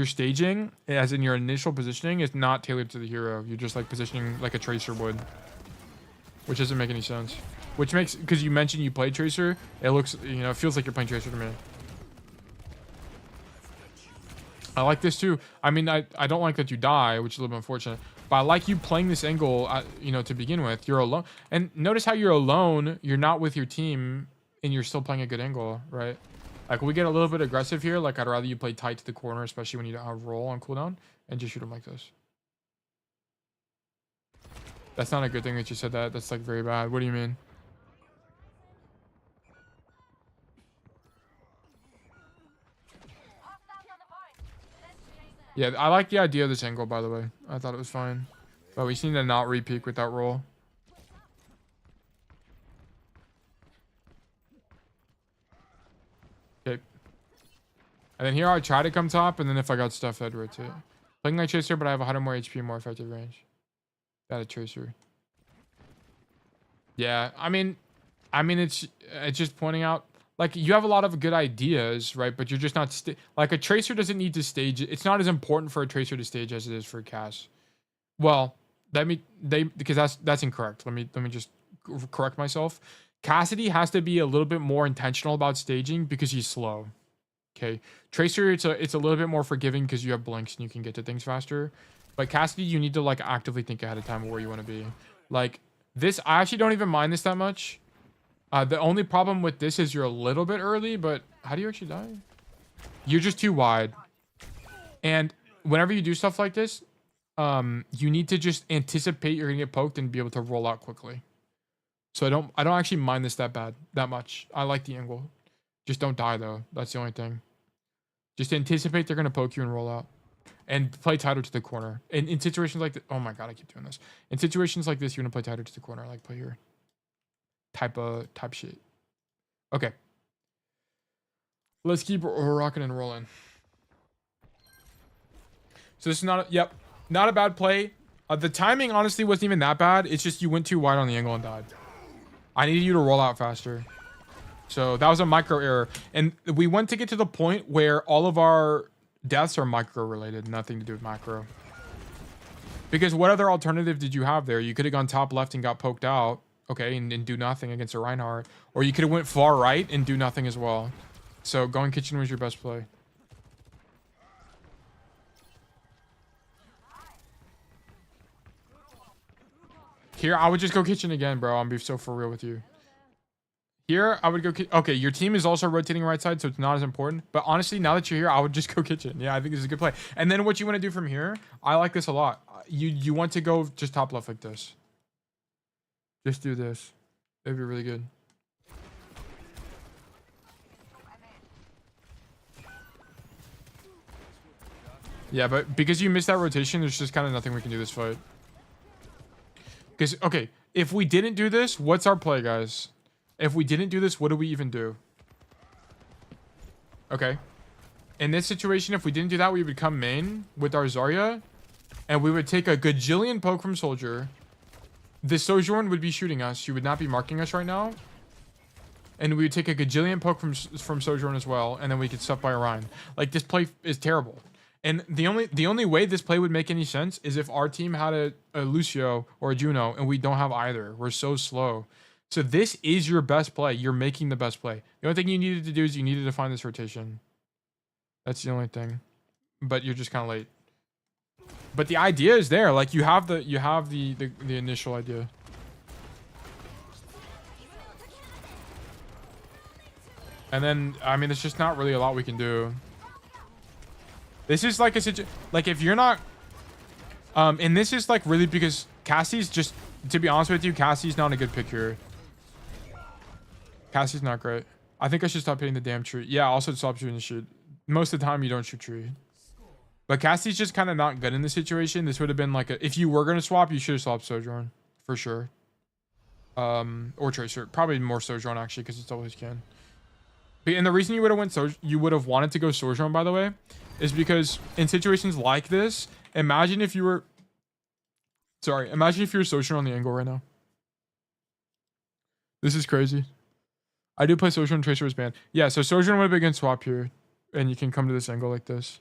staging, as in your initial positioning, is not tailored to the hero. You're just like positioning like a tracer would. which doesn't make any sense. Which makes, because you mentioned you played Tracer, it looks, you know, it feels like you're playing Tracer to me. I like this too. I mean, I don't like that you die, which is a little bit unfortunate. But I like you playing this angle, you know, to begin with. You're alone. And notice how you're alone. You're not with your team, and you're still playing a good angle, right? Like, we get a little bit aggressive here. Like, I'd rather you play tight to the corner, especially when you don't have roll on cooldown, and just shoot them like this. That's not a good thing that you said that. That's, like, very bad. What do you mean? Yeah, I like the idea of this angle, by the way. I thought it was fine. But we just need to not re-peek with that roll. Okay. And then here I try to come top, and then if I got stuff, I'd rotate. Playing like Tracer, but I have 100 more HP, more effective range. Got a Tracer. Yeah, I mean, it's just pointing out, like, you have a lot of good ideas, right? But you're just not like, a Tracer doesn't need to stage. It's not as important for a Tracer to stage as it is for a Cass. Well, because that's incorrect. Let me just correct myself. Cassidy has to be a little bit more intentional about staging because he's slow. Okay, Tracer, it's a little bit more forgiving because you have blinks and you can get to things faster. But Cassidy, you need to, like, actively think ahead of time of where you want to be. Like this, I actually don't even mind this that much. The only problem with this is you're a little bit early, but how do you actually die? You're just too wide. And whenever you do stuff like this, you need to just anticipate you're gonna get poked and be able to roll out quickly. So I don't actually mind this that much. I like the angle. Just don't die though. That's the only thing. Just anticipate they're gonna poke you and roll out. And play tighter to the corner. And in situations like this, oh my god, I keep doing this. In situations like this, you're gonna play tighter to the corner, like play here. Type shit. Okay. Let's keep rocking and rolling. So this is not a bad play. The timing honestly wasn't even that bad. It's just you went too wide on the angle and died. I needed you to roll out faster. So that was a micro error. And we went to get to the point where all of our deaths are micro related, nothing to do with macro. Because what other alternative did you have there? You could have gone top left and got poked out. Okay, and do nothing against a Reinhardt. Or you could have went far right and do nothing as well. So going kitchen was your best play. Here, I would just go kitchen again, bro. I'm being so for real with you. Here, I would go... Okay, your team is also rotating right side, so it's not as important. But honestly, now that you're here, I would just go kitchen. Yeah, I think this is a good play. And then what you want to do from here, I like this a lot. You want to go just top left like this. Just do this. It'd be really good. Yeah, but because you missed that rotation, there's just kind of nothing we can do this fight. Because, okay, if we didn't do this, what's our play, guys? If we didn't do this, what do we even do? Okay. In this situation, if we didn't do that, we would come main with our Zarya. And we would take a gajillion poke from Soldier. The Sojourn would be shooting us. She would not be marking us right now. And we would take a gajillion poke from Sojourn as well. And then we could stuff by Orion. Like, this play is terrible. And the only way this play would make any sense is if our team had a Lucio or a Juno and we don't have either. We're so slow. So this is your best play. You're making the best play. The only thing you needed to do is you needed to find this rotation. That's the only thing. But you're just kind of late. But the idea is there. Like, you have the initial idea. And then, I mean, there's just not really a lot we can do. This is like a situation, like, if you're not, and this is like really because Cassie's just, to be honest with you, Cassie's not a good pick here. Cassie's not great. I think I should stop hitting the damn tree. Yeah, also stop shooting the shoot. Most of the time you don't shoot tree. But Cassie's just kind of not good in this situation. This would have been like if you were going to swap, you should have swapped Sojourn. For sure. Or Tracer. Probably more Sojourn actually, because it's always can. And the reason you would have wanted to go Sojourn, by the way, is because in situations like this, imagine if you were Sojourn on the angle right now. This is crazy. I do play Sojourn, Tracer was banned. Yeah, so Sojourn would have been a good swap here. And you can come to this angle like this.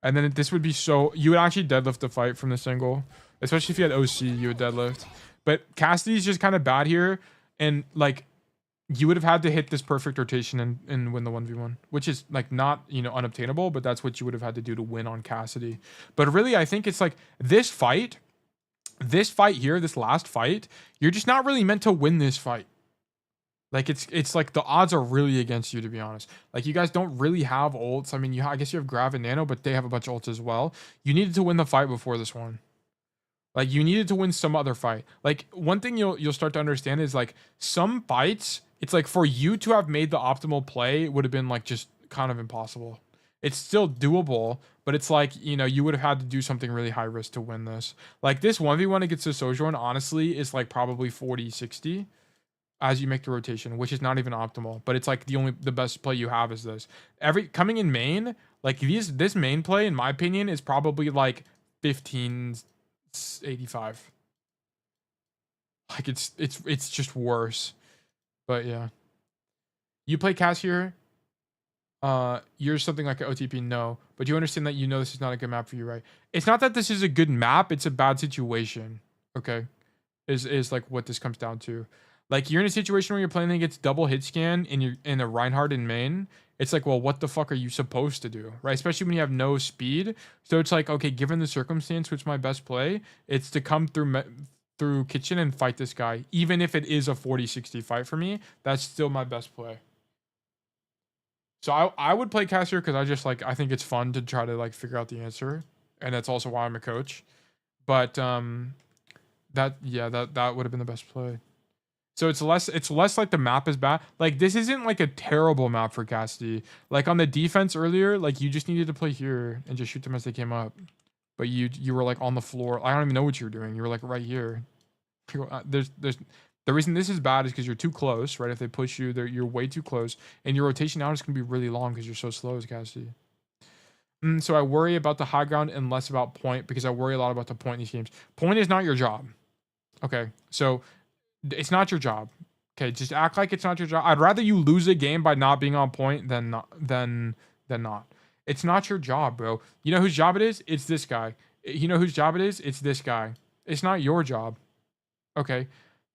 And then this would be so... You would actually deadlift the fight from this angle. Especially if you had OC, you would deadlift. But Cassidy's just kind of bad here, and like you would have had to hit this perfect rotation and win the 1v1, which is like not, you know, unobtainable, but that's what you would have had to do to win on Cassidy. But really, I think it's like this fight here, this last fight, you're just not really meant to win this fight. Like it's like the odds are really against you, to be honest. Like you guys don't really have ults. I mean, I guess you have Grav and Nano, but they have a bunch of ults as well. You needed to win the fight before this one. Like you needed to win some other fight. Like one thing you'll start to understand is like some fights, it's like for you to have made the optimal play would have been like just kind of impossible. It's still doable, but it's like, you know, you would have had to do something really high risk to win this. Like this 1v1 against the Sojourn, honestly, is like probably 40-60 as you make the rotation, which is not even optimal. But it's like the best play you have is this. Coming in main, like this main play, in my opinion, is probably like 15-85. Like it's just worse. But yeah. You play Cass here. You're something like an OTP, no. But you understand that you know this is not a good map for you, right? It's not that this is a good map, it's a bad situation. Okay. Is like what this comes down to. Like you're in a situation where you're playing against double hit scan and you're in a Reinhardt in main. It's like, well, what the fuck are you supposed to do? Right? Especially when you have no speed. So it's like, okay, given the circumstance, which my best play, it's to come through kitchen and fight this guy. Even if it is a 40-60 fight for me, that's still my best play. So I would play Cassidy because I think it's fun to try to like figure out the answer. And that's also why I'm a coach. But that would have been the best play. So it's less like the map is bad. Like this isn't like a terrible map for Cassidy. Like on the defense earlier, like you just needed to play here and just shoot them as they came up. But you were like on the floor. I don't even know what you were doing. You were like right here. There's the reason this is bad is because you're too close, right? If they push you, you're way too close, and your rotation out is gonna be really long because you're so slow as Cassidy. So I worry about the high ground and less about point because I worry a lot about the point in these games. Point is not your job. Okay, so it's not your job. Okay, just act like it's not your job. I'd rather you lose a game by not being on point than not. It's not your job, bro. You know whose job it is? It's this guy. You know whose job it is? It's this guy. It's not your job. Okay,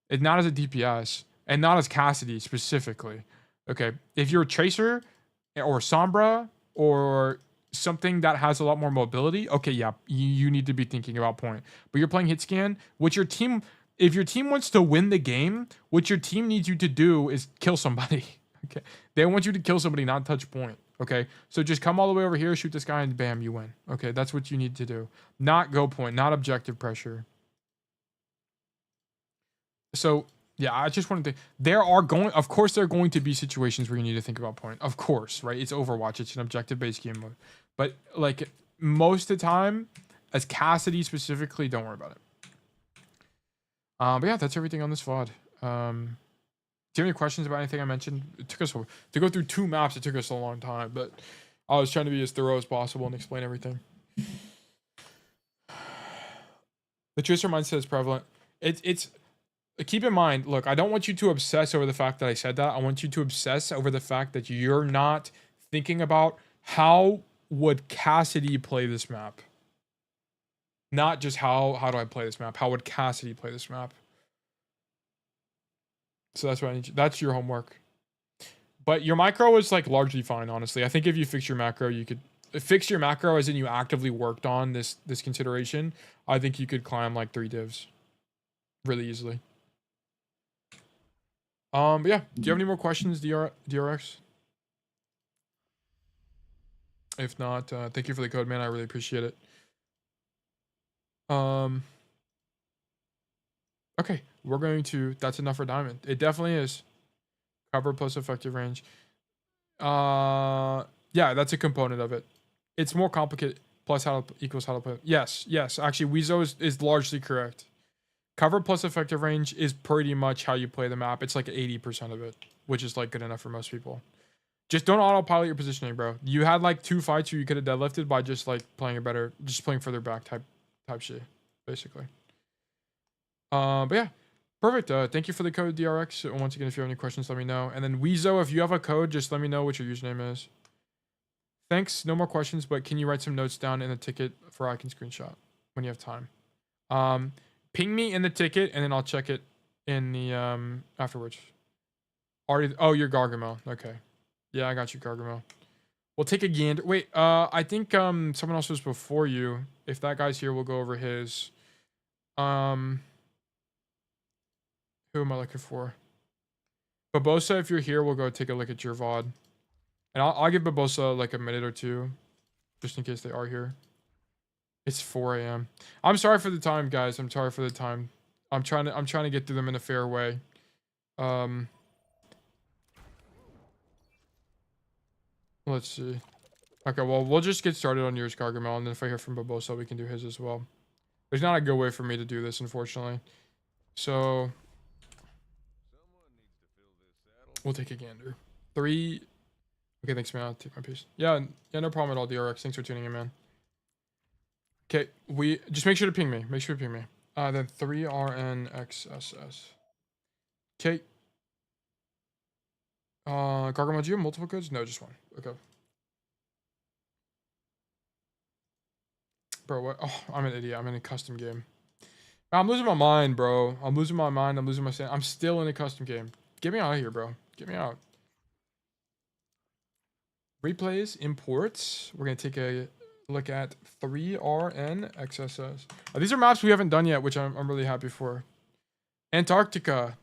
it's not as a DPS and not as Cassidy specifically. Okay, if you're a Tracer or Sombra or something that has a lot more mobility, okay, yeah, you need to be thinking about point. But you're playing hit scan, which your team. If your team wants to win the game, what your team needs you to do is kill somebody. Okay, they want you to kill somebody, not touch point. Okay, so just come all the way over here, shoot this guy, and bam, you win. Okay, that's what you need to do. Not go point, not objective pressure. So yeah, I just wanted to. Of course, there are going to be situations where you need to think about point. Of course, right? It's Overwatch. It's an objective-based game mode. But like most of the time, as Cassidy specifically, don't worry about it. But yeah, that's everything on this VOD. Do you have any questions about anything I mentioned? It took us to go through 2 maps. It took us a long time, but I was trying to be as thorough as possible and explain everything. The Tracer mindset is prevalent. It's keep in mind. Look, I don't want you to obsess over the fact that I said that. I want you to obsess over the fact that you're not thinking about how would Cassidy play this map. Not just how do I play this map? How would Cassidy play this map? So that's what I need you. That's your homework. But your micro is like largely fine, honestly. I think if you fix your macro, you could fix your macro as in you actively worked on this consideration. I think you could climb like 3 divs really easily. But yeah, do you have any more questions, DRX? If not, thank you for the code, man. I really appreciate it. Okay, we're going to. That's enough for diamond. It definitely is. Cover plus effective range. Yeah, that's a component of it. It's more complicated. Plus how to, equals how to play. Yes. Actually, Weezo is largely correct. Cover plus effective range is pretty much how you play the map. It's like 80% of it, which is like good enough for most people. Just don't autopilot your positioning, bro. You had like 2 fights where you could have deadlifted by just like playing further back type shit, basically. But yeah, perfect. Thank you for the code, DRX. Once again, if you have any questions, let me know. And then Weezo, if you have a code, just let me know what your username is. Thanks. No more questions, but can you write some notes down in a ticket for I can screenshot when you have time? Ping me in the ticket, and then I'll check it in the afterwards. Already. Oh, you're Gargamel. Okay. Yeah, I got you, Gargamel. We'll take a gander. Wait, I think someone else was before you. If that guy's here, we'll go over his. Who am I looking for? Babosa, if you're here, we'll go take a look at your VOD. And I'll give Babosa like a minute or two, just in case they are here. It's 4 a.m. I'm sorry for the time, guys. I'm sorry for the time. I'm trying to get through them in a fair way. Let's see. Okay, well, we'll just get started on yours, Gargamel, and then if I hear from Babosa, we can do his as well. There's not a good way for me to do this, unfortunately. So we'll take a gander. 3. Okay, thanks, man. I'll take my piece. Yeah, no problem at all, DRX. Thanks for tuning in, man. Okay, we just make sure to ping me. Make sure to ping me. Then 3RNXSS. Okay. Gargamel, do you have multiple codes? No, just one. Okay. Bro, what? Oh, I'm an idiot. I'm in a custom game. I'm losing my mind, bro. I'm losing my mind. I'm losing my stand. I'm still in a custom game. Get me out of here, bro. Get me out. Replays, imports. We're going to take a look at 3RNXSS. These are maps we haven't done yet, which I'm really happy for. Antarctica.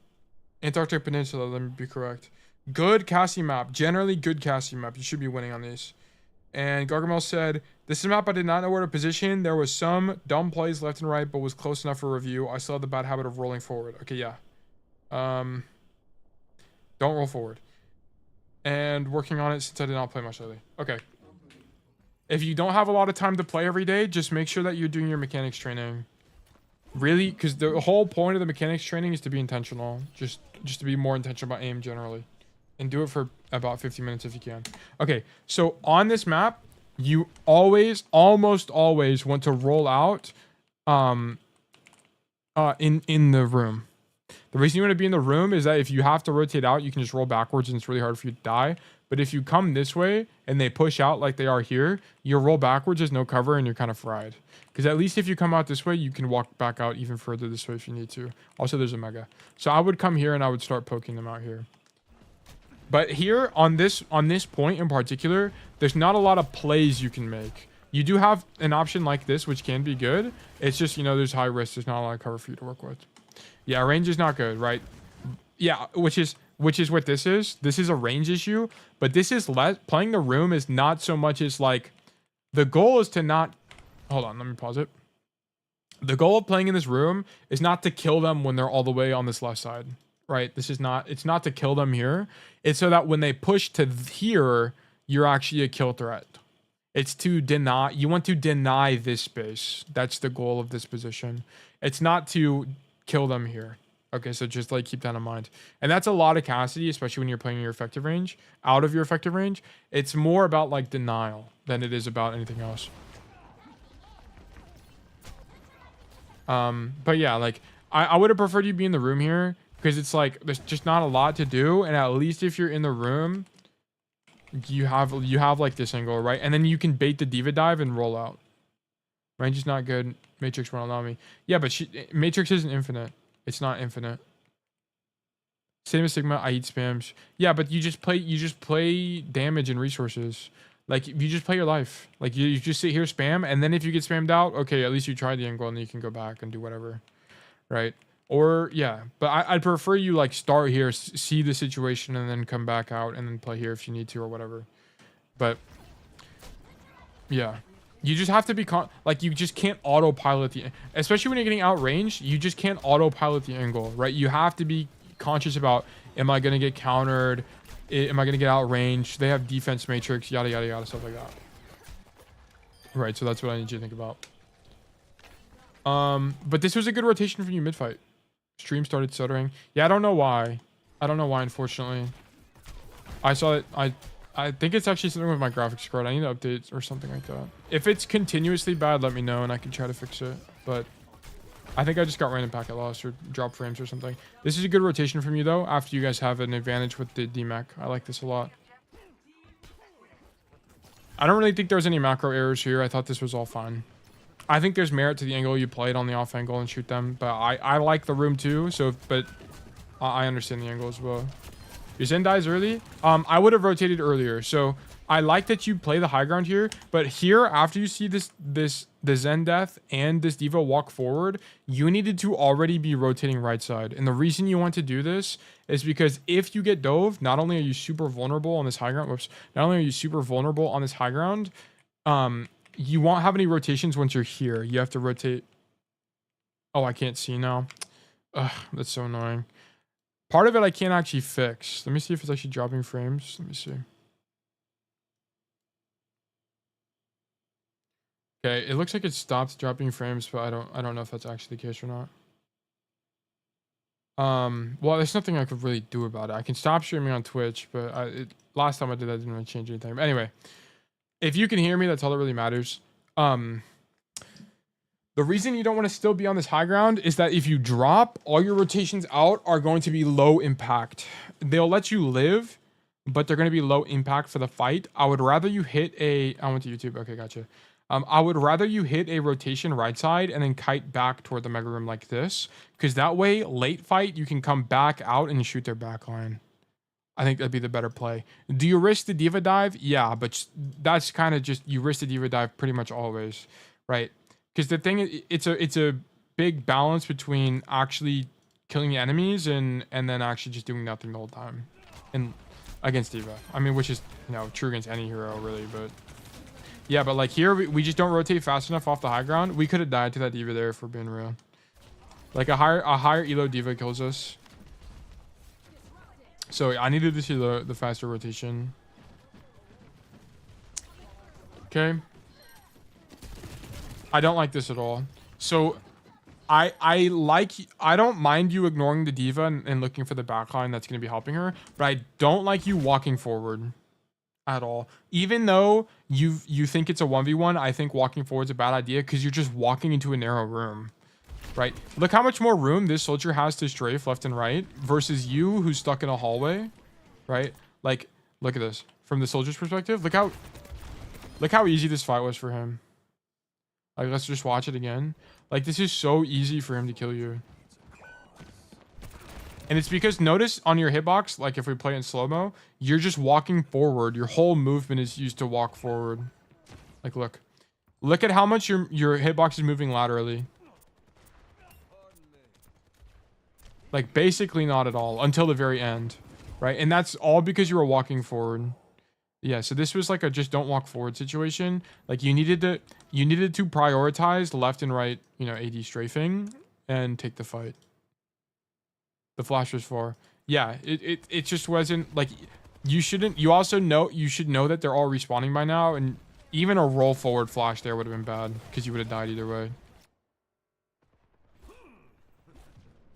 Antarctic Peninsula, let me be correct. Good Cassidy map. Generally good Cassidy map. You should be winning on these. And Gargamel said, this is a map I did not know where to position. There was some dumb plays left and right, but was close enough for review. I still have the bad habit of rolling forward. Okay, yeah. Don't roll forward. And working on it since I did not play much lately. Okay. If you don't have a lot of time to play every day, just make sure that you're doing your mechanics training. Really, because the whole point of the mechanics training is to be intentional. Just to be more intentional about aim generally. And do it for about 50 minutes if you can. Okay, so on this map, you almost always want to roll out in the room. The reason you want to be in the room is that if you have to rotate out, you can just roll backwards and it's really hard for you to die. But if you come this way and they push out like they are here, you roll backwards, there's no cover, and you're kind of fried. Because at least if you come out this way, you can walk back out even further this way if you need to. Also, there's a mega. So I would come here and I would start poking them out here. But here, on this point in particular, there's not a lot of plays you can make. You do have an option like this, which can be good. It's just, you know, there's high risk. There's not a lot of cover for you to work with. Yeah, range is not good, right? Yeah, which is what this is. This is a range issue, but this is less. Playing the room is not so much as like, the goal is to not, hold on, let me pause it. The goal of playing in this room is not to kill them when they're all the way on this left side, right? It's not to kill them here. It's so that when they push to here, you're actually a kill threat. It's to deny, you want to deny this space. That's the goal of this position. It's not to kill them here. Okay, so just like keep that in mind. And that's a lot of Cassidy, especially when you're playing your effective range, out of your effective range. It's more about like denial than it is about anything else. But yeah, like I would have preferred you be in the room here because it's like there's just not a lot to do, and at least if you're in the room, you have like this angle, right? And then you can bait the diva dive and roll out. Range is not good. Matrix won't allow me. Yeah, but Matrix isn't infinite. It's not infinite. Same as Sigma. I eat spams. Yeah, but you just play damage and resources. Like you just play your life. Like you just sit here spam, and then if you get spammed out, okay, at least you tried the angle, and then you can go back and do whatever, right? Or yeah, but I'd prefer you like start here, see the situation, and then come back out and then play here if you need to or whatever. But yeah. You just have to be like you just can't autopilot especially when you're getting outranged. You just can't autopilot the angle, right? You have to be conscious about, am I gonna get countered? Am I gonna get outranged? They have defense matrix, yada yada yada, stuff like that. Right, so that's what I need you to think about. But this was a good rotation for you mid fight. Stream started stuttering. Yeah, I don't know why. Unfortunately. I saw it. I think it's actually something with my graphics card. I need to update or something like that. If it's continuously bad, let me know and I can try to fix it. But I think I just got random packet loss or drop frames or something. This is a good rotation from you though, after you guys have an advantage with the DMAC. I like this a lot. I don't really think there was any macro errors here. I thought this was all fine. I think there's merit to the angle you played on the off angle and shoot them, but I like the room too. So, but I understand the angle as well. Your Zen dies early. I would have rotated earlier. So I like that you play the high ground here, but here after you see the Zen death and this diva walk forward, you needed to already be rotating right side. And the reason you want to do this is because if you get dove, not only are you super vulnerable on this high ground. Whoops. Not only are you super vulnerable on this high ground, you won't have any rotations once you're here. You have to rotate. Oh, I can't see now. Ugh, that's so annoying. Part of it I can't actually fix. Let me see if it's actually dropping frames. Let me see. Okay, it looks like it stopped dropping frames, but I don't know if that's actually the case or not. Well, there's nothing I could really do about it. I can stop streaming on Twitch, but last time I did that, didn't really change anything. But anyway, if you can hear me, that's all that really matters. The reason you don't want to still be on this high ground is that if you drop, all your rotations out are going to be low impact. They'll let you live, but they're going to be low impact for the fight. I would rather you hit a... I went to YouTube. Okay, gotcha. I would rather you hit a rotation right side and then kite back toward the mega room like this, because that way, late fight, you can come back out and shoot their back line. I think that'd be the better play. Do you risk the diva dive? Yeah, but that's kind of just... You risk the diva dive pretty much always, right? Because the thing is, it's a big balance between actually killing the enemies and then actually just doing nothing the whole time, and against diva. I mean, which is, you know, true against any hero really, but yeah. But like here, we just don't rotate fast enough off the high ground. We could have died to that diva there if we're being real. Like a higher elo diva kills us. So I needed to see the faster rotation. Okay. I don't like this at all. So I don't mind you ignoring the diva and looking for the backline that's going to be helping her, but I don't like you walking forward at all. Even though you think it's a 1v1, I think walking forward is a bad idea because you're just walking into a narrow room, right? Look how much more room this soldier has to strafe left and right versus you who's stuck in a hallway, right? Like, look at this from the soldier's perspective. Look how easy this fight was for him. Like, let's just watch it again. Like, this is so easy for him to kill you. And it's because, notice on your hitbox, like if we play in slow-mo, you're just walking forward. Your whole movement is used to walk forward. Like, look. Look at how much your hitbox is moving laterally. Like, basically not at all until the very end, right? And that's all because you were walking forward. Yeah, so this was like a just don't walk forward situation. Like you needed to prioritize left and right, you know, AD strafing and take the fight. The flash was for. Yeah, it just wasn't like you should know that they're all respawning by now, and even a roll forward flash there would have been bad because you would have died either way.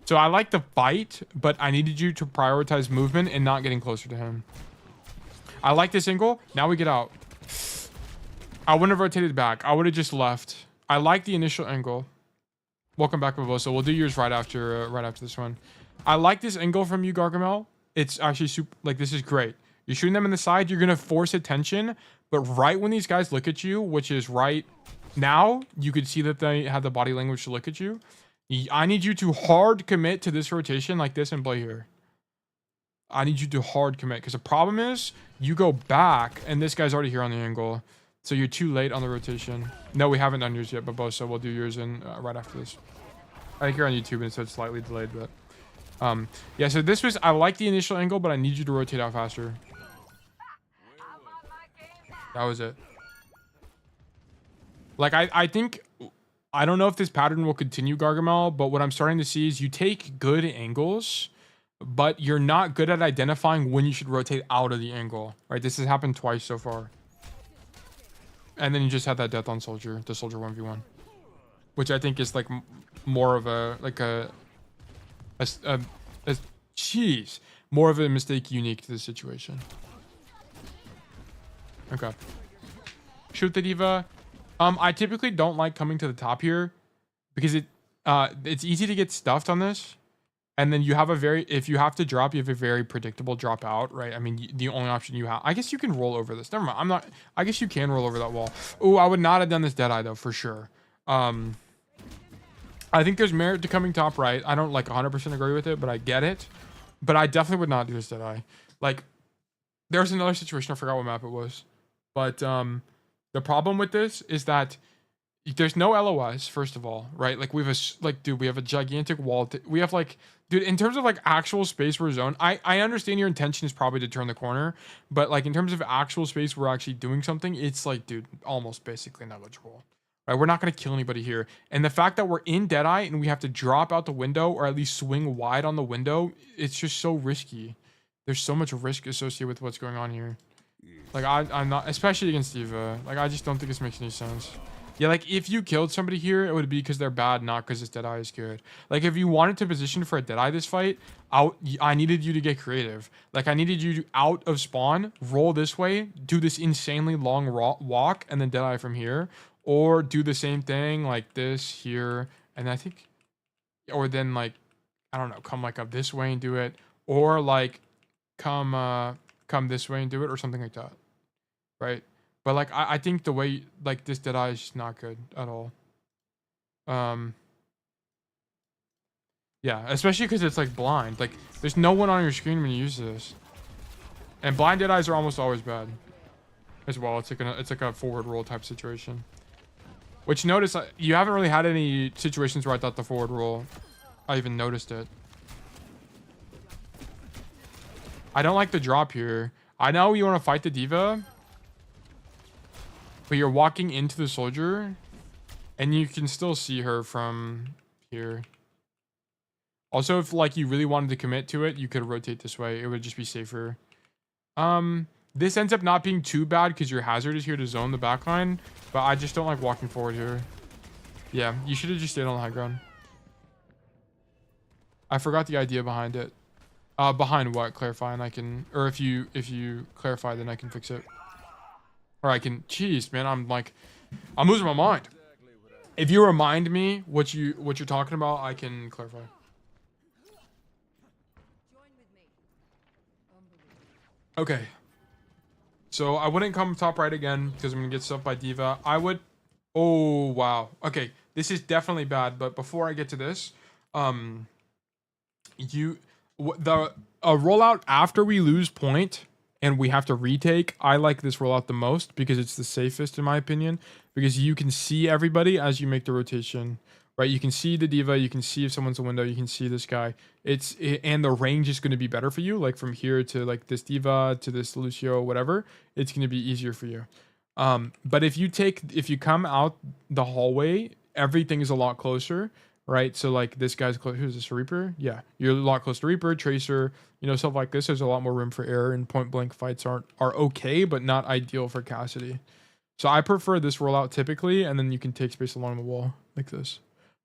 So I like the fight, but I needed you to prioritize movement and not getting closer to him. I like this angle. Now we get out. I wouldn't have rotated back. I would have just left. I like the initial angle. Welcome back, Mavosa. We'll do yours right after this one. I like this angle from you, Gargamel. It's actually super. Like, this is great. You're shooting them in the side. You're gonna force attention, but right when these guys look at you, which is right now, you could see that they have the body language to look at you. I need you to hard commit to this rotation like this and play here. I need you to hard commit because the problem is you go back and this guy's already here on the angle. So you're too late on the rotation. No, we haven't done yours yet, but both, so we'll do yours in right after this. I think you're on YouTube and so it's slightly delayed, but yeah, so this was, I like the initial angle, but I need you to rotate out faster. That was it. Like, I think, I don't know if this pattern will continue, Gargamel, but what I'm starting to see is you take good angles, but you're not good at identifying when you should rotate out of the angle, right? This has happened twice so far. And then you just had that death on soldier, the soldier 1v1, which I think is like more of a, like jeez, more of a mistake unique to the situation. Okay. Shoot the diva. I typically don't like coming to the top here because it's easy to get stuffed on this. And then you have if you have to drop, you have a very predictable drop out, right? I mean, the only option you have, I guess you can roll over this. Never mind. I guess you can roll over that wall. Oh, I would not have done this Deadeye though, for sure. I think there's merit to coming top right. I don't like 100% agree with it, but I get it. But I definitely would not do this Deadeye. Like, there's another situation. I forgot what map it was. But the problem with this is that there's no LOS, first of all, right? Like, we have dude, we have a gigantic wall. We have, like, dude, in terms of, like, actual space we're zoned, I understand your intention is probably to turn the corner. But, like, in terms of actual space we're actually doing something, it's, like, dude, almost basically negligible. Right, we're not going to kill anybody here. And the fact that we're in Deadeye and we have to drop out the window or at least swing wide on the window, it's just so risky. There's so much risk associated with what's going on here. Like, I'm not, especially against Diva. Like, I just don't think this makes any sense. Yeah, like, if you killed somebody here, it would be because they're bad, not because this Deadeye is good. Like, if you wanted to position for a Deadeye this fight, I needed you to get creative. Like, I needed you to out of spawn, roll this way, do this insanely long walk, and then Deadeye from here. Or do the same thing like this here, and I think, or then like, I don't know, come like up this way and do it, or like come this way and do it, or something like that, right? But like, I think the way like this Deadeye is just not good at all. Yeah, especially because it's like blind. Like, there's no one on your screen when you use this, and blind Deadeyes are almost always bad, as well. It's like a forward roll type situation. Which, notice, you haven't really had any situations where I thought the forward roll, I even noticed it. I don't like the drop here. I know you want to fight the Diva, but you're walking into the soldier, and you can still see her from here. Also, if like you really wanted to commit to it, you could rotate this way. It would just be safer. This ends up not being too bad because your hazard is here to zone the backline, but I just don't like walking forward here. Yeah, you should have just stayed on the high ground. I forgot the idea behind it. Behind what? Clarify, and I can, or if you clarify, then I can fix it. Or I can. Jeez, man, I'm losing my mind. If you remind me what you're talking about, I can clarify. Okay. So I wouldn't come top right again because I'm gonna get stuffed by Diva. I would. Oh wow. Okay, this is definitely bad. But before I get to this, the rollout after we lose point and we have to retake. I like this rollout the most because it's the safest in my opinion. Because you can see everybody as you make the rotation. Right, you can see the Diva, you can see if someone's a window, you can see this guy. And the range is going to be better for you, like from here to like this Diva to this Lucio, whatever. It's going to be easier for you. But if you come out the hallway, everything is a lot closer, right? So like this guy's close. Who's this, a Reaper? Yeah, you're a lot closer to Reaper, Tracer, stuff like this. There's a lot more room for error, and point blank fights are okay, but not ideal for Cassidy. So I prefer this rollout typically, and then you can take space along the wall like this.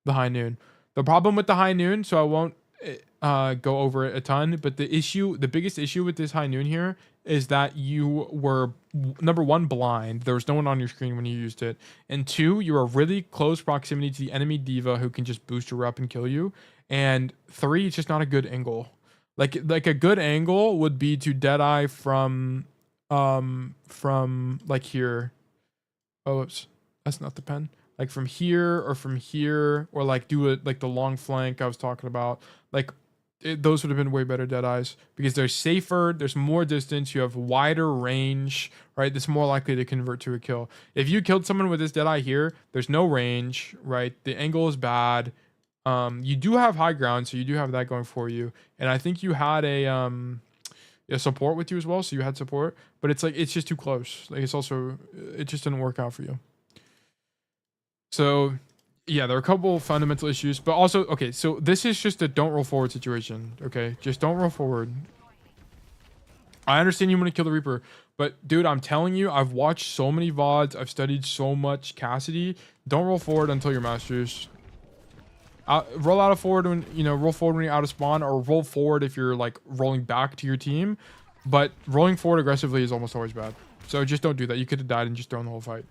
The high noon. The problem with the high noon, so I won't go over it a ton, but the biggest issue with this high noon here is that you were, number one, blind. There was no one on your screen when you used it. And two, you are really close proximity to the enemy Diva who can just boost her up and kill you. And three, it's just not a good angle. Like a good angle would be to Deadeye from like here. Oh, oops. That's not the pen. Like from here, or like do it like the long flank I was talking about. Like those would have been way better Deadeyes because they're safer. There's more distance. You have wider range, right? That's more likely to convert to a kill. If you killed someone with this Deadeye here, there's no range, right? The angle is bad. You do have high ground, so you do have that going for you. And I think you had a support with you as well, so you had support. But it's like it's just too close. Like it just didn't work out for you. So, yeah, there are a couple fundamental issues, but also, okay, so this is just a don't roll forward situation, okay? Just don't roll forward. I understand you want to kill the Reaper, but dude, I'm telling you, I've watched so many VODs, I've studied so much Cassidy. Don't roll forward until you're masters. Roll out of forward when, roll forward when you're out of spawn, or roll forward if you're like rolling back to your team, but rolling forward aggressively is almost always bad. So just don't do that. You could have died and just thrown the whole fight.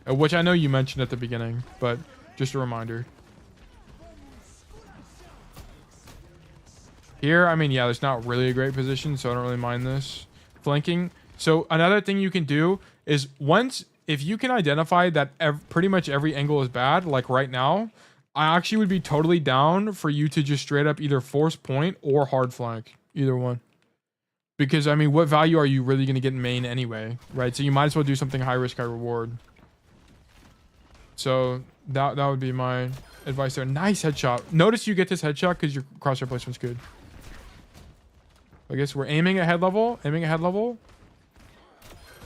Which I know you mentioned at the beginning, but just a reminder. Here, I mean, yeah, there's not really a great position, so I don't really mind this. Flanking. So another thing you can do is once if you can identify that pretty much every angle is bad, like right now, I actually would be totally down for you to just straight up either force point or hard flank, either one. Because I mean, what value are you really going to get in main anyway, right? So you might as well do something high risk, high reward. So that would be my advice there. Nice headshot. Notice you get this headshot because your crosshair placement's good. I guess we're aiming at head level. Aiming at head level.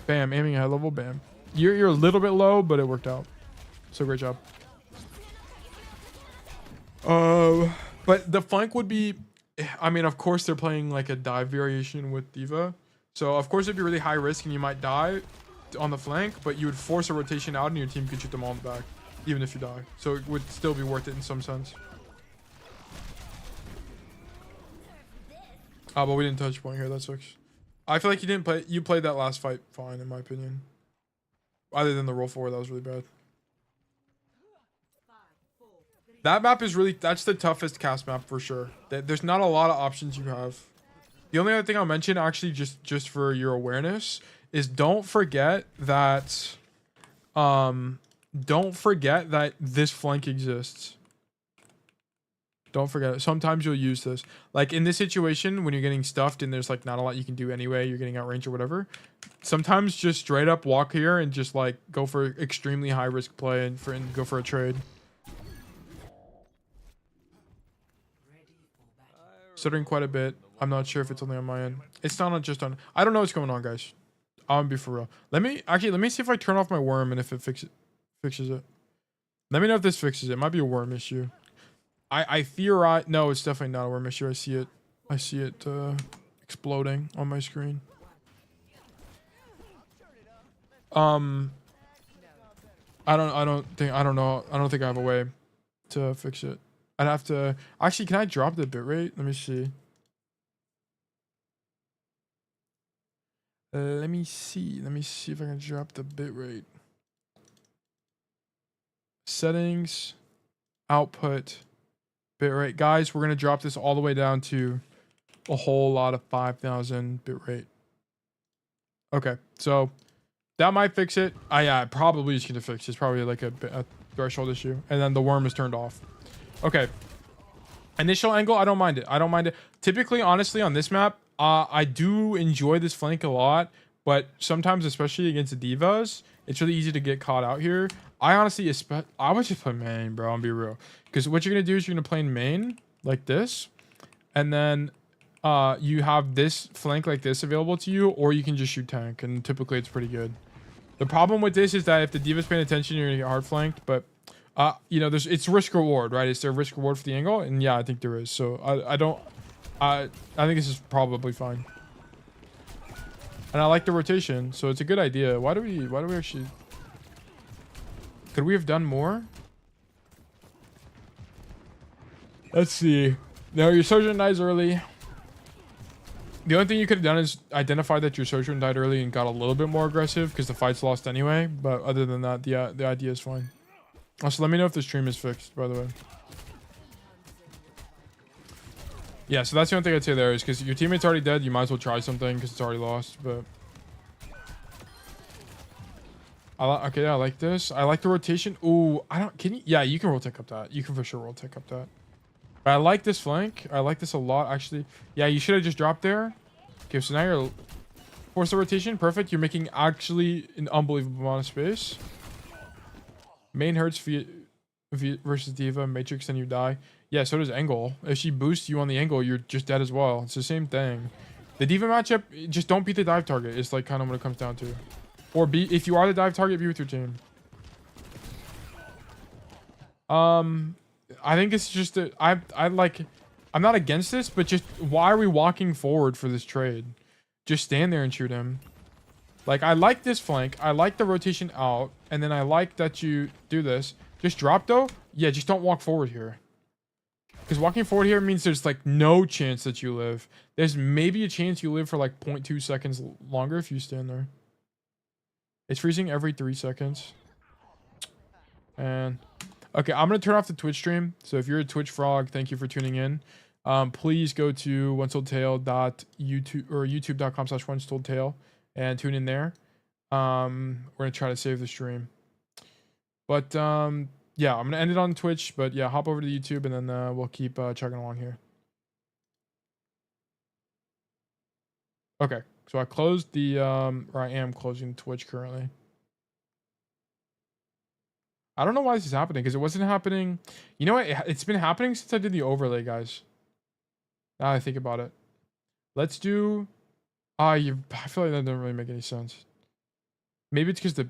Bam. Aiming at head level. Bam. You're a little bit low, but it worked out. So great job. But the flank would be, I mean, of course they're playing like a dive variation with D.Va. So of course it'd be really high risk and you might die on the flank, but you would force a rotation out and your team could shoot them all in the back, even if you die. So it would still be worth it in some sense. Oh, but we didn't touch point here. That sucks. I feel like you played that last fight fine, in my opinion. Other than the roll forward, that was really bad. That map is really, that's the toughest cast map for sure. There's not a lot of options you have. The only other thing I'll mention, actually, just for your awareness, is don't forget that this flank exists. Don't forget it. Sometimes you'll use this. Like in this situation, when you're getting stuffed and there's like not a lot you can do anyway, you're getting outranged or whatever. Sometimes just straight up walk here and just like go for extremely high risk play and go for a trade. Stuttering quite a bit. I'm not sure if it's only on my end. It's not just on. I don't know what's going on, guys. I'm gonna be for real. Let me see if I turn off my worm and if it fixes it. Let me know if this fixes it. It might be a worm issue. I theorize. No, it's definitely not a worm issue. I see it exploding on my screen. I don't think I have a way to fix it. I'd have to actually, can I drop the bitrate? Let me see. Let me see if I can drop the bitrate. Settings, output, bitrate. Guys, we're gonna drop this all the way down to a whole lot of 5,000 bitrate. Okay, so that might fix it. Yeah, probably is gonna fix it. It's probably like a threshold issue, and then the worm is turned off. Okay. Initial angle, I don't mind it. Typically, honestly, on this map, I do enjoy this flank a lot, but sometimes, especially against the divas, it's really easy to get caught out here. I honestly, I would just play main, bro. I'll be real. Because what you're going to do is you're going to play in main, like this, and then you have this flank like this available to you, or you can just shoot tank, and typically it's pretty good. The problem with this is that if the diva's paying attention, you're going to get hard flanked, but you know, it's risk reward, right? Is there risk reward for the angle? And yeah, I think there is. So I think this is probably fine. And I like the rotation, so it's a good idea. Why do we actually, could we have done more? Let's see. No, your Sojourn dies early. The only thing you could have done is identify that your Sojourn died early and got a little bit more aggressive because the fight's lost anyway. But other than that, the idea is fine. Also, let me know if the stream is fixed, by the way. Yeah, so that's the only thing I'd say there is because your teammate's already dead. You might as well try something because it's already lost. But okay, I like this. I like the rotation. Ooh, yeah, you can roll tech up that. You can for sure roll tech up that. But I like this flank. I like this a lot, actually. Yeah, you should have just dropped there. Okay, so now you're force the rotation. Perfect. You're making actually an unbelievable amount of space. Main hurts versus D.Va, Matrix, then you die. Yeah, so does Angle. If she boosts you on the angle, you're just dead as well. It's the same thing. The D.Va matchup, just don't beat the dive target. It's like kind of what it comes down to. Or if you are the dive target, be with your team. I think it's just I'm not against this, but just why are we walking forward for this trade? Just stand there and shoot him. Like, I like this flank. I like the rotation out. And then I like that you do this. Just drop, though. Yeah, just don't walk forward here. Because walking forward here means there's, like, no chance that you live. There's maybe a chance you live for, like, 0.2 seconds longer if you stand there. It's freezing every 3 seconds. And... okay, I'm going to turn off the Twitch stream. So if you're a Twitch frog, thank you for tuning in. Please go to onetoldtale.youtube or youtube.com/onetoldtale and tune in there. We're gonna try to save the stream. But yeah, I'm gonna end it on Twitch. But yeah, hop over to YouTube and then we'll keep chugging along here. Okay, so I closed the or I am closing Twitch currently. I don't know why this is happening because it wasn't happening. You know what? It's been happening since I did the overlay, guys. Now I think about it. Let's do. I feel like that doesn't really make any sense. Maybe it's because the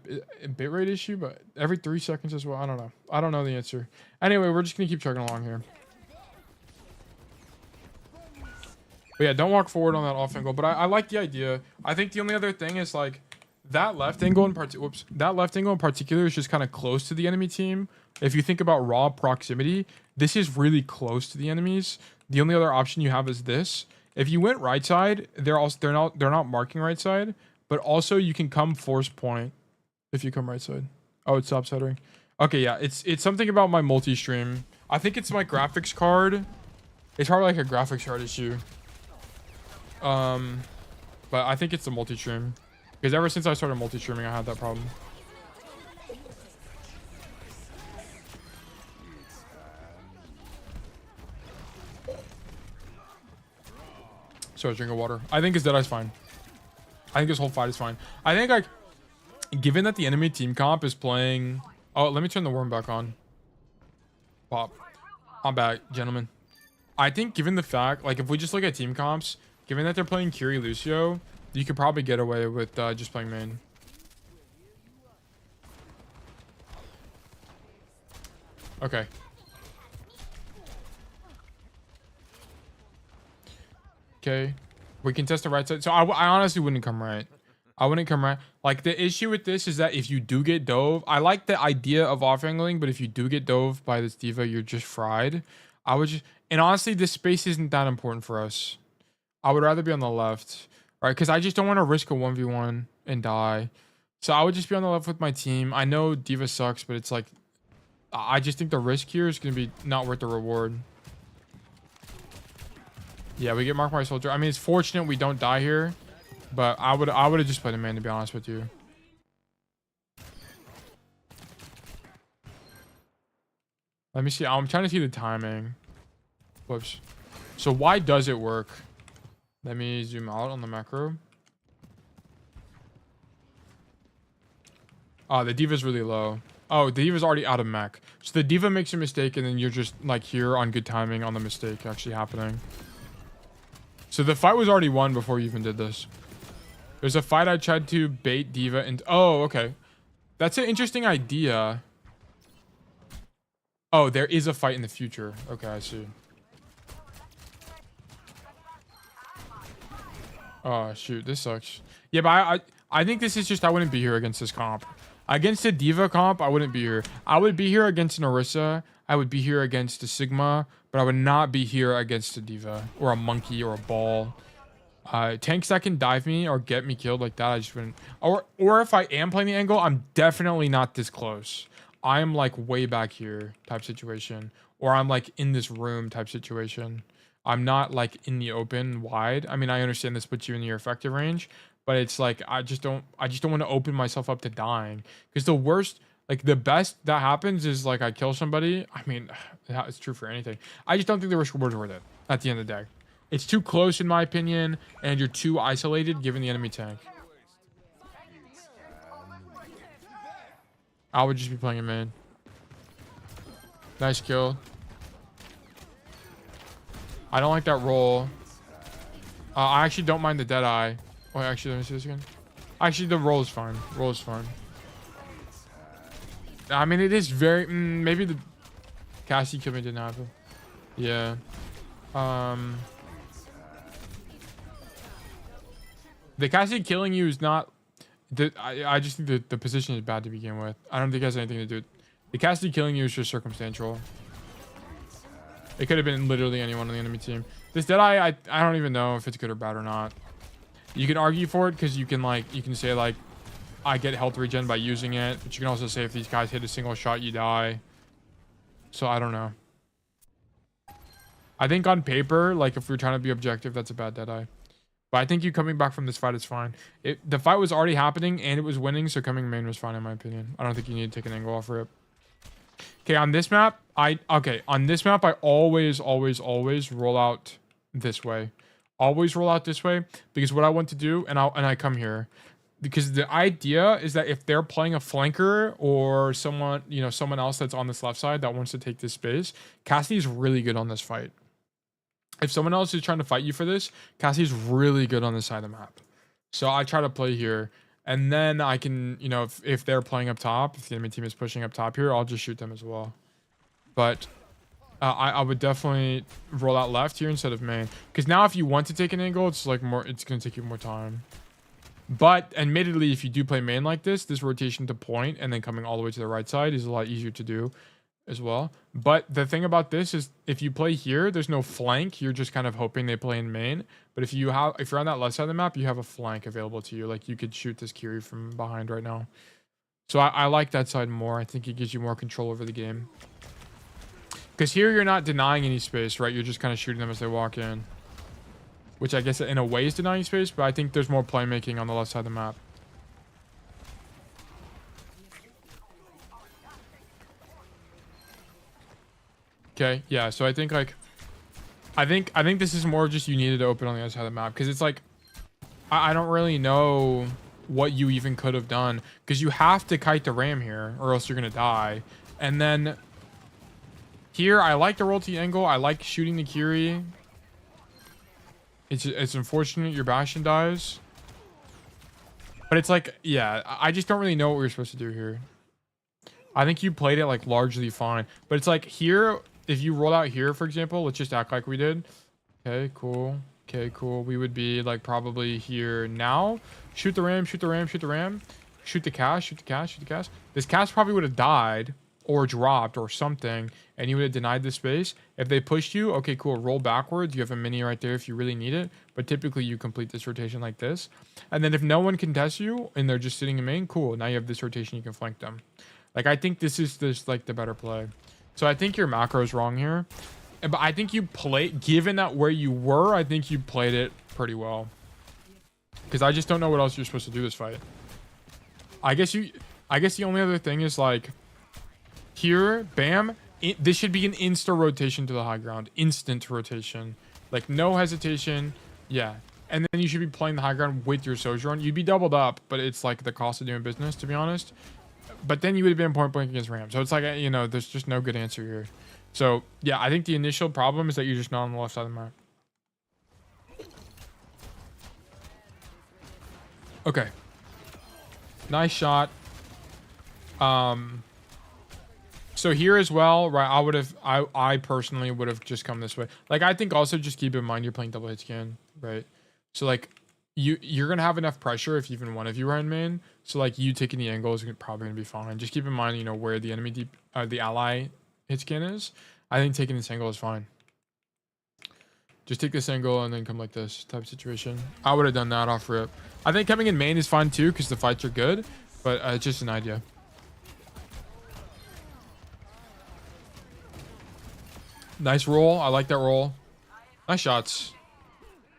bitrate issue, but every 3 seconds as well. I don't know. I don't know the answer. Anyway, we're just gonna keep chugging along here. But yeah, don't walk forward on that off angle. But I like the idea. I think the only other thing is like that left angle in particular is just kind of close to the enemy team. If you think about raw proximity, this is really close to the enemies. The only other option you have is this. If you went right side, they're not marking right side, but also you can come force point if you come right side. Oh, it stops headering. Okay, yeah, it's something about my multi-stream. I think it's my graphics card. It's probably like a graphics card issue. But I think it's the multi-stream. Because ever since I started multi-streaming, I had that problem. Sorry, drink of water. I think his Deadeye's fine. I think this whole fight is fine. I think, like, given that the enemy team comp is playing... Oh, let me turn the worm back on. Pop. I'm back, gentlemen. I think given the fact, like, if we just look at team comps, given that they're playing Curie Lucio, you could probably get away with just playing main. Okay. Okay. We can test the right side. So I honestly wouldn't come right. I wouldn't come right. Like, the issue with this is that if you do get dove, I like the idea of off-angling, but if you do get dove by this diva, you're just fried. I would just... And honestly, this space isn't that important for us. I would rather be on the left, right? Because I just don't want to risk a 1v1 and die. So I would just be on the left with my team. I know diva sucks, but it's like... I just think the risk here is going to be not worth the reward. Yeah, we get marked by a soldier. I mean, it's fortunate we don't die here, but I would have just played a man, to be honest with you. Let me see. I'm trying to see the timing. Whoops. So why does it work? Let me zoom out on the macro. Oh, the diva's really low. Oh, the diva's already out of mech. So the diva makes a mistake, and then you're just like here on good timing on the mistake actually happening. So the fight was already won before you even did this. There's a fight I tried to bait diva and... Oh, okay. That's an interesting idea. Oh, there is a fight in the future. Okay, I see. Oh, shoot. This sucks. Yeah, but I think this is just... I wouldn't be here against this comp. Against a diva comp, I wouldn't be here. I would be here against an Orisa. I would be here against a Sigma. But I would not be here against a diva. Or a monkey or a ball. Tanks that can dive me or get me killed like that, I just wouldn't. Or if I am playing the angle, I'm definitely not this close. I'm like way back here type situation. Or I'm like in this room type situation. I'm not like in the open wide. I mean, I understand this puts you in your effective range, but it's like I just don't want to open myself up to dying. Because the worst, like the best that happens is like I kill somebody. I mean, it's true for anything. I just don't think the risk reward is worth it at the end of the day. It's too close in my opinion, and you're too isolated given the enemy tank. I would just be playing a main. Nice kill. I don't like that roll. I actually don't mind the Deadeye. Oh, actually, let me see this again. Actually, the roll is fine. Roll is fine. I mean, it is very... maybe the Cassidy kill me didn't happen. Yeah. The Cassidy killing you is not... I just think that the position is bad to begin with. I don't think it has anything to do with... The Cassidy killing you is just circumstantial. It could have been literally anyone on the enemy team. This Deadeye, I don't even know if it's good or bad or not. You can argue for it because you can say like, I get health regen by using it. But you can also say if these guys hit a single shot, you die. So I don't know. I think on paper, like if we're trying to be objective, that's a bad Deadeye. But I think you coming back from this fight is fine. The fight was already happening and it was winning, so coming main was fine in my opinion. I don't think you need to take an angle off rip. Okay, on this map, I always roll out this way. Always roll out this way because what I want to do, and I come here. Because the idea is that if they're playing a flanker or someone, you know, someone else that's on this left side that wants to take this space, Cassidy's really good on this fight. If someone else is trying to fight you for this, Cassidy's really good on this side of the map. So I try to play here. And then I can, you know, if they're playing up top, if the enemy team is pushing up top here, I'll just shoot them as well. But I would definitely roll out left here instead of main. Because now if you want to take an angle, it's like more, it's going to take you more time. But admittedly, if you do play main like this rotation to point and then coming all the way to the right side is a lot easier to do as well. But the thing about this is if you play here, there's no flank. You're just kind of hoping they play in main. But if you're on that left side of the map, you have a flank available to you. Like you could shoot this Kiri from behind right now. So I like that side more. I think it gives you more control over the game. Because here you're not denying any space, right? You're just kind of shooting them as they walk in. Which I guess in a way is denying space, but I think there's more playmaking on the left side of the map. Okay, yeah, so I think like I think this is more just you needed to open on the other side of the map because it's like I don't really know what you even could have done because you have to kite the ram here or else you're gonna die. And then here I like the royalty angle, I like shooting the Kiri. It's unfortunate your Bastion dies. But it's like, yeah, I just don't really know what we were supposed to do here. I think you played it like largely fine. But it's like here, if you roll out here, for example, let's just act like we did. Okay, cool. Okay, cool. We would be like probably here now. Shoot the ram, shoot the ram, shoot the ram. Shoot the cash, shoot the cash, shoot the cash. This cash probably would have died or dropped or something. And you would have denied the space. If they pushed you, okay, cool. Roll backwards. You have a mini right there if you really need it. But typically you complete this rotation like this. And then if no one contests you and they're just sitting in main, cool. Now you have this rotation, you can flank them. Like, I think this is like the better play. So I think your macro is wrong here. But I think you played, given that where you were, I think you played it pretty well. Because I just don't know what else you're supposed to do this fight. I guess the only other thing is like, here, bam. This should be an insta rotation to the high ground. Instant rotation. Like, no hesitation. Yeah. And then you should be playing the high ground with your Sojourn. You'd be doubled up, but it's like the cost of doing business, to be honest. But then you would have been point blank against Ram. So it's like, you know, there's just no good answer here. So, yeah, I think the initial problem is that you're just not on the left side of the map. Okay. Nice shot. So here as well, right, I personally would have just come this way. Like, I think also just keep in mind you're playing double hit scan, right? So, like, you're going to have enough pressure if even one of you are in main. So, like, you taking the angle is probably going to be fine. Just keep in mind, you know, where the enemy the ally hit scan is. I think taking this angle is fine. Just take this angle and then come like this type of situation. I would have done that off rip. I think coming in main is fine too because the fights are good, but it's just an idea. Nice roll. I like that roll. Nice shots.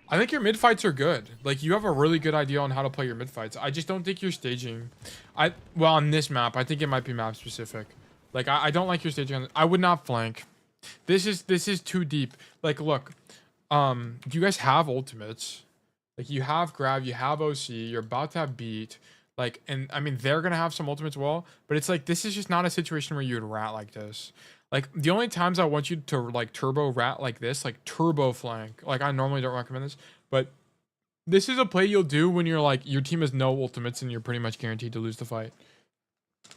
I think your mid fights are good. Like, you have a really good idea on how to play your mid fights. I just don't think you're staging. Well, on this map, I think it might be map specific. Like, I don't like your staging. I would not flank. This is too deep. Like, look, you guys have ultimates. Like, you have grab, you have OC, you're about to have beat. Like, and I mean, they're gonna have some ultimates as well, but it's like, this is just not a situation where you would rat like this. Like, the only times I want you to, like, turbo rat like this, like, turbo flank. Like, I normally don't recommend this, but this is a play you'll do when you're, like, your team has no ultimates and you're pretty much guaranteed to lose the fight.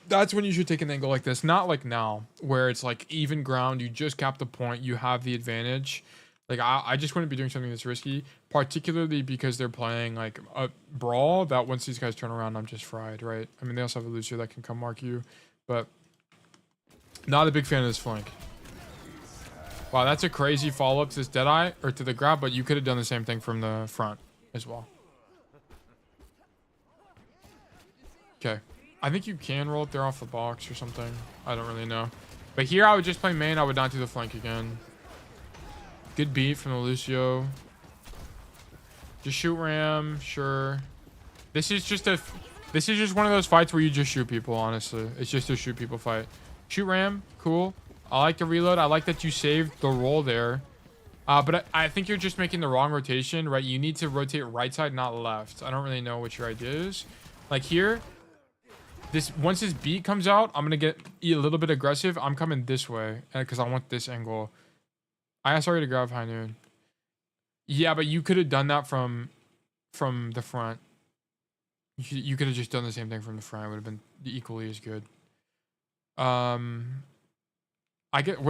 That's when you should take an angle like this. Not like now, where it's, like, even ground, you just cap the point, you have the advantage. Like, I just wouldn't be doing something that's risky, particularly because they're playing, like, a brawl that once these guys turn around, I'm just fried, right? I mean, they also have a loser that can come mark you, but... Not a big fan of this flank. Wow, that's a crazy follow-up to this Deadeye, or to the grab, but you could have done the same thing from the front as well. Okay. I think you can roll it there off the box or something. I don't really know. But here I would just play main. I would not do the flank again. Good beat from the Lucio. Just shoot ram, sure. This is just one of those fights where you just shoot people, honestly. It's just a shoot people fight. Shoot ram, cool. I like the reload. I like that you saved the roll there. But I think you're just making the wrong rotation, right? You need to rotate right side, not left. I don't really know what your idea is. Like here, once this beat comes out, I'm gonna get a little bit aggressive. I'm coming this way because I want this angle. I asked already to grab high noon. Yeah, but you could have done that from the front. You could have just done the same thing from the front. It would have been equally as good. Were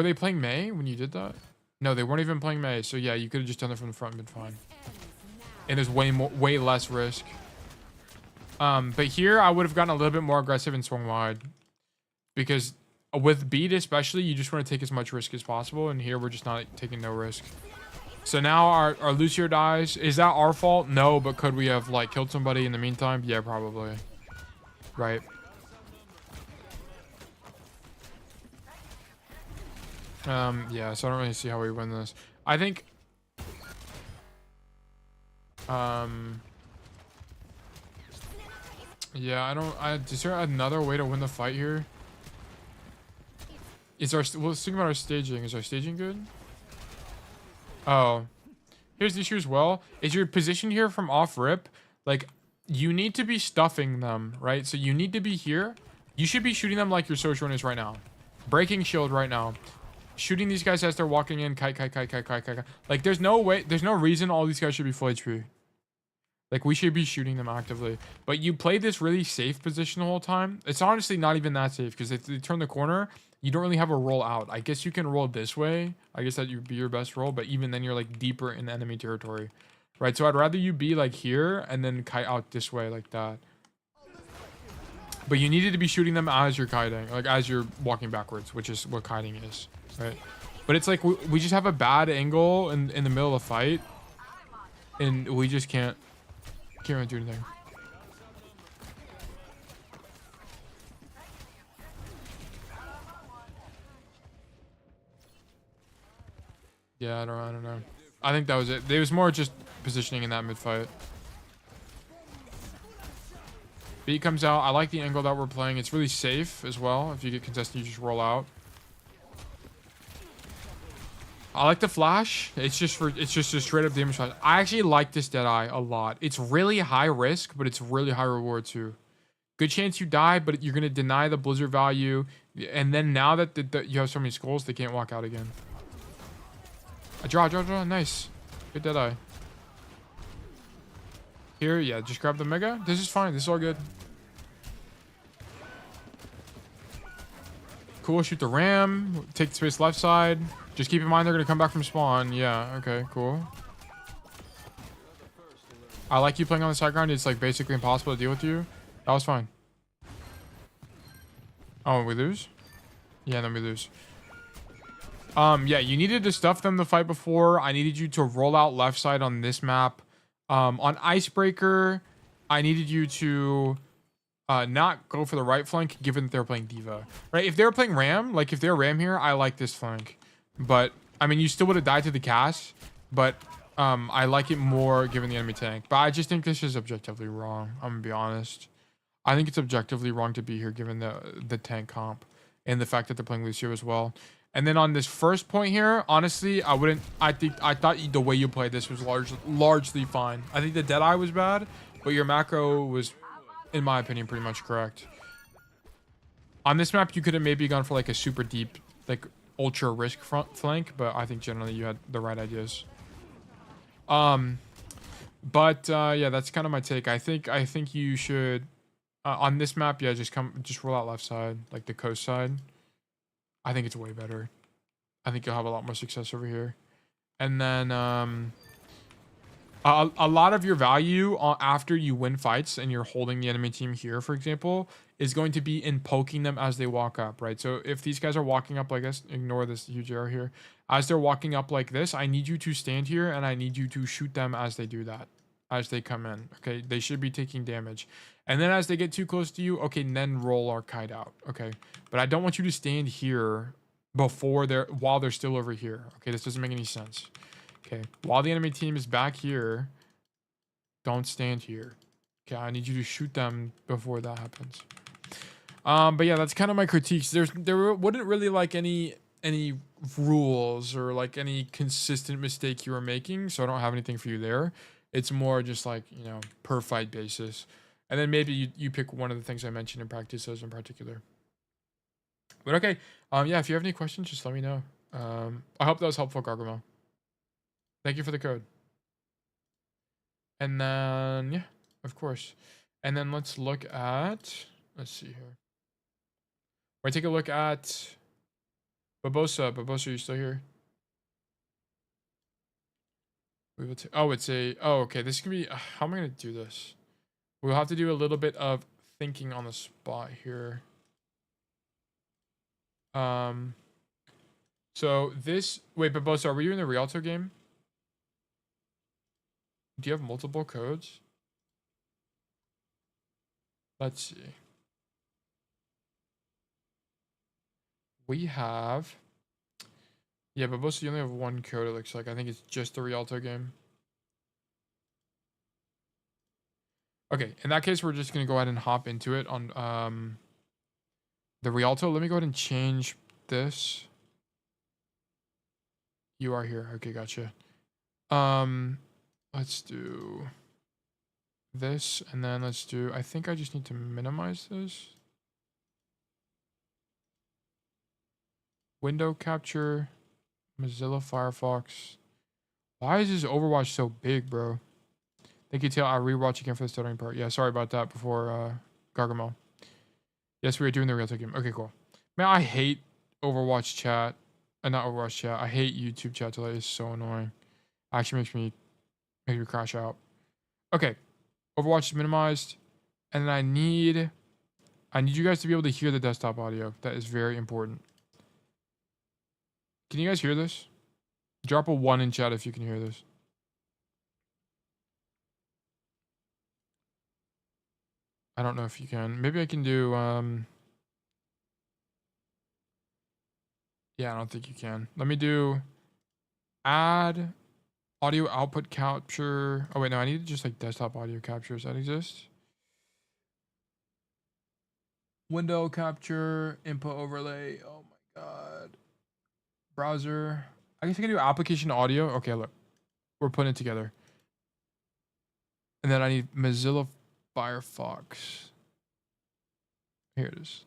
they playing May when you did that? No, they weren't even playing May. So yeah, you could have just done it from the front and been fine. And there's way less risk. But here I would have gotten a little bit more aggressive and swung wide, because with beat especially, you just want to take as much risk as possible. And here we're just not taking no risk. So now our Lucio dies. Is that our fault? No, but could we have like killed somebody in the meantime? Yeah, probably. Right. Yeah, so I don't really see how we win this. I think yeah, is there another way to win the fight here? Let's think about our staging. Is our staging good? Oh, here's the issue as well. Is your position here from off rip? Like, you need to be stuffing them, right? So you need to be here. You should be shooting them like your social is right now. Breaking shield right now. Shooting these guys as they're walking in. Kite. Like, there's no reason all these guys should be full HP. Like, we should be shooting them actively. But you play this really safe position the whole time. It's honestly not even that safe, because if they turn the corner, you don't really have a roll out. I guess you can roll this way. I guess that would be your best roll, but even then you're like deeper in enemy territory, right? So I'd rather you be like here and then kite out this way like that. But you needed to be shooting them as you're kiting, like as you're walking backwards, which is what kiting is, right? But it's like we just have a bad angle in the middle of the fight, and we just can't really do anything. Yeah, I don't know. I think that was it. There was more just positioning in that mid fight. Beat comes out. I like the angle that we're playing. It's really safe as well. If you get contested, you just roll out. I like the flash. It's just a straight up damage flash. I actually like this Deadeye a lot. It's really high risk, but it's really high reward too. Good chance you die, but you're gonna deny the blizzard value, and then now that you have so many skulls, they can't walk out again. Draw. Nice. Good Deadeye. Here, yeah, just grab the mega. This is fine. This is all good. Cool. Shoot the ram. Take the space left side. Just keep in mind they're going to come back from spawn. Yeah, okay, cool. I like you playing on the side ground. It's like basically impossible to deal with you. That was fine. Oh, we lose? Yeah, then we lose. Yeah, you needed to stuff them the fight before. I needed you to roll out left side on this map. On Icebreaker, I needed you to not go for the right flank, given that they're playing Diva. Right? If they were playing Ram, like if they're Ram here, I like this flank. But, I mean, you still would have died to the cast. But I like it more given the enemy tank. But I just think this is objectively wrong. I'm going to be honest. I think it's objectively wrong to be here given the tank comp. And the fact that they're playing Lucio as well. And then on this first point here, honestly, I thought the way you played this was largely fine. I think the Deadeye was bad, but your macro was, in my opinion, pretty much correct. On this map, you could have maybe gone for like a super deep, like ultra risk front flank, but I think generally you had the right ideas. Yeah, that's kind of my take. I think you should on this map, yeah, just roll out left side, like the coast side. I think it's way better. I think you'll have a lot more success over here. And then a lot of your value after you win fights and you're holding the enemy team here, for example, is going to be in poking them as they walk up, right? So if these guys are walking up like this, ignore this huge error here. As they're walking up like this, I need you to stand here and I need you to shoot them as they do that, as they come in, okay? They should be taking damage. And then as they get too close to you, okay, then roll our kite out, okay? But I don't want you to stand here while they're still over here, okay? This doesn't make any sense, okay? While the enemy team is back here, Don't stand here. Okay, I need you to shoot them before that happens. But yeah, that's kind of my critiques. There wouldn't really like any rules or like any consistent mistake you were making, so I don't have anything for you there. It's more just like, you know, per fight basis. And then maybe you pick one of the things I mentioned and practice those in particular. But okay, yeah, if you have any questions, just let me know. I hope that was helpful, Gargamel. Thank you for the code. And then, yeah, of course. And then let's look at, let's see here. We're gonna take a look at Barbosa. Barbosa, are you still here? We will oh, it's a, oh, okay. This is gonna be, how am I gonna do this? We'll have to do a little bit of thinking on the spot here. So this, wait, Barbosa, were you in the Rialto game? Do you have multiple codes? Let's see. We have, yeah, Barbosa, you only have one code, it looks like. I think it's just the Rialto game. Okay, in that case, we're just gonna go ahead and hop into it on the Rialto. Let me go ahead and change this. You are here. Okay, gotcha. Let's do this, and then let's do, I think I just need to minimize this. Window capture, Mozilla Firefox. Why is this Overwatch so big, bro? Thank you, Tail. I'll rewatch again for the stuttering part. Yeah, sorry about that before Gargamel. Yes, we are doing the Rialto game. Okay, cool. Man, I hate Overwatch chat. Not Overwatch chat. I hate YouTube chat delay. It's so annoying. Actually makes me crash out. Okay. Overwatch is minimized. And then I need you guys to be able to hear the desktop audio. That is very important. Can you guys hear this? Drop a 1 in chat if you can hear this. I don't know if you can. Maybe I can do yeah, I don't think you can. Let me do add audio output capture. Oh wait, no, I need to just like desktop audio capture. Does that exist? Window capture, input overlay. Oh my god. Browser. I guess I can do application audio. Okay, look. We're putting it together. And then I need Mozilla Firefox. Here it is.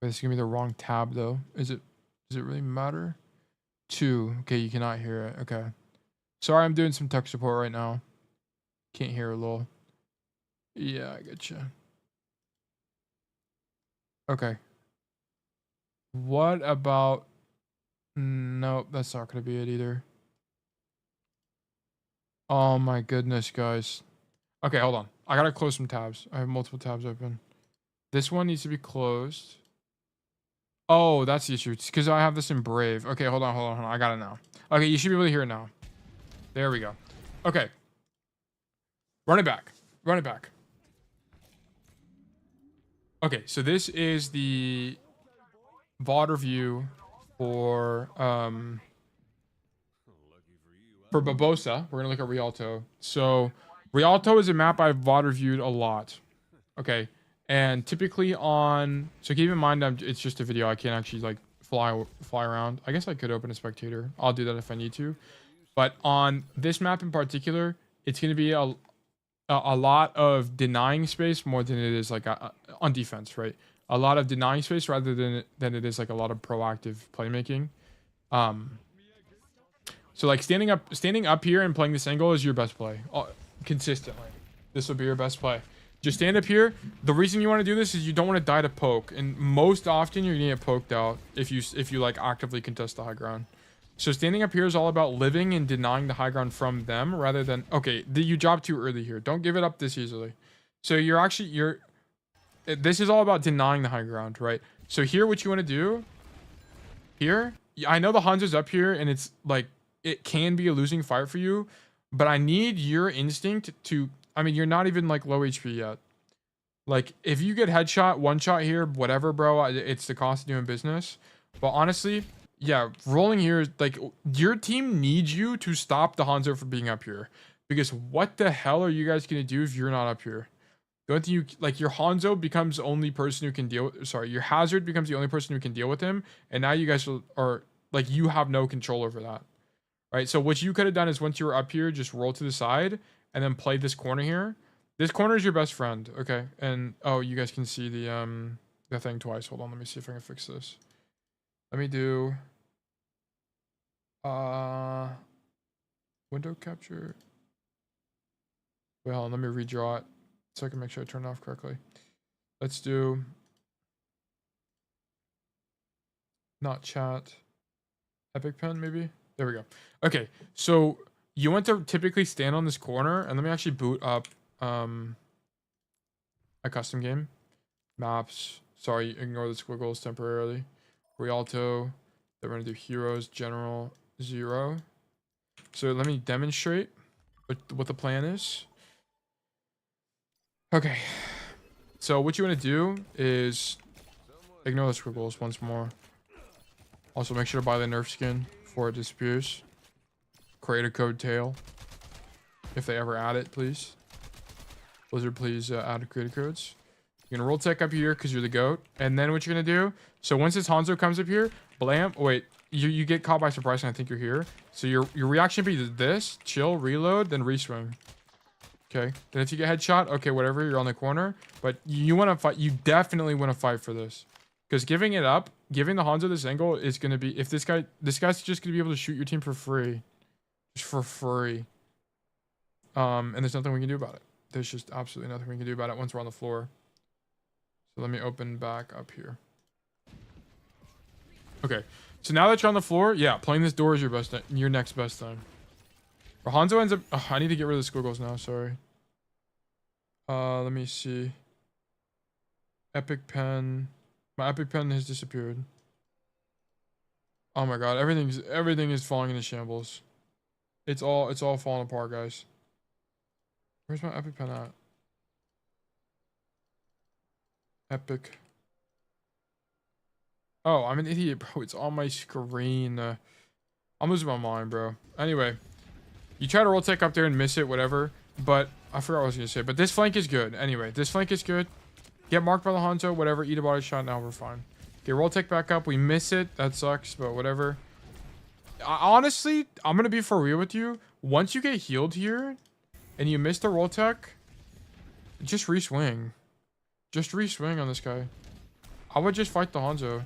Wait, this is gonna be the wrong tab though. Does it really matter? 2. Okay, you cannot hear it. Okay. Sorry, I'm doing some tech support right now. Can't hear a lol. Yeah, I get you. Okay. What about... Nope, that's not gonna be it either. Oh my goodness, guys. Okay, hold on. I gotta close some tabs. I have multiple tabs open. This one needs to be closed. Oh, that's the issue. It's because I have this in Brave. Okay, hold on. I got it now. Okay, you should be able to hear it now. There we go. Okay. Run it back. Okay, so this is the VOD review for Barbosa. We're gonna look at Rialto. So Rialto is a map I've VOD reviewed a lot. Okay. And typically on, so keep in mind, it's just a video. I can't actually like fly around. I guess I could open a spectator. I'll do that if I need to. But on this map in particular, it's going to be a lot of denying space more than it is like on defense, right? A lot of denying space rather than it is like a lot of proactive playmaking. So like standing up here and playing this angle is your best play consistently. This will be your best play. Just stand up here. The reason you want to do this is you don't want to die to poke, and most often you're gonna get poked out if you like actively contest the high ground. So standing up here is all about living and denying the high ground from them rather than, okay, you dropped too early here. Don't give it up this easily. So this is all about denying the high ground, right? So here, what you want to do here, I know the Hanzo's up here and it's like, it can be a losing fight for you, but I need your instinct to, I mean, you're not even like low HP yet. Like if you get headshot, one shot here, whatever, bro, it's the cost of doing business. But honestly, yeah, rolling here is like, your team needs you to stop the Hanzo from being up here. Because what the hell are you guys gonna do if you're not up here? Don't you like your Hanzo becomes the only person who can deal with, sorry, your Hazard becomes the only person who can deal with him, and now you guys are like, you have no control over that, right? So what you could have done is once you were up here, just roll to the side and then play this corner here. This corner is your best friend, okay? And oh, you guys can see the thing twice. Hold on, let me see if I can fix this. Let me do window capture. Wait, hold on, let me redraw it so I can make sure I turn it off correctly. Let's do not chat. Epic pen, maybe? There we go. Okay, so you want to typically stand on this corner, and let me actually boot up a custom game. Maps. Sorry, ignore the squiggles temporarily. Rialto. Then we're gonna do heroes, general, 0. So let me demonstrate what the plan is. Okay. So what you want to do is ignore the squiggles once more. Also, make sure to buy the nerf skin before it disappears. Create a code tail. If they ever add it, please. Blizzard, please add creator codes. You're gonna roll tech up here because you're the GOAT. And then what you're gonna do, so once this Hanzo comes up here, blam, wait, you get caught by surprise and I think you're here. So your reaction be this, chill, reload, then reswing. Okay, then if you get headshot, okay, whatever, you're on the corner. But you want to fight, you definitely want to fight for this. Because giving it up, giving the Hanzo this angle is going to be, if this guy's just going to be able to shoot your team for free. Just for free. And there's nothing we can do about it. There's just absolutely nothing we can do about it once we're on the floor. So let me open back up here. Okay, so now that you're on the floor, yeah, playing this door is your next best thing. Or Hanzo ends up, oh, I need to get rid of the squiggles now, sorry. Let me see. Epic pen. My epic pen has disappeared. Oh my god, everything is falling into shambles. It's all falling apart, guys. Where's my epic pen at? Epic. Oh, I'm an idiot, bro. It's on my screen. I'm losing my mind, bro. Anyway, you try to roll tech up there and miss it, whatever. But I forgot what I was gonna say. But this flank is good. Anyway, this flank is good. Get marked by the Hanzo, whatever. Eat a body shot. Now we're fine. Okay, roll tech back up. We miss it. That sucks, but whatever. Honestly, I'm gonna be for real with you. Once you get healed here, and you miss the roll tech, just re-swing. Just re-swing on this guy. I would just fight the Hanzo.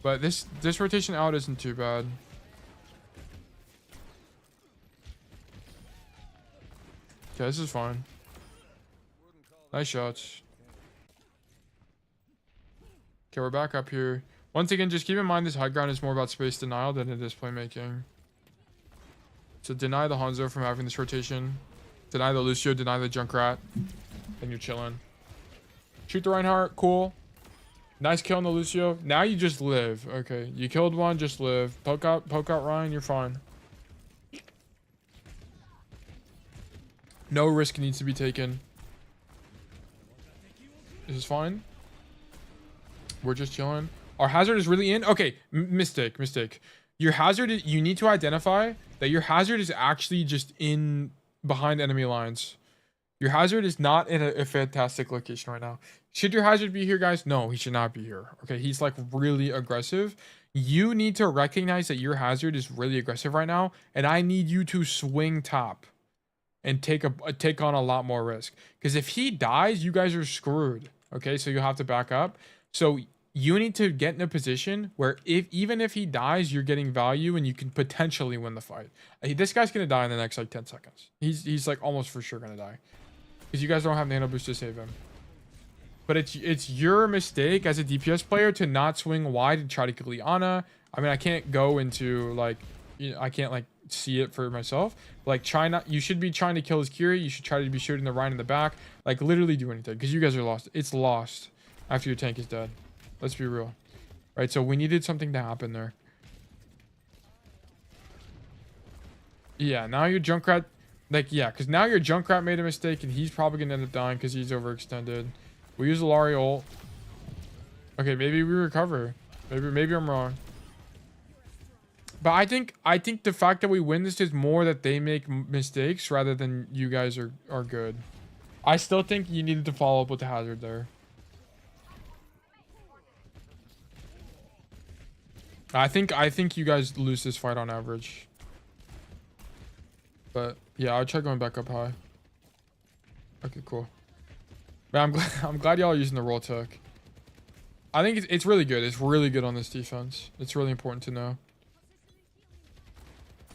But this rotation out isn't too bad. Okay, this is fine. Nice shots. Okay, we're back up here. Once again, just keep in mind this high ground is more about space denial than it is playmaking. So deny the Hanzo from having this rotation. Deny the Lucio, deny the Junkrat. Then you're chilling. Shoot the Reinhardt, cool. Nice kill on the Lucio. Now you just live. Okay, you killed one, just live. Poke out Ryan, you're fine. No risk needs to be taken. This is fine. We're just chilling. Our hazard is really in. Okay, mistake. Your hazard is, you need to identify that your hazard is actually just in behind enemy lines. Your hazard is not in a fantastic location right now. Should your hazard be here, guys? No, he should not be here. Okay, he's like really aggressive. You need to recognize that your hazard is really aggressive right now, and I need you to swing top and take on a lot more risk. Because if he dies, you guys are screwed. Okay, so you'll have to back up. So you need to get in a position where even if he dies, you're getting value and you can potentially win the fight. This guy's gonna die in the next like 10 seconds. He's like almost for sure gonna die because you guys don't have nano boost to save him. But it's your mistake as a DPS player to not swing wide and try to kill Liana. I mean, I can't go into like, you know, I can't like see it for myself. Like you should be trying to kill his Kiri. You should try to be shooting the Ryan in the back. Like literally do anything because you guys are lost. It's lost after your tank is dead. Let's be real. Right, so we needed something to happen there. Yeah, now your Junkrat, like, yeah, because now your Junkrat made a mistake and he's probably going to end up dying because he's overextended. We use Alari ult. Okay, maybe we recover. Maybe I'm wrong. But I think the fact that we win this is more that they make mistakes rather than you guys are good. I still think you needed to follow up with the hazard there. I think you guys lose this fight on average. But yeah, I'll try going back up high. Okay, cool. Man, I'm glad y'all are using the roll tech. I think it's really good. It's really good on this defense. It's really important to know.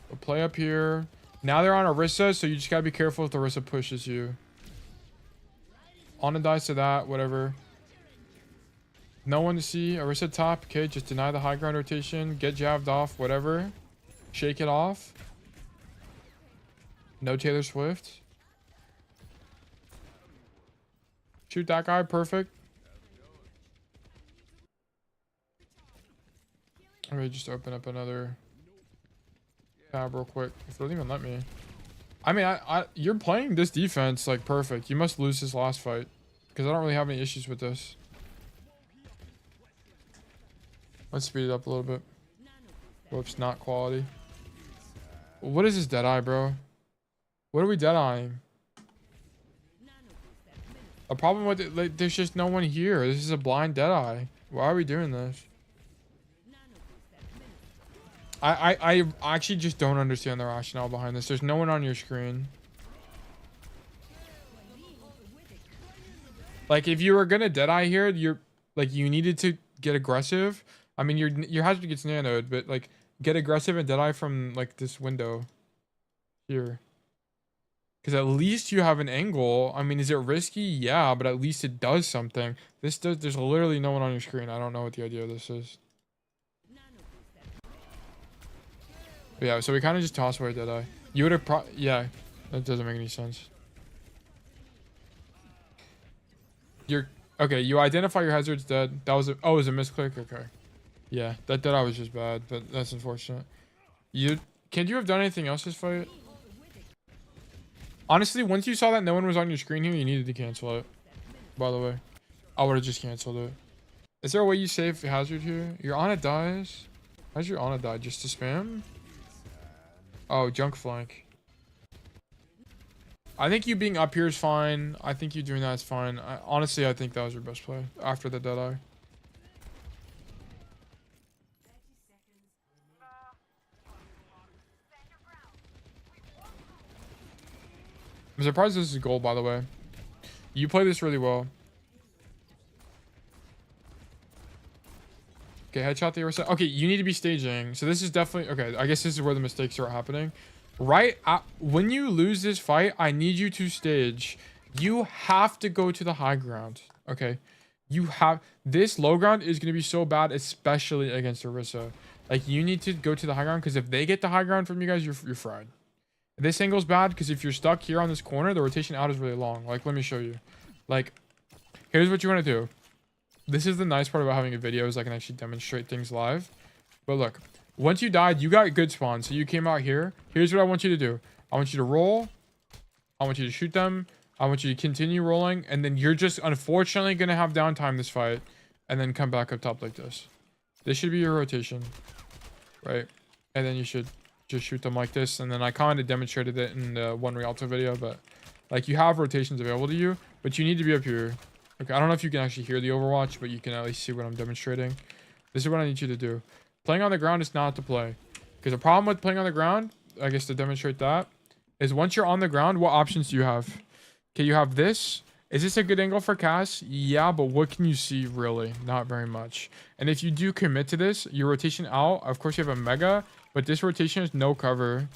We'll play up here. Now they're on Orisa, so you just gotta be careful if the Orisa pushes you. On and dies to that, whatever. No one to see. Orisa top. Okay, just deny the high ground rotation. Get jabbed off, whatever. Shake it off. No Taylor Swift. Shoot that guy, perfect. Let me just open up another tab real quick. If it doesn't even let me. I mean, you're playing this defense like perfect. You must lose this last fight because I don't really have any issues with this. Let's speed it up a little bit. Whoops, not quality. What is this dead-eye, bro? What are we dead-eyeing? A problem with it, like, there's just no one here. This is a blind dead-eye. Why are we doing this? I actually just don't understand the rationale behind this. There's no one on your screen. Like, if you were gonna dead-eye here, you needed to get aggressive. I mean, your hazard gets nanoed, but like, get aggressive and dead-eye from like this window here. Because at least you have an angle. I mean, is it risky? Yeah, but at least it does something. There's literally no one on your screen. I don't know what the idea of this is. But yeah, so we kind of just toss away Deadeye. You would have yeah, that doesn't make any sense. Okay, you identify your hazards dead. That was it was a misclick? Okay. Yeah, that Deadeye was just bad, but that's unfortunate. Can you have done anything else this fight? Honestly, once you saw that no one was on your screen here, you needed to cancel it. By the way, I would have just canceled it. Is there a way you save hazard here? Your Ana dies. How's your Ana die? Just to spam? Oh, junk flank. I think you being up here is fine. I think you doing that is fine. Honestly, I think that was your best play after the Deadeye. I'm surprised this is gold, by the way. You play this really well. Okay, headshot the Orisa. Okay, you need to be staging. So this is definitely... Okay, I guess this is where the mistakes are happening. Right when you lose this fight, I need you to stage. You have to go to the high ground. Okay? You have... This low ground is going to be so bad, especially against Orisa. Like, you need to go to the high ground, because if they get the high ground from you guys, you're fried. This angle's bad, because if you're stuck here on this corner, the rotation out is really long. Like, let me show you. Like, here's what you want to do. This is the nice part about having a video, is I can actually demonstrate things live. But look, once you died, you got good spawn. So you came out here. Here's what I want you to do. I want you to roll. I want you to shoot them. I want you to continue rolling. And then you're just unfortunately going to have downtime this fight. And then come back up top like this. This should be your rotation. Right? And then you should just shoot them like this. And then I kind of demonstrated it in the one Rialto video. But like, you have rotations available to you. But you need to be up here. Okay, I don't know if you can actually hear the Overwatch, but you can at least see what I'm demonstrating. This is what I need you to do. Playing on the ground is not to play. Because the problem with playing on the ground, I guess to demonstrate that, is once you're on the ground, what options do you have? Okay, you have this. Is this a good angle for Cass? Yeah, but what can you see really? Not very much. And if you do commit to this, your rotation out, of course you have a mega, but this rotation is no cover.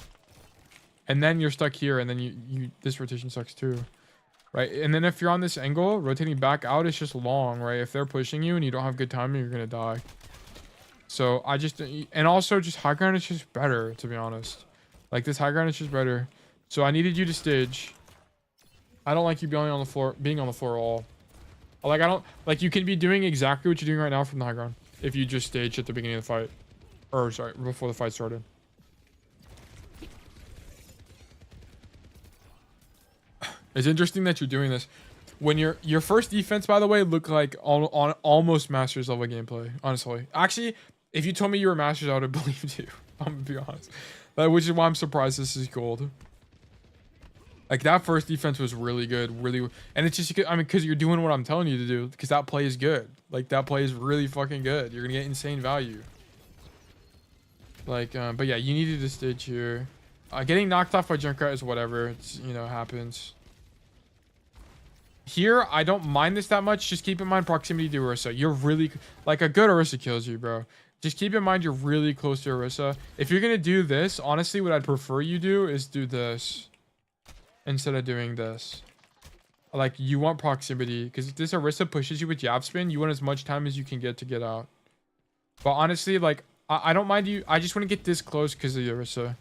And then you're stuck here, and then this rotation sucks too. Right, and then if you're on this angle, rotating back out is just long, right? If they're pushing you and you don't have good timing, you're gonna die. So I just, and also just high ground is just better, to be honest. Like, this high ground is just better. So I needed you to stage. I don't like you being on the floor at all. Like, I don't, like, you can be doing exactly what you're doing right now from the high ground if you just stage at the beginning of the fight. Or, sorry, before the fight started. It's interesting that you're doing this. When your first defense, by the way, looked like on almost Masters level gameplay, honestly. Actually, If you told me you were Masters, I would have believed you. I'm gonna be honest. Which is why I'm surprised this is gold. Like, that first defense was really good, really, and it's just, I mean, because you're doing what I'm telling you to do, because that play is good. Like, that play is really fucking good. You're gonna get insane value. Like, but yeah, you needed to stage here. Getting knocked off by Junkrat is whatever. It's, you know, happens. Here, I don't mind this that much. Just keep in mind proximity to Orisa. You're really, like, a good Orisa kills you, bro. Just keep in mind you're really close to Orisa. If you're gonna do this, honestly, what I'd prefer you do is do this instead of doing this. Like, you want proximity, because if this Orisa pushes you with jab spin, you want as much time as you can get to get out. But honestly, like, I don't mind you. I just want to get this close because of the Orisa.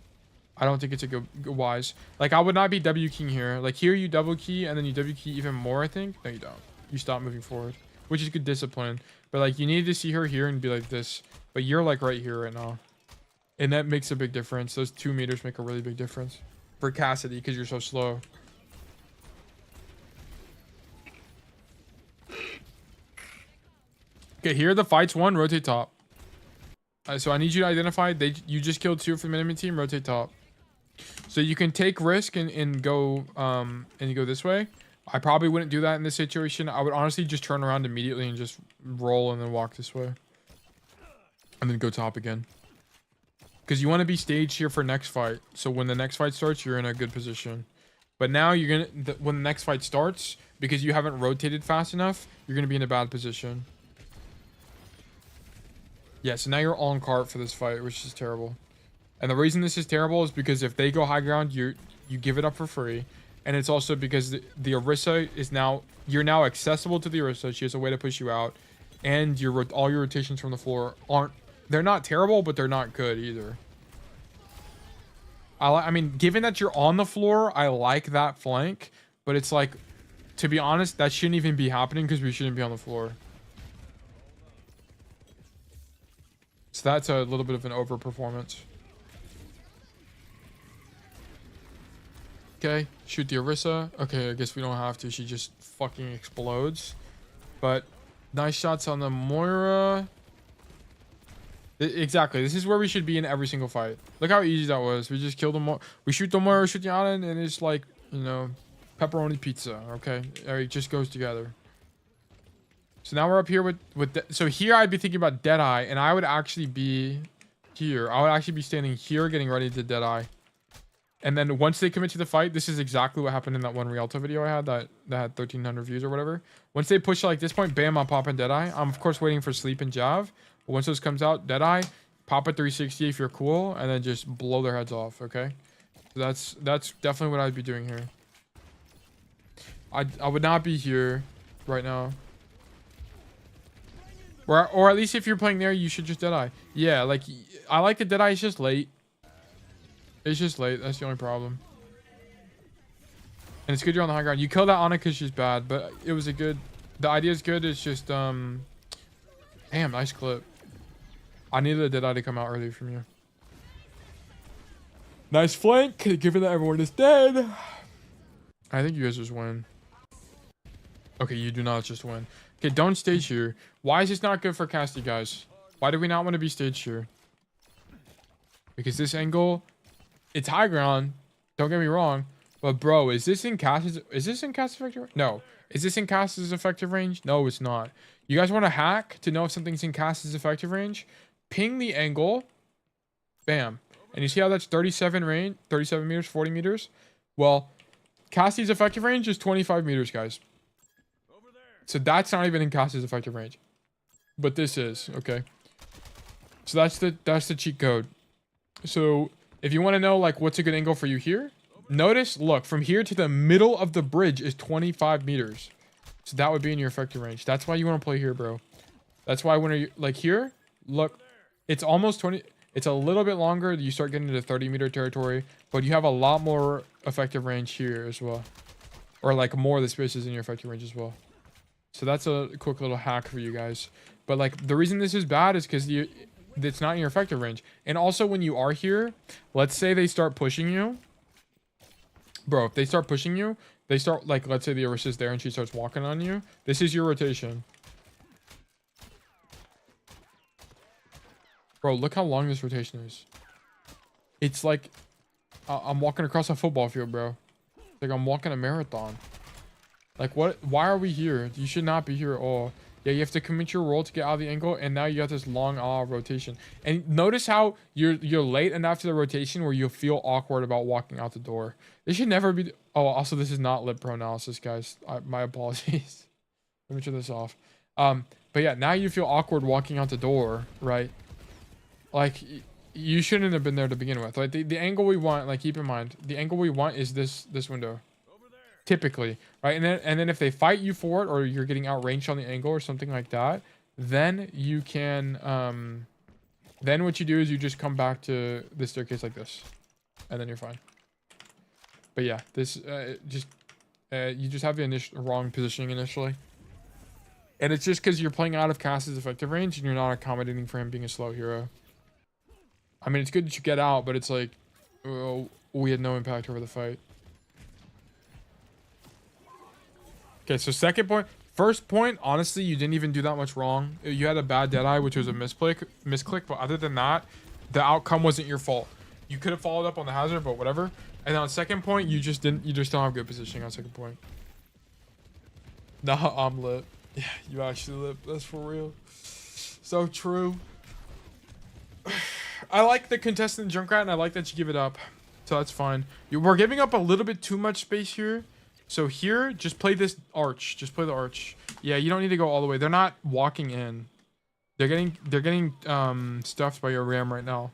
I don't think it's a good wise. Like, I would not be W keying here. Like, here you double key and then you W key even more, I think. No, you don't. You stop moving forward, which is good discipline. But like, you need to see her here and be like this. But you're like right here right now. And that makes a big difference. Those 2 meters make a really big difference for Cassidy because you're so slow. Okay, here the fight's won. Rotate top. So I need you to identify. You just killed 2 for the enemy team. Rotate top. So you can take risk and go this way. I probably wouldn't do that in this situation. I would honestly just turn around immediately and just roll and then walk this way. And then go top again. Because you want to be staged here for next fight. So when the next fight starts, you're in a good position. But now you're going to... When the next fight starts, because you haven't rotated fast enough, you're going to be in a bad position. Yeah, so now you're on cart for this fight, which is terrible. And the reason this is terrible is because if they go high ground, you give it up for free. And it's also because the Orisa is now... You're now accessible to the Orisa. She has a way to push you out. And all your rotations from the floor aren't... They're not terrible, but they're not good either. I mean, given that you're on the floor, I like that flank. But it's like, to be honest, that shouldn't even be happening because we shouldn't be on the floor. So that's a little bit of an overperformance. Okay, shoot the Orisa. Okay, I guess we don't have to. She just fucking explodes. But nice shots on the Moira. Exactly. This is where we should be in every single fight. Look how easy that was. We just killed the Moira. We shoot the Moira, shoot the Ana, and it's like, you know, pepperoni pizza. Okay, it just goes together. So now we're up here with so here I'd be thinking about Deadeye, and I would actually be here. I would actually be standing here getting ready to Deadeye. And then once they commit to the fight, this is exactly what happened in that one Rialto video I had that had 1,300 views or whatever. Once they push to like this point, bam, I'm popping Deadeye. I'm of course waiting for Sleep and Jav. But once this comes out, Deadeye, pop a 360 if you're cool, and then just blow their heads off, okay? So that's definitely what I'd be doing here. I would not be here right now. Or at least if you're playing there, you should just Deadeye. Yeah, like, I like the Deadeye. It's just late. It's just late. That's the only problem. And it's good you're on the high ground. You killed that Ana because she's bad, but it was a good... The idea is good. It's just, damn, nice clip. I needed a Deadeye to come out early from you. Nice flank. Given that everyone is dead. I think you guys just win. Okay, you do not just win. Okay, don't stage here. Why is this not good for Cassidy, guys? Why do we not want to be staged here? Because this angle, it's high ground. Don't get me wrong. But bro, is this in Cass's effective range? No. Is this in Cass's effective range? No, it's not. You guys want to hack to know if something's in Cass's effective range? Ping the angle. Bam. And you see how that's 37 meters, 40 meters? Well, Cassidy's effective range is 25 meters, guys. So that's not even in Cassidy's effective range. But this is, okay. So that's the cheat code. So if you want to know like what's a good angle for you here, notice, look, from here to the middle of the bridge is 25 meters. So that would be in your effective range. That's why you want to play here, bro. That's why when you like here, look, it's almost 20. It's a little bit longer. You start getting into 30-meter territory, but you have a lot more effective range here as well. Or like more of the spaces in your effective range as well. So that's a quick little hack for you guys. But like the reason this is bad is because it's not in your effective range. And also when you are here, let's say they start pushing you. Bro, if they start pushing you, they start like, let's say the Orisa's there and she starts walking on you. This is your rotation. Bro, look how long this rotation is. It's like I'm walking across a football field, bro. It's like I'm walking a marathon. Like, what? Why are we here? You should not be here at all. Yeah, you have to commit your roll to get out of the angle, and now you got this long rotation. And notice how you're late enough to the rotation where you'll feel awkward about walking out the door. This should never be. Oh, also, this is not lip pro analysis, guys. My apologies. Let me turn this off. But yeah, now you feel awkward walking out the door, right? Like, you shouldn't have been there to begin with. Like, the angle we want, like, keep in mind, the angle we want is this window. Typically, right? And then if they fight you for it, or you're getting outranged on the angle or something like that, then you can, then what you do is you just come back to the staircase like this, and then you're fine. But yeah, this, you just have the wrong positioning initially. And it's just because you're playing out of Cass's effective range and you're not accommodating for him being a slow hero. I mean, it's good that you get out, but it's like, well, we had no impact over the fight. Okay, so second point. First point, honestly, you didn't even do that much wrong. You had a bad Deadeye, which was a misclick, but other than that, the outcome wasn't your fault. You could have followed up on the hazard, but whatever. And on second point, you just don't have good positioning on second point. Nah, I'm lit. Yeah, you actually lit. That's for real. So true. I like the contestant Junkrat, and I like that you give it up. So that's fine. We're giving up a little bit too much space here. So here, just play this arch. Just play the arch. Yeah, you don't need to go all the way. They're not walking in. They're getting stuffed by your ram right now.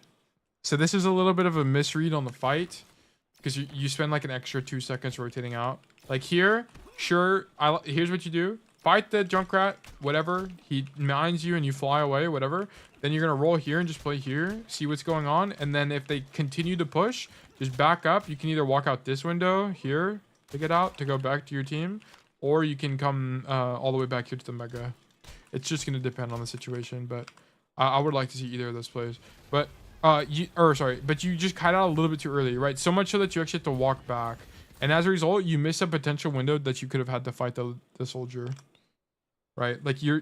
So this is a little bit of a misread on the fight, because you spend like an extra 2 seconds rotating out. Like here, sure. Here's what you do: fight the Junkrat, whatever. He mines you and you fly away, whatever. Then you're gonna roll here and just play here, see what's going on, and then if they continue to push, just back up. You can either walk out this window here to get out to go back to your team, or you can come all the way back here to the mega. It's just gonna depend on the situation, but I would like to see either of those plays. But but you just kite out a little bit too early, right? So much so that you actually have to walk back, and as a result, you miss a potential window that you could have had to fight the soldier, right? Like who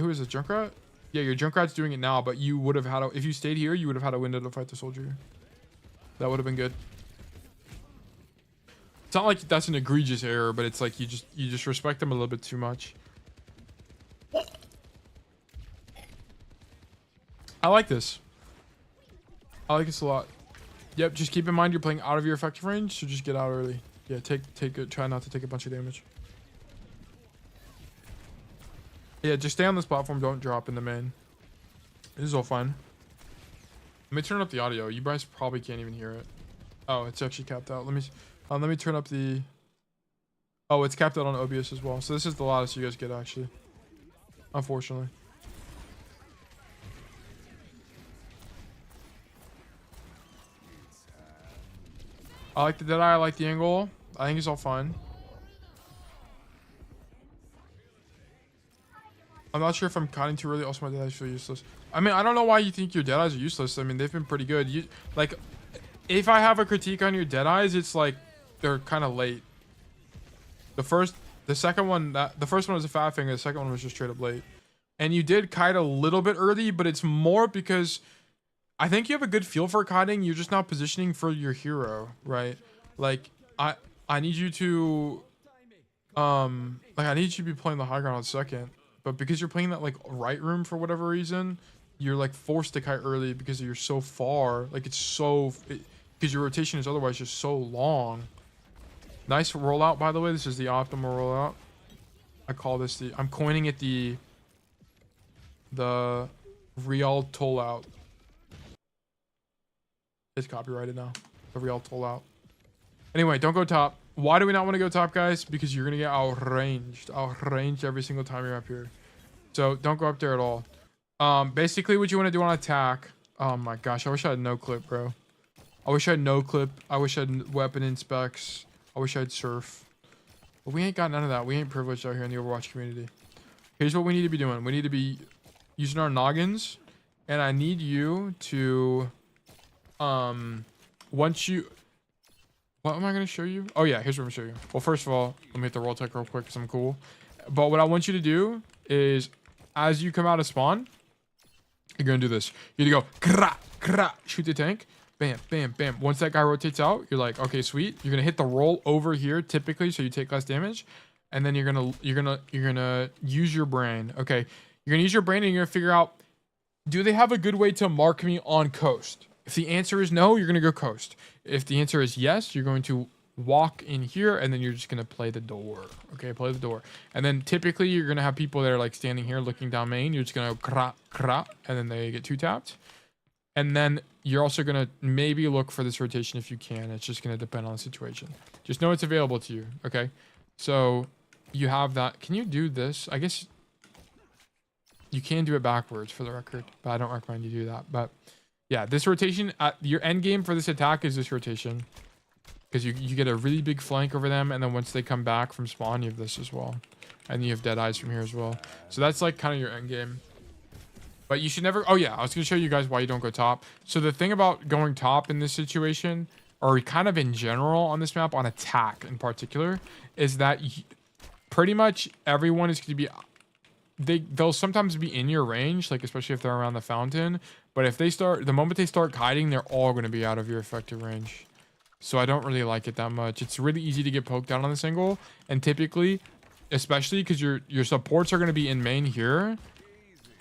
is it, Junkrat? Yeah, your Junkrat's doing it now, but you would have had if you stayed here, you would have had a window to fight the soldier. That would have been good. It's not like that's an egregious error, but it's like you just respect them a little bit too much. I like this. I like this a lot. Yep, just keep in mind you're playing out of your effective range, so just get out early. Yeah, try not to take a bunch of damage. Yeah, just stay on this platform, don't drop in the main. This is all fine. Let me turn up the audio. You guys probably can't even hear it. Oh, it's actually capped out. Let me turn up the... Oh, it's capped out on OBS as well. So this is the loudest you guys get, actually. Unfortunately. I like the Deadeye. I like the angle. I think it's all fine. I'm not sure if I'm kiting too early. Also, my Deadeyes feel useless. I mean, I don't know why you think your Deadeyes are useless. I mean, they've been pretty good. Like, if I have a critique on your Deadeyes, it's like they're kind of late. The first one was a fat finger. The second one was just straight up late. And you did kite a little bit early, but it's more because I think you have a good feel for kiting. You're just not positioning for your hero, right? Like, I need you to, I need you to be playing the high ground on second. But because you're playing that like right room for whatever reason, you're like forced to kite early because you're so far. Like because your rotation is otherwise just so long. Nice rollout, by the way. This is the optimal rollout. I call this I'm coining it the real toll out. It's copyrighted now. The real toll out. Anyway, don't go top. Why do we not want to go top, guys? Because you're going to get outranged every single time you're up here. So don't go up there at all. Basically what you want to do on attack. Oh my gosh, I wish I had no clip, bro. I wish I had no clip. I wish I had weapon inspects. I wish I had surf. But we ain't got none of that. We ain't privileged out here in the Overwatch community. Here's what we need to be doing. We need to be using our noggins. And I need you to... Once you... What am I going to show you? Oh, yeah. Here's what I'm going to show you. Well, first of all, let me hit the roll tech real quick because I'm cool. But what I want you to do is, as you come out of spawn, You're gonna do this. You're gonna go kra, kra, shoot the tank. Bam, bam, bam. Once that guy rotates out, you're like, okay, sweet. You're gonna hit the roll over here typically, so you take less damage. And then you're gonna use your brain. Okay. You're gonna use your brain and you're gonna figure out, do they have a good way to mark me on coast? If the answer is no, you're gonna go coast. If the answer is yes, you're going to walk in here and then you're just gonna play the door. Okay, play the door. And then typically you're gonna have people that are like standing here looking down main. You're just gonna go kra, kra, and then they get 2-tapped. And then you're also gonna maybe look for this rotation if you can. It's just gonna depend on the situation. Just know it's available to you. Okay, so you have that. Can you do this? I guess you can do it backwards for the record, but I don't recommend you do that. But yeah, this rotation, your end game for this attack is this rotation, because you get a really big flank over them, and then once they come back from spawn, you have this as well, and you have dead eyes from here as well. So that's like kind of your end game. But you should never. Oh yeah, I was gonna show you guys why you don't go top. So the thing about going top in this situation, or kind of in general on this map, on attack in particular, is that pretty much everyone is going to be. They'll sometimes be in your range, like especially if they're around the fountain. But if they start, the moment they start kiting, they're all going to be out of your effective range. So I don't really like it that much. It's really easy to get poked down on this angle, and typically, especially because your supports are going to be in main here.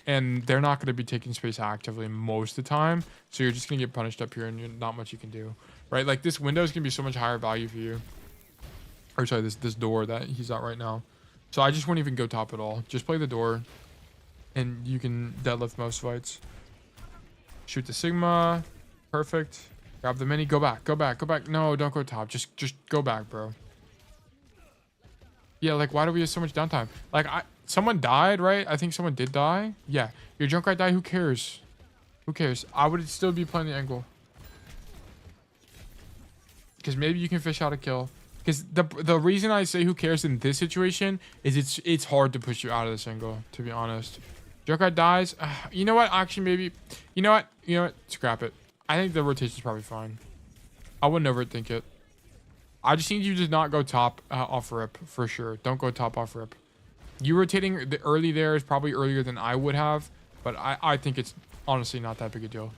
And they're not going to be taking space actively most of the time. So you're just going to get punished up here and not much you can do. Right? Like this window is going to be so much higher value for you. Or sorry, this door that he's at right now. So I just won't even go top at all. Just play the door. And you can deadlift most fights. Shoot the Sigma. Perfect. Grab the mini. Go back. Go back. Go back. No, don't go top. Just go back, bro. Yeah, like why do we have so much downtime? Like someone died, right? I think someone did die. Yeah, your Junkrat died. Who cares? Who cares? I would still be playing the angle. Because maybe you can fish out a kill. Because the reason I say who cares in this situation is it's hard to push you out of this angle, to be honest. Junkrat dies. You know what? Actually, maybe. You know what? You know what? Scrap it. I think the rotation's probably fine. I wouldn't overthink it. I just need you to not go top off rip for sure. Don't go top off rip. You rotating the early there is probably earlier than I would have, but I think it's honestly not that big a deal.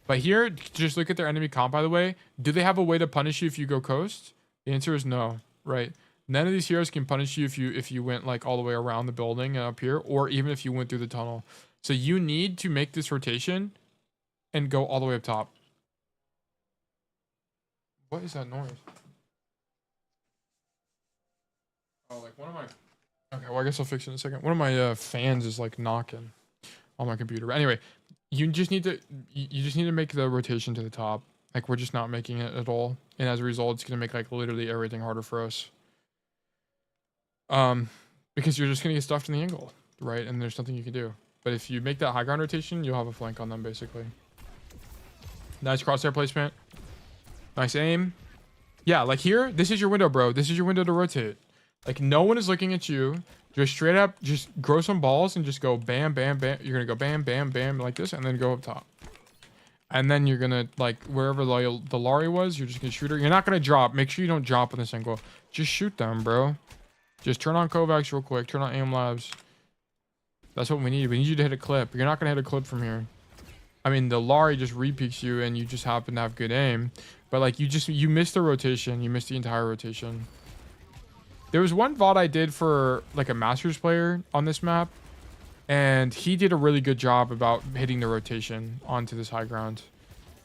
But here, just look at their enemy comp, by the way. Do they have a way to punish you if you go coast? The answer is no, right? None of these heroes can punish you if you went like all the way around the building and up here, or even if you went through the tunnel. So you need to make this rotation and go all the way up top. What is that noise? Oh, like one of my... Okay, well, I guess I'll fix it in a second. One of my fans is like knocking on my computer. But anyway, you just need to make the rotation to the top. Like we're just not making it at all. And as a result, it's going to make like literally everything harder for us. Because you're just going to get stuffed in the angle, right? And there's nothing you can do. But if you make that high ground rotation, you'll have a flank on them basically. Nice crosshair placement. Nice aim. Yeah, like here, this is your window, bro. This is your window to rotate. Like no one is looking at you. Just straight up, just grow some balls and just go bam, bam, bam. You're gonna go bam, bam, bam like this, and then go up top. And then you're gonna like wherever the Lari was, you're just gonna shoot her. You're not gonna drop. Make sure you don't drop on this angle. Just shoot them, bro. Just turn on Kovacs real quick. Turn on aim labs. That's what we need. We need you to hit a clip. You're not gonna hit a clip from here. I mean, the Lari just repeaks you, and you just happen to have good aim. But like you missed the rotation. You missed the entire rotation. There was one VOD I did for like a Masters player on this map, and he did a really good job about hitting the rotation onto this high ground.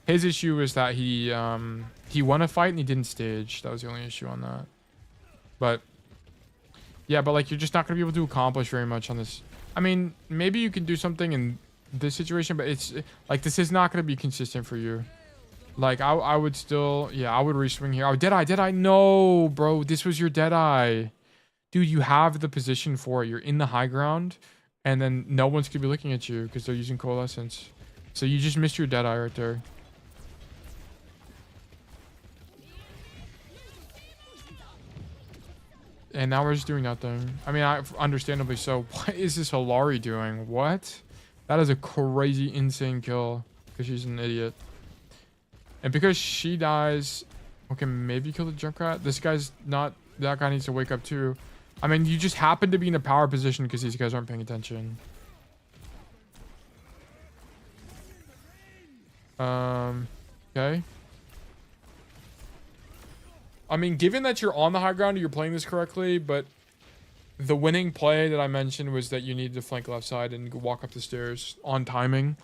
His issue was that he won a fight and he didn't stage. That was the only issue on that. But yeah, but like you're just not gonna be able to accomplish very much on this. I mean, maybe you can do something in this situation, but it's like this is not gonna be consistent for you. Like I would still, yeah, I would reswing here. Oh, Deadeye. No, bro, this was your Deadeye. Dude, you have the position for it. You're in the high ground, and then no one's gonna be looking at you because they're using Coalescence. So you just missed your Deadeye right there. And now we're just doing nothing. I mean, understandably so. What is this Hilari doing? What? That is a crazy, insane kill because she's an idiot. And because she dies, okay, maybe kill the Junkrat. This guy's not, that guy needs to wake up too. I mean, you just happen to be in a power position because these guys aren't paying attention. Okay. I mean, given that you're on the high ground, you're playing this correctly, but the winning play that I mentioned was that you needed to flank left side and walk up the stairs on timing.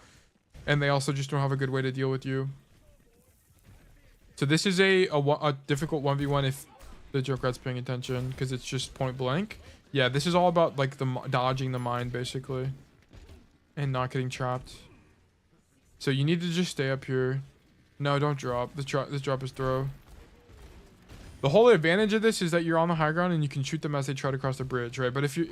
And they also just don't have a good way to deal with you. So this is a difficult 1v1 if the Junkrat's paying attention, because it's just point blank. Yeah, this is all about like the dodging the mine basically and not getting trapped. So you need to just stay up here. No, don't drop. This drop is throw. The whole advantage of this is that you're on the high ground and you can shoot them as they try to cross the bridge, right? But if you,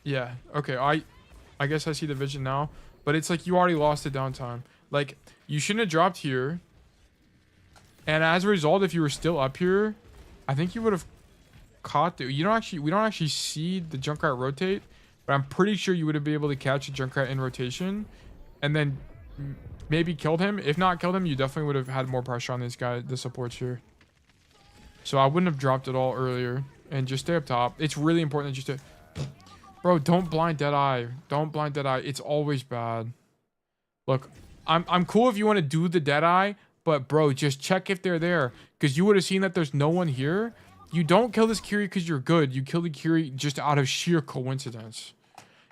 yeah, okay, I guess I see the vision now. But it's like you already lost the downtime. Like you shouldn't have dropped here. And as a result, if you were still up here, I think you would have caught the, we don't actually see the Junkrat rotate, but I'm pretty sure you would have been able to catch a Junkrat in rotation and then maybe killed him. If not killed him, you definitely would have had more pressure on this guy, the supports here. So I wouldn't have dropped it all earlier and just stay up top. It's really important that you stay. Bro, don't blind Deadeye. Don't blind Deadeye. It's always bad. Look, I'm cool if you want to do the Deadeye, but bro, just check if they're there. Because you would have seen that there's no one here. You don't kill this Kiri because you're good. You kill the Kiri just out of sheer coincidence.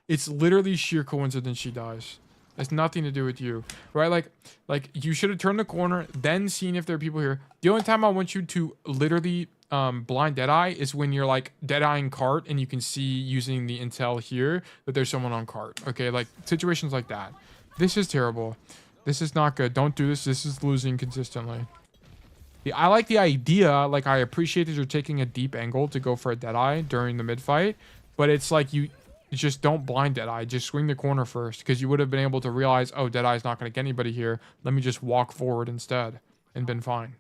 It's literally sheer coincidence she dies. It's nothing to do with you, right? Like you should have turned the corner, then seen if there are people here. The only time I want you to literally blind Deadeye is when you're like Deadeyeing cart and you can see using the intel here that there's someone on cart. Okay, like situations like that. This is terrible. This is not good. Don't do this. This is losing consistently. I like the idea. Like I appreciate that you're taking a deep angle to go for a Deadeye during the mid fight, but it's like you just don't blind Deadeye. Just swing the corner first, because you would have been able to realize, oh, Deadeye's not going to get anybody here. Let me just walk forward instead and been fine.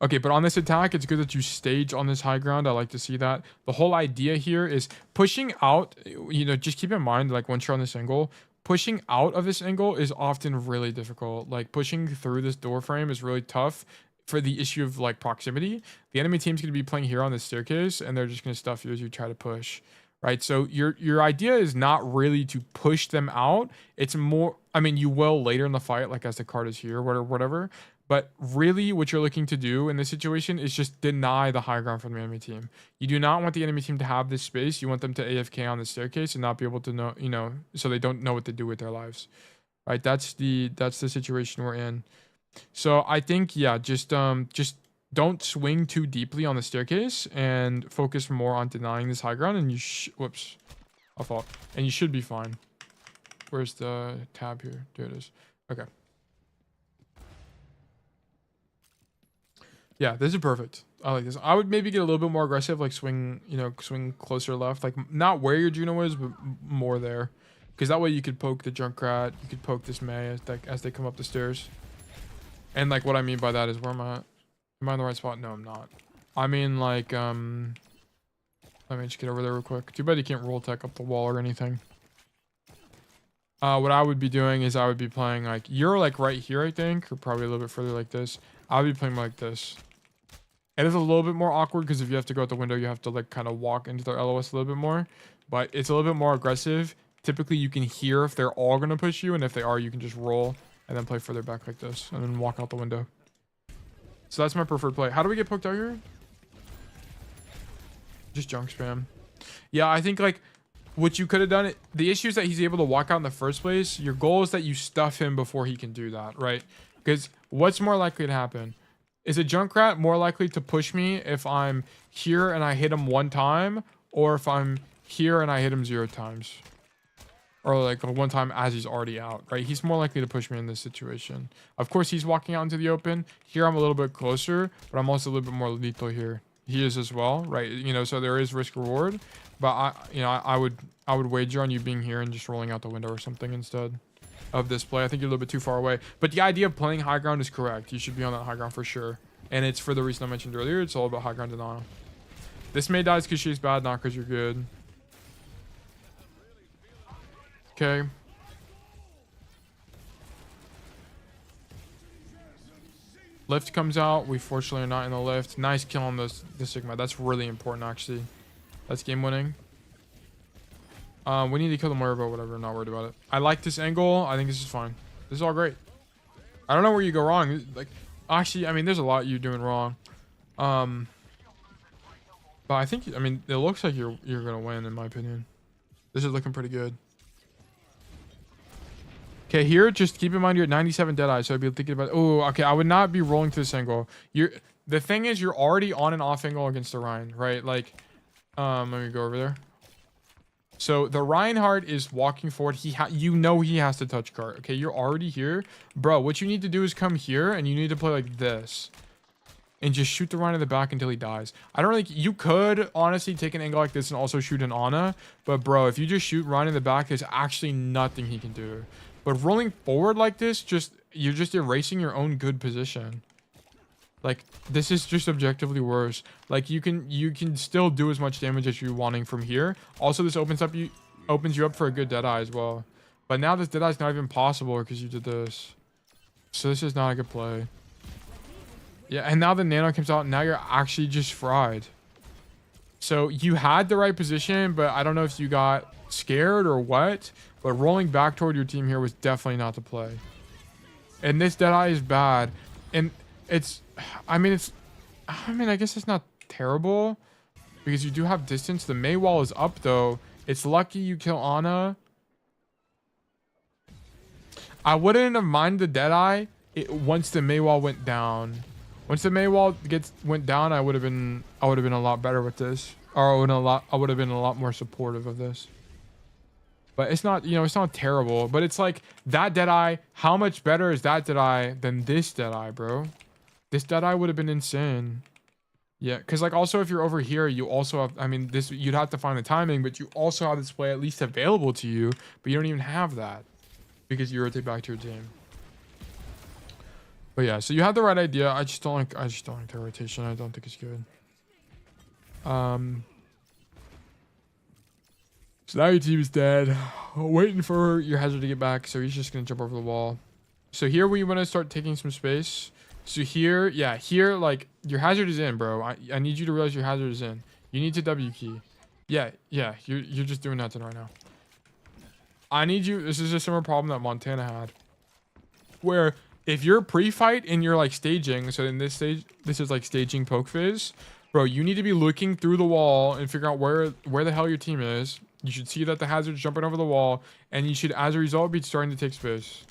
Okay, but on this attack, it's good that you stage on this high ground. I like to see that. The whole idea here is pushing out, you know, just keep in mind, like once you're on this angle, pushing out of this angle is often really difficult. Like pushing through this door frame is really tough for the issue of like proximity. The enemy team's going to be playing here on this staircase and they're just going to stuff you as you try to push. Right, so your idea is not really to push them out. It's more, I mean, you will later in the fight, like as the card is here, whatever. But really, what you're looking to do in this situation is just deny the high ground from the enemy team. You do not want the enemy team to have this space. You want them to AFK on the staircase and not be able to know, you know, so they don't know what to do with their lives. Right, that's the situation we're in. So I think, yeah, just don't swing too deeply on the staircase and focus more on denying this high ground, and you whoops, I thought, and you should be fine. Where's the tab here? There it is. Okay. Yeah, this is perfect. I like this. I would maybe get a little bit more aggressive, like swing, you know, swing closer left, like not where your Juno is, but more there, because that way you could poke the Junkrat, you could poke this Mei as they come up the stairs. And like what I mean by that is, where am I at? Am I in the right spot? No, I'm not. I mean, like, let me just get over there real quick. Too bad you can't roll tech up the wall or anything. What I would be doing is I would be playing, like, you're, like, right here, I think, or probably a little bit further like this. I would be playing like this. It is a little bit more awkward because if you have to go out the window, you have to, like, kind of walk into their LOS a little bit more. But it's a little bit more aggressive. Typically, you can hear if they're all going to push you, and if they are, you can just roll and then play further back like this, and then walk out the window. So that's my preferred play. How do we get poked out here? Just junk spam. Yeah, I think like what you could have done, the issue is that he's able to walk out in the first place. Your goal is that you stuff him before he can do that, right? Because what's more likely to happen? Is a Junkrat more likely to push me if I'm here and I hit him one time, or if I'm here and I hit him 0 times? Or like one time as he's already out, right? He's more likely to push me in this situation. Of course, he's walking out into the open. Here, I'm a little bit closer, but I'm also a little bit more lethal here. He is as well, right? You know, so there is risk reward. But I would wager on you being here and just rolling out the window or something instead of this play. I think you're a little bit too far away. But the idea of playing high ground is correct. You should be on that high ground for sure. And it's for the reason I mentioned earlier. It's all about high ground denial. This Mei dies because she's bad, not because you're good. Okay. Lift comes out. We fortunately are not in the lift. Nice kill on the Sigma. That's really important, actually. That's game winning. We need to kill the Moira, but whatever. Not worried about it. I like this angle. I think this is fine. This is all great. I don't know where you go wrong. Like, actually, I mean, there's a lot you're doing wrong. But I think, I mean, it looks like you're gonna win, in my opinion. This is looking pretty good. Okay, here, just keep in mind you're at 97 Deadeye, so I'd be thinking about... Oh, okay, I would not be rolling to this angle. The thing is, you're already on an off angle against the Ryan, right? Like, let me go over there. So, the Reinhardt is walking forward. You know he has to touch cart. Okay, you're already here. Bro, what you need to do is come here, and you need to play like this. And just shoot the Ryan in the back until he dies. I don't really... You could, honestly, take an angle like this and also shoot an Ana. But, bro, if you just shoot Ryan in the back, there's actually nothing he can do. But rolling forward like this, you're just erasing your own good position. Like, this is just objectively worse. Like, you can still do as much damage as you're wanting from here. Also, this opens you up for a good Deadeye as well. But now this Deadeye is not even possible because you did this. So this is not a good play. Yeah, and now the Nano comes out, and now you're actually just fried. So you had the right position, but I don't know if you got scared or what. But rolling back toward your team here was definitely not the play. And this Deadeye is bad. And I guess it's not terrible. Because you do have distance. The Mei wall is up, though. It's lucky you kill Ana. I wouldn't have minded the Deadeye once the Mei wall went down. Once the Mei wall went down, I would have been a lot better with this. Or I would have been a lot more supportive of this. But it's not, it's not terrible. But it's like, that Deadeye, how much better is that Deadeye than this Deadeye, bro? This Deadeye would have been insane. Yeah, because like also if you're over here, you also have, I mean, you'd have to find the timing, but you also have this play at least available to you, but you don't even have that. Because you rotate back to your team. But yeah, so you have the right idea. I just don't like the rotation. I don't think it's good. So now your team is dead. Waiting for your hazard to get back. So he's just going to jump over the wall. So here we want to start taking some space. So here, yeah, here, like, your hazard is in, bro. I need you to realize your hazard is in. You need to W key. Yeah, you're just doing nothing right now. I need you. This is a similar problem that Montana had. Where if you're pre-fight and you're, like, staging. So in this stage, this is, like, staging poke phase. Bro, you need to be looking through the wall and figure out where the hell your team is. You should see that the hazard's jumping over the wall, and you should, as a result, be starting to take space.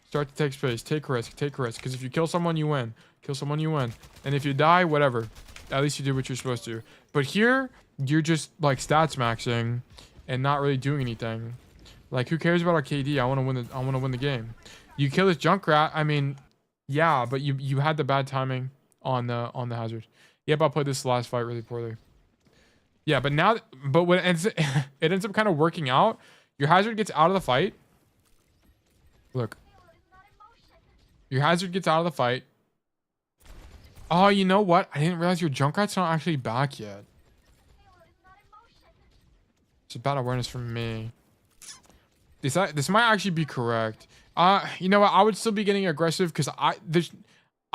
Start to take space. Take risk. Take risk. Because if you kill someone, you win. Kill someone, you win. And if you die, whatever. At least you did what you're supposed to. But here, you're just, like, stats maxing and not really doing anything. Like, who cares about our KD? I want to win the game. You kill this Junkrat. I mean, yeah, but you had the bad timing on the hazard. Yep, I played this last fight really poorly. Yeah, but when it ends up kind of working out, your hazard gets out of the fight. Look. Your hazard gets out of the fight. Oh, you know what? I didn't realize your Junkrat's not actually back yet. It's a bad awareness from me. This might actually be correct. You know what? I would still be getting aggressive because I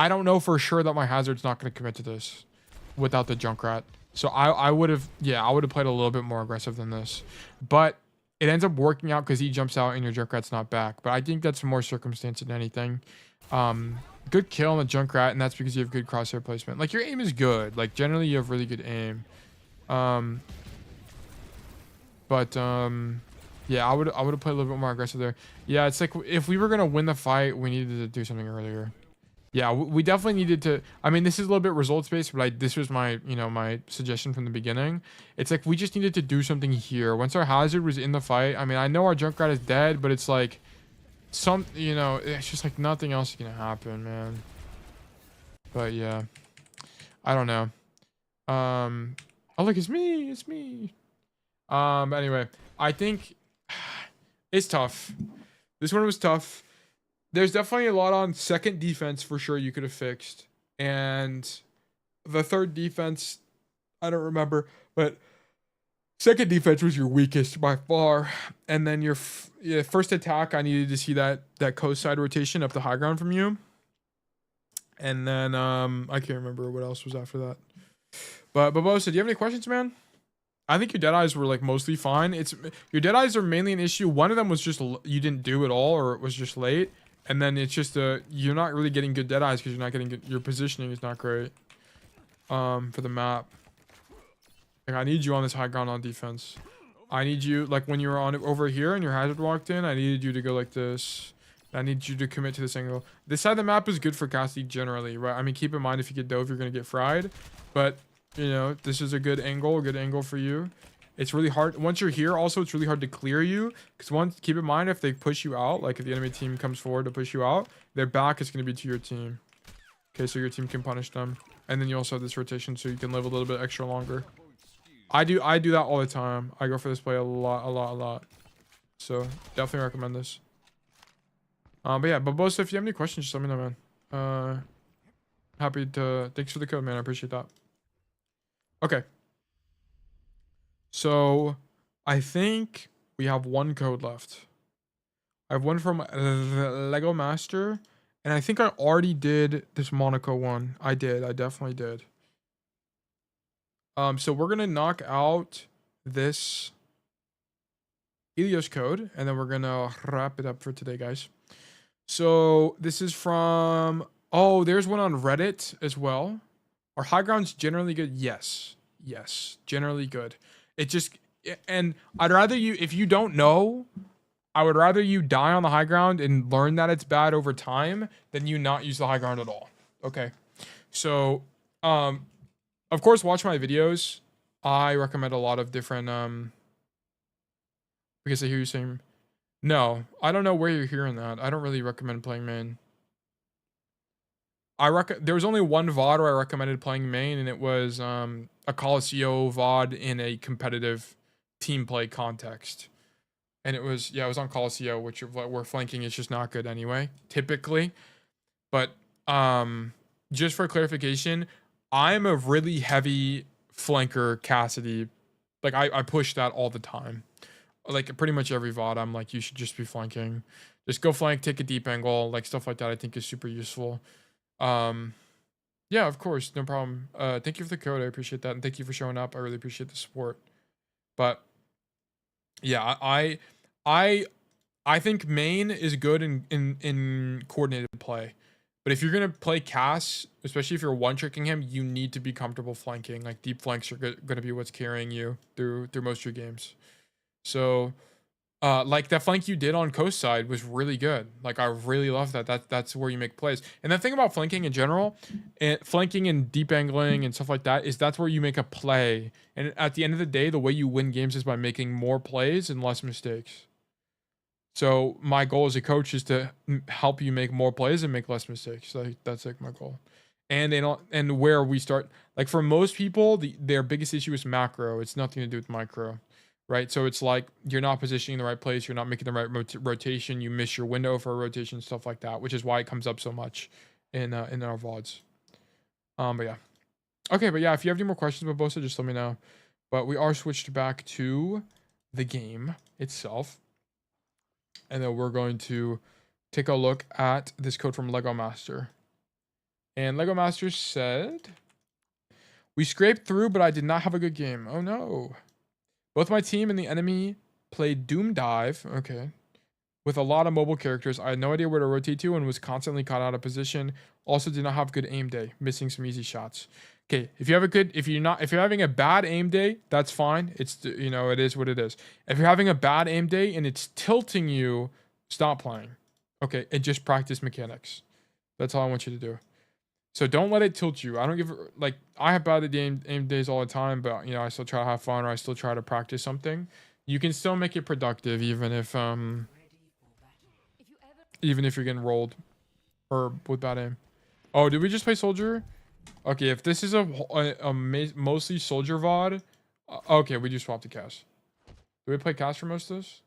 don't know for sure that my hazard's not going to commit to this without the Junkrat. So I would have played a little bit more aggressive than this. But it ends up working out because he jumps out and your Junkrat's not back. But I think that's more circumstance than anything. Good kill on the Junkrat, and that's because you have good crosshair placement. Like, your aim is good. Like, generally you have really good aim. Yeah, I would have played a little bit more aggressive there. Yeah, it's like if we were gonna win the fight, we needed to do something earlier. Yeah, we definitely needed to. I mean, this is a little bit results based, but this was my my suggestion from the beginning. It's like we just needed to do something here. Once our hazard was in the fight, I mean, I know our Junkrat is dead, but it's like it's just like nothing else is gonna happen, man. But yeah, I don't know. Oh look, it's me. But anyway, I think it's tough. This one was tough. There's definitely a lot on second defense for sure you could have fixed. And the third defense, I don't remember, but second defense was your weakest by far. And then your first attack, I needed to see that coast side rotation up the high ground from you. And then I can't remember what else was after that. But Bobo said, do you have any questions, man? I think your Deadeyes were like mostly fine. Your Deadeyes are mainly an issue. One of them was just you didn't do at all, or it was just late. And then it's just you're not really getting good dead eyes because you're not getting good, your positioning is not great for the map. Like, I need you on this high ground on defense. I need you, like when you were on over here and your hazard walked in, I needed you to go like this. I need you to commit to this angle. This side of the map is good for Cassidy generally, right? I mean, keep in mind if you get dove, you're going to get fried. But, you know, this is a good angle for you. It's really hard. Once you're here, also, it's really hard to clear you. Because keep in mind, if they push you out, like if the enemy team comes forward to push you out, their back is going to be to your team. Okay, so your team can punish them. And then you also have this rotation, so you can live a little bit extra longer. I do that all the time. I go for this play a lot. So, definitely recommend this. But yeah, Bobosa, if you have any questions, just let me know, man. Happy to... Thanks for the code, man. I appreciate that. Okay. So, I think we have one code left. I have one from Lego Master. And I think I already did this Monaco one. I did. I definitely did. So we're going to knock out this Helios code. And then we're going to wrap it up for today, guys. So this is from... Oh, there's one on Reddit as well. Are high grounds generally good? Yes. Yes. Generally good. It just... And I'd rather you... If you don't know... I would rather you die on the high ground and learn that it's bad over time than you not use the high ground at all. Okay. So, of course, watch my videos. I recommend a lot of different... Because I hear you saying... No, I don't know where you're hearing that. I don't really recommend playing main. There was only one VOD where I recommended playing main, and it was a Coliseum VOD in a competitive team play context. And it was, yeah, it was on Coliseum, where flanking is just not good anyway, typically. But just for clarification, I'm a really heavy flanker Cassidy. Like, I push that all the time. Like, pretty much every VOD, I'm like, you should just be flanking. Just go flank, take a deep angle, like, stuff like that I think is super useful. Yeah, of course, no problem. Thank you for the code, I appreciate that. And thank you for showing up, I really appreciate the support. But, yeah, I think main is good in coordinated play. But if you're going to play Cass, especially if you're one-tricking him, you need to be comfortable flanking. Like, deep flanks are going to be what's carrying you through most of your games. So, like that flank you did on coast side was really good. Like, I really love that. That's where you make plays. And the thing about flanking in general, flanking and deep angling and stuff like that, is that's where you make a play. And at the end of the day, the way you win games is by making more plays and less mistakes. So my goal as a coach is to help you make more plays and make less mistakes. Like, that's like my goal. And where we start, like for most people, their biggest issue is macro. It's nothing to do with micro. Right, so it's like you're not positioning in the right place, you're not making the right rotation, you miss your window for a rotation, stuff like that, which is why it comes up so much in our VODs. But yeah, okay, but yeah, if you have any more questions about Bosa, just let me know. But we are switched back to the game itself, and then we're going to take a look at this code from Lego Master. And Lego Master said, "We scraped through, but I did not have a good game. Oh no." Both my team and the enemy played Doom Dive, okay, with a lot of mobile characters. I had no idea where to rotate to and was constantly caught out of position. Also did not have good aim day, missing some easy shots. Okay, if you're having a bad aim day, that's fine. It's, you know, it is what it is. If you're having a bad aim day and it's tilting you, stop playing. Okay, and just practice mechanics. That's all I want you to do. So don't let it tilt you. I don't give, like, I have bad aim days all the time, but, you know, I still try to have fun, or I still try to practice something. You can still make it productive, even if you're getting rolled or with bad aim. Oh, did we just play soldier? Okay, if this is a mostly soldier VOD, okay, we just swapped to Cass. Do we play Cass for most of this?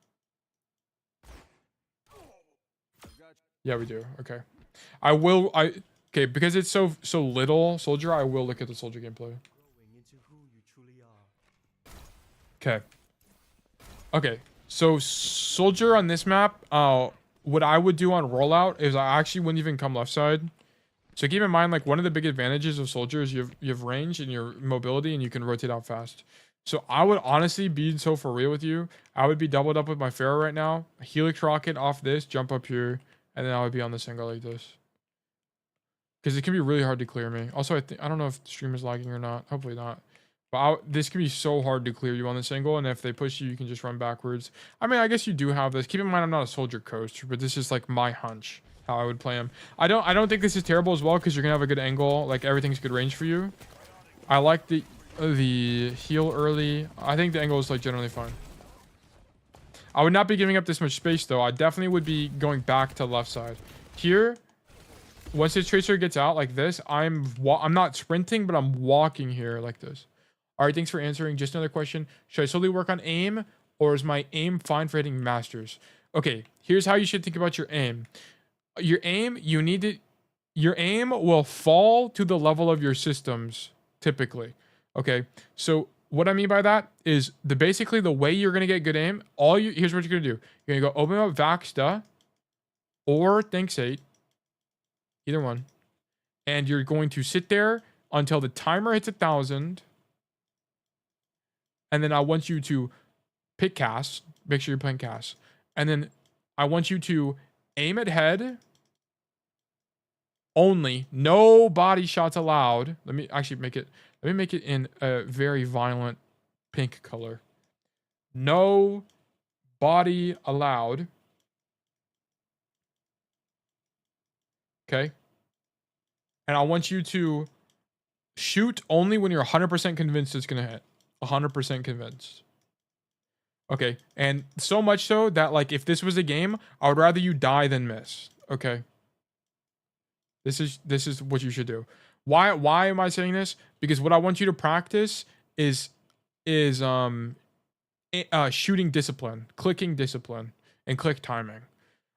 Yeah, we do. Okay. Okay, because it's so little soldier, I will look at the soldier gameplay. Okay, so soldier on this map, what I would do on rollout is I actually wouldn't even come left side. So keep in mind, like, one of the big advantages of soldier is you have range and your mobility, and you can rotate out fast. So I would honestly be so for real with you. I would be doubled up with my Pharaoh right now. Helix rocket off this, jump up here, and then I would be on this angle like this. Because it can be really hard to clear me. Also, I don't know if the stream is lagging or not. Hopefully not. But this can be so hard to clear you on this angle, and if they push you, you can just run backwards. I mean, I guess you do have this. Keep in mind, I'm not a soldier coach, but this is like my hunch how I would play him. I don't think this is terrible as well because you're gonna have a good angle. Like everything's good range for you. I like the heal early. I think the angle is like generally fine. I would not be giving up this much space though. I definitely would be going back to left side. Here, once this tracer gets out like this, I'm not sprinting, but I'm walking here like this. All right, thanks for answering. Just another question. Should I solely work on aim, or is my aim fine for hitting masters? Okay, here's how you should think about your aim. Your aim, your aim will fall to the level of your systems, typically. Okay, so what I mean by that is basically the way you're gonna get good aim. Here's what you're gonna do. You're gonna go open up Vaxta or Thanks 8, either one, and you're going to sit there until the timer hits 1,000, and then I want you to pick Cass. Make sure you're playing Cass, and then I want you to aim at head only. No body shots allowed. Let me make it in a very violent pink color. No body allowed. Okay. And I want you to shoot only when you're 100% convinced it's going to hit. 100% convinced. Okay. And so much so that like if this was a game, I would rather you die than miss. Okay. This is what you should do. Why am I saying this? Because what I want you to practice is shooting discipline, clicking discipline, and click timing.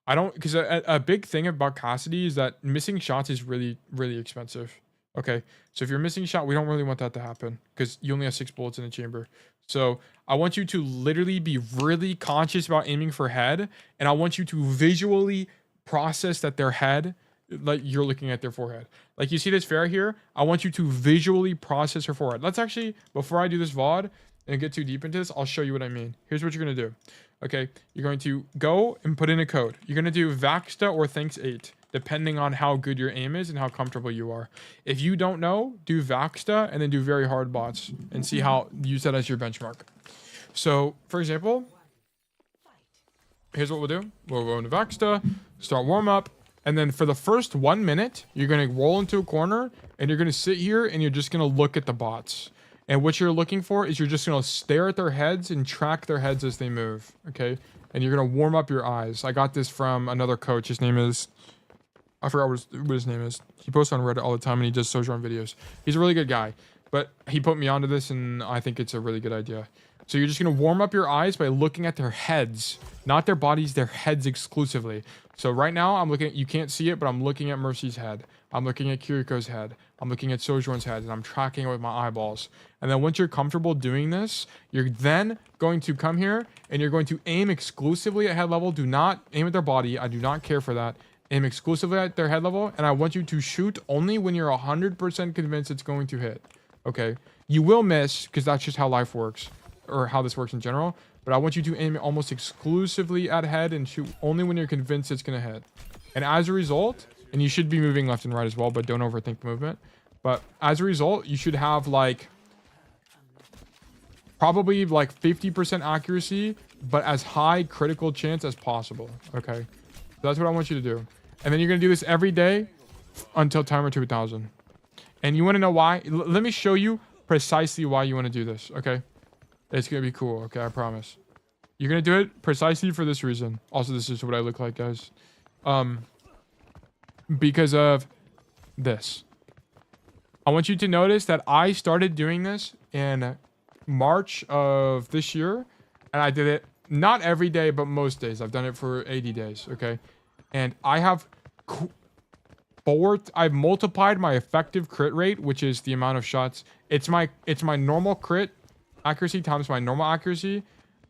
Because a big thing about Cassidy is that missing shots is really, really expensive. Okay, so if you're missing a shot, we don't really want that to happen because you only have 6 bullets in the chamber. So I want you to literally be really conscious about aiming for head, and I want you to visually process that their head, like you're looking at their forehead. Like you see this Pharah here, I want you to visually process her forehead. Let's actually, before I do this VOD and get too deep into this, I'll show you what I mean. Here's what you're going to do. Okay, you're going to go and put in a code. You're going to do Vaxta or Thanks 8, depending on how good your aim is and how comfortable you are. If you don't know, do Vaxta and then do very hard bots and see how, use that as your benchmark. So, for example, here's what we'll do. We'll go into Vaxta, start warm up, and then for the first 1 minute, you're going to roll into a corner and you're going to sit here and you're just going to look at the bots. And what you're looking for is you're just going to stare at their heads and track their heads as they move. Okay. And you're going to warm up your eyes. I got this from another coach. His name is, I forgot what his name is. He posts on Reddit all the time and he does Sojourn videos. He's a really good guy, but he put me onto this and I think it's a really good idea. So you're just going to warm up your eyes by looking at their heads, not their bodies, their heads exclusively. So right now I'm looking at, you can't see it, but I'm looking at Mercy's head. I'm looking at Kiriko's head. I'm looking at Sojourn's head and I'm tracking it with my eyeballs. And then once you're comfortable doing this, you're then going to come here and you're going to aim exclusively at head level. Do not aim at their body. I do not care for that. Aim exclusively at their head level. And I want you to shoot only when you're 100% convinced it's going to hit. Okay. You will miss because that's just how life works, or how this works in general. But I want you to aim almost exclusively at head and shoot only when you're convinced it's going to hit. And as a result, and you should be moving left and right as well, but don't overthink the movement. But as a result, you should have like probably like 50% accuracy, but as high critical chance as possible. Okay. So that's what I want you to do. And then you're going to do this every day until timer to 1,000. And you want to know why? Let me show you precisely why you want to do this. Okay. It's going to be cool. Okay. I promise. You're going to do it precisely for this reason. Also, this is what I look like, guys. Because of this. I want you to notice that I started doing this in March of this year, and I did it not every day, but most days. I've done it for 80 days, okay? And I have I've multiplied my effective crit rate, which is the amount of shots. It's my normal crit accuracy times my normal accuracy,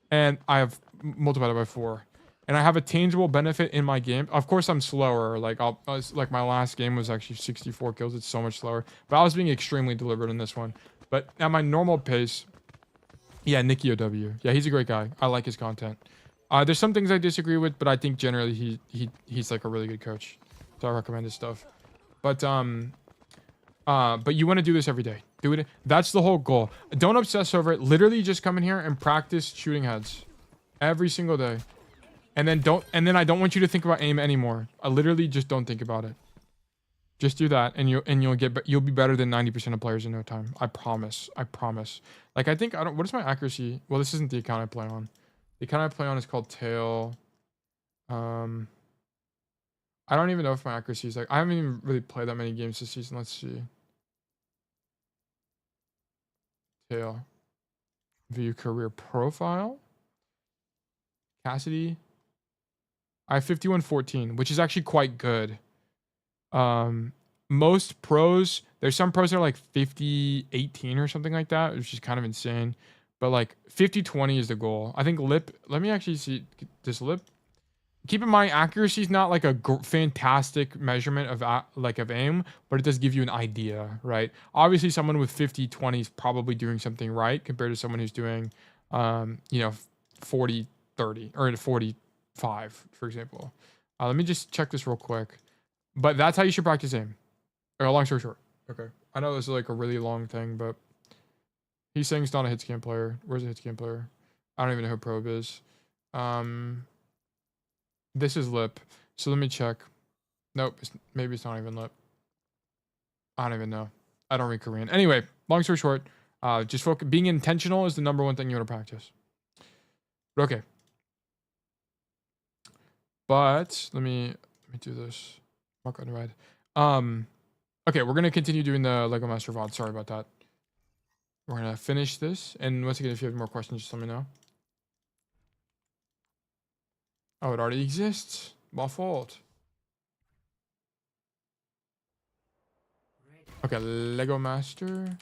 and I have multiplied it by 4. And I have a tangible benefit in my game. Of course, I'm slower. Like my last game was actually 64 kills. It's so much slower. But I was being extremely deliberate in this one. But at my normal pace, yeah, Nicky OW. Yeah, he's a great guy. I like his content. There's some things I disagree with, but I think generally he's like a really good coach, so I recommend his stuff. But you want to do this every day. Do it. That's the whole goal. Don't obsess over it. Literally, just come in here and practice shooting heads every single day, and then I don't want you to think about aim anymore. I literally just don't think about it. Just do that, and you'll be better than 90% of players in no time. I promise. I promise. Like what is my accuracy? Well, this isn't the account I play on. The account I play on is called Tail. I don't even know if my accuracy is like, I haven't even really played that many games this season. Let's see. Tail. View career profile. Cassidy. I have 51-14, which is actually quite good. Most pros, there's some pros that are like 50-18 or something like that, which is kind of insane. But like 50-20 is the goal. I think lip, let me actually see this lip. Keep in mind, accuracy is not like a fantastic measurement of aim, but it does give you an idea, right? Obviously, someone with 50-20 is probably doing something right compared to someone who's doing, 40-30 or 45, for example. Let me just check this real quick. But that's how you should practice aim. Long story short. Okay. I know this is like a really long thing, but he's saying he's not a hit scan player. Where's a hit scan player? I don't even know who Probe is. This is lip. So let me check. Nope. Maybe it's not even lip. I don't even know. I don't read Korean. Anyway, long story short, just focus. Being intentional is the number one thing you want to practice. But okay. But let me do this. Mark on red. Okay, we're gonna continue doing the Lego Master VOD. Sorry about that. We're gonna finish this, and once again, if you have more questions, just let me know. Oh, it already exists. My fault. Okay, Lego Master.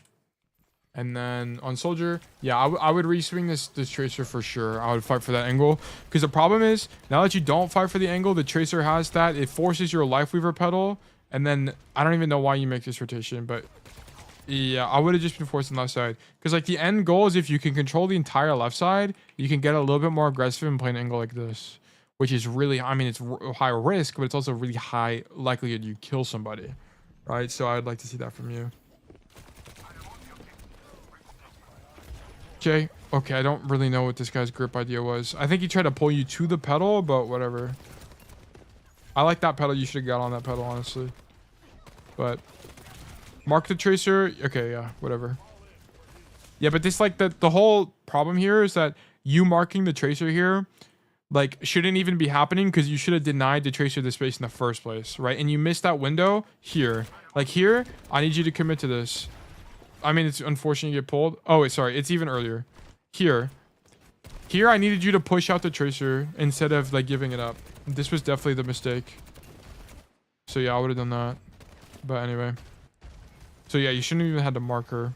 And then on Soldier, yeah, I would re-swing this Tracer for sure. I would fight for that angle. Because the problem is, now that you don't fight for the angle, the Tracer has that. It forces your Life Weaver pedal. And then, I don't even know why you make this rotation. But, yeah, I would have just been forcing left side. Because, like, the end goal is if you can control the entire left side, you can get a little bit more aggressive and play an angle like this. Which is really, I mean, it's high risk, but it's also really high likelihood you kill somebody. Right? So, I'd like to see that from you. Okay, I don't really know what this guy's grip idea was. I think he tried to pull you to the pedal, but whatever. I like that pedal. You should have got on that pedal, honestly. But mark the Tracer. Okay, yeah, whatever. Yeah, but this, like, the whole problem here is that you marking the Tracer here, like, shouldn't even be happening because you should have denied the Tracer the space in the first place, right? And you missed that window here. Like, here, I need you to commit to this. I mean, it's unfortunate you get pulled. Oh, wait, sorry. It's even earlier. Here, I needed you to push out the Tracer instead of, like, giving it up. This was definitely the mistake. So, yeah, I would have done that. But anyway. So, yeah, you shouldn't even have to mark her.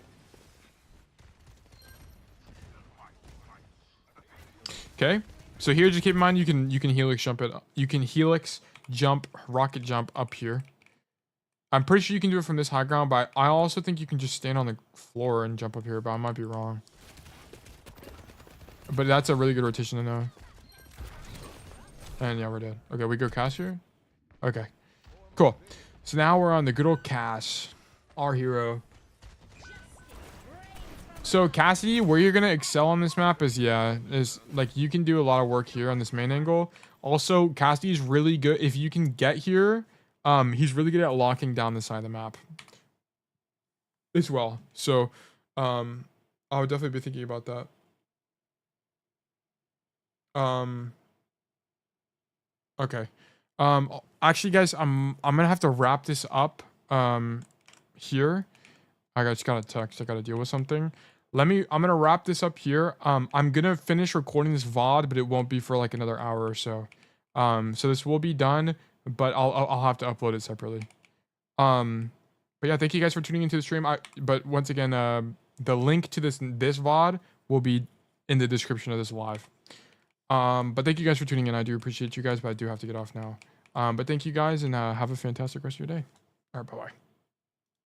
Okay. So, here, just keep in mind, you can helix jump it. You can helix jump, rocket jump up here. I'm pretty sure you can do it from this high ground, but I also think you can just stand on the floor and jump up here, but I might be wrong. But that's a really good rotation to know. And yeah, we're dead. Okay, we go Cass here? Okay, cool. So now we're on the good old Cass, our hero. So Cassidy, where you're going to excel on this map is like you can do a lot of work here on this main angle. Also, Cassidy's really good. If you can get here, he's really good at locking down the side of the map as well. So, I would definitely be thinking about that. Okay. Actually, guys, I'm gonna have to wrap this up. Here, I just got a text. I gotta deal with something. I'm gonna wrap this up here. I'm gonna finish recording this VOD, but it won't be for like another hour or so. So this will be done. But I'll have to upload it separately. But yeah, thank you guys for tuning into the stream. But once again, the link to this VOD will be in the description of this live. But thank you guys for tuning in. I do appreciate you guys, but I do have to get off now. But thank you guys, and have a fantastic rest of your day. All right, bye-bye.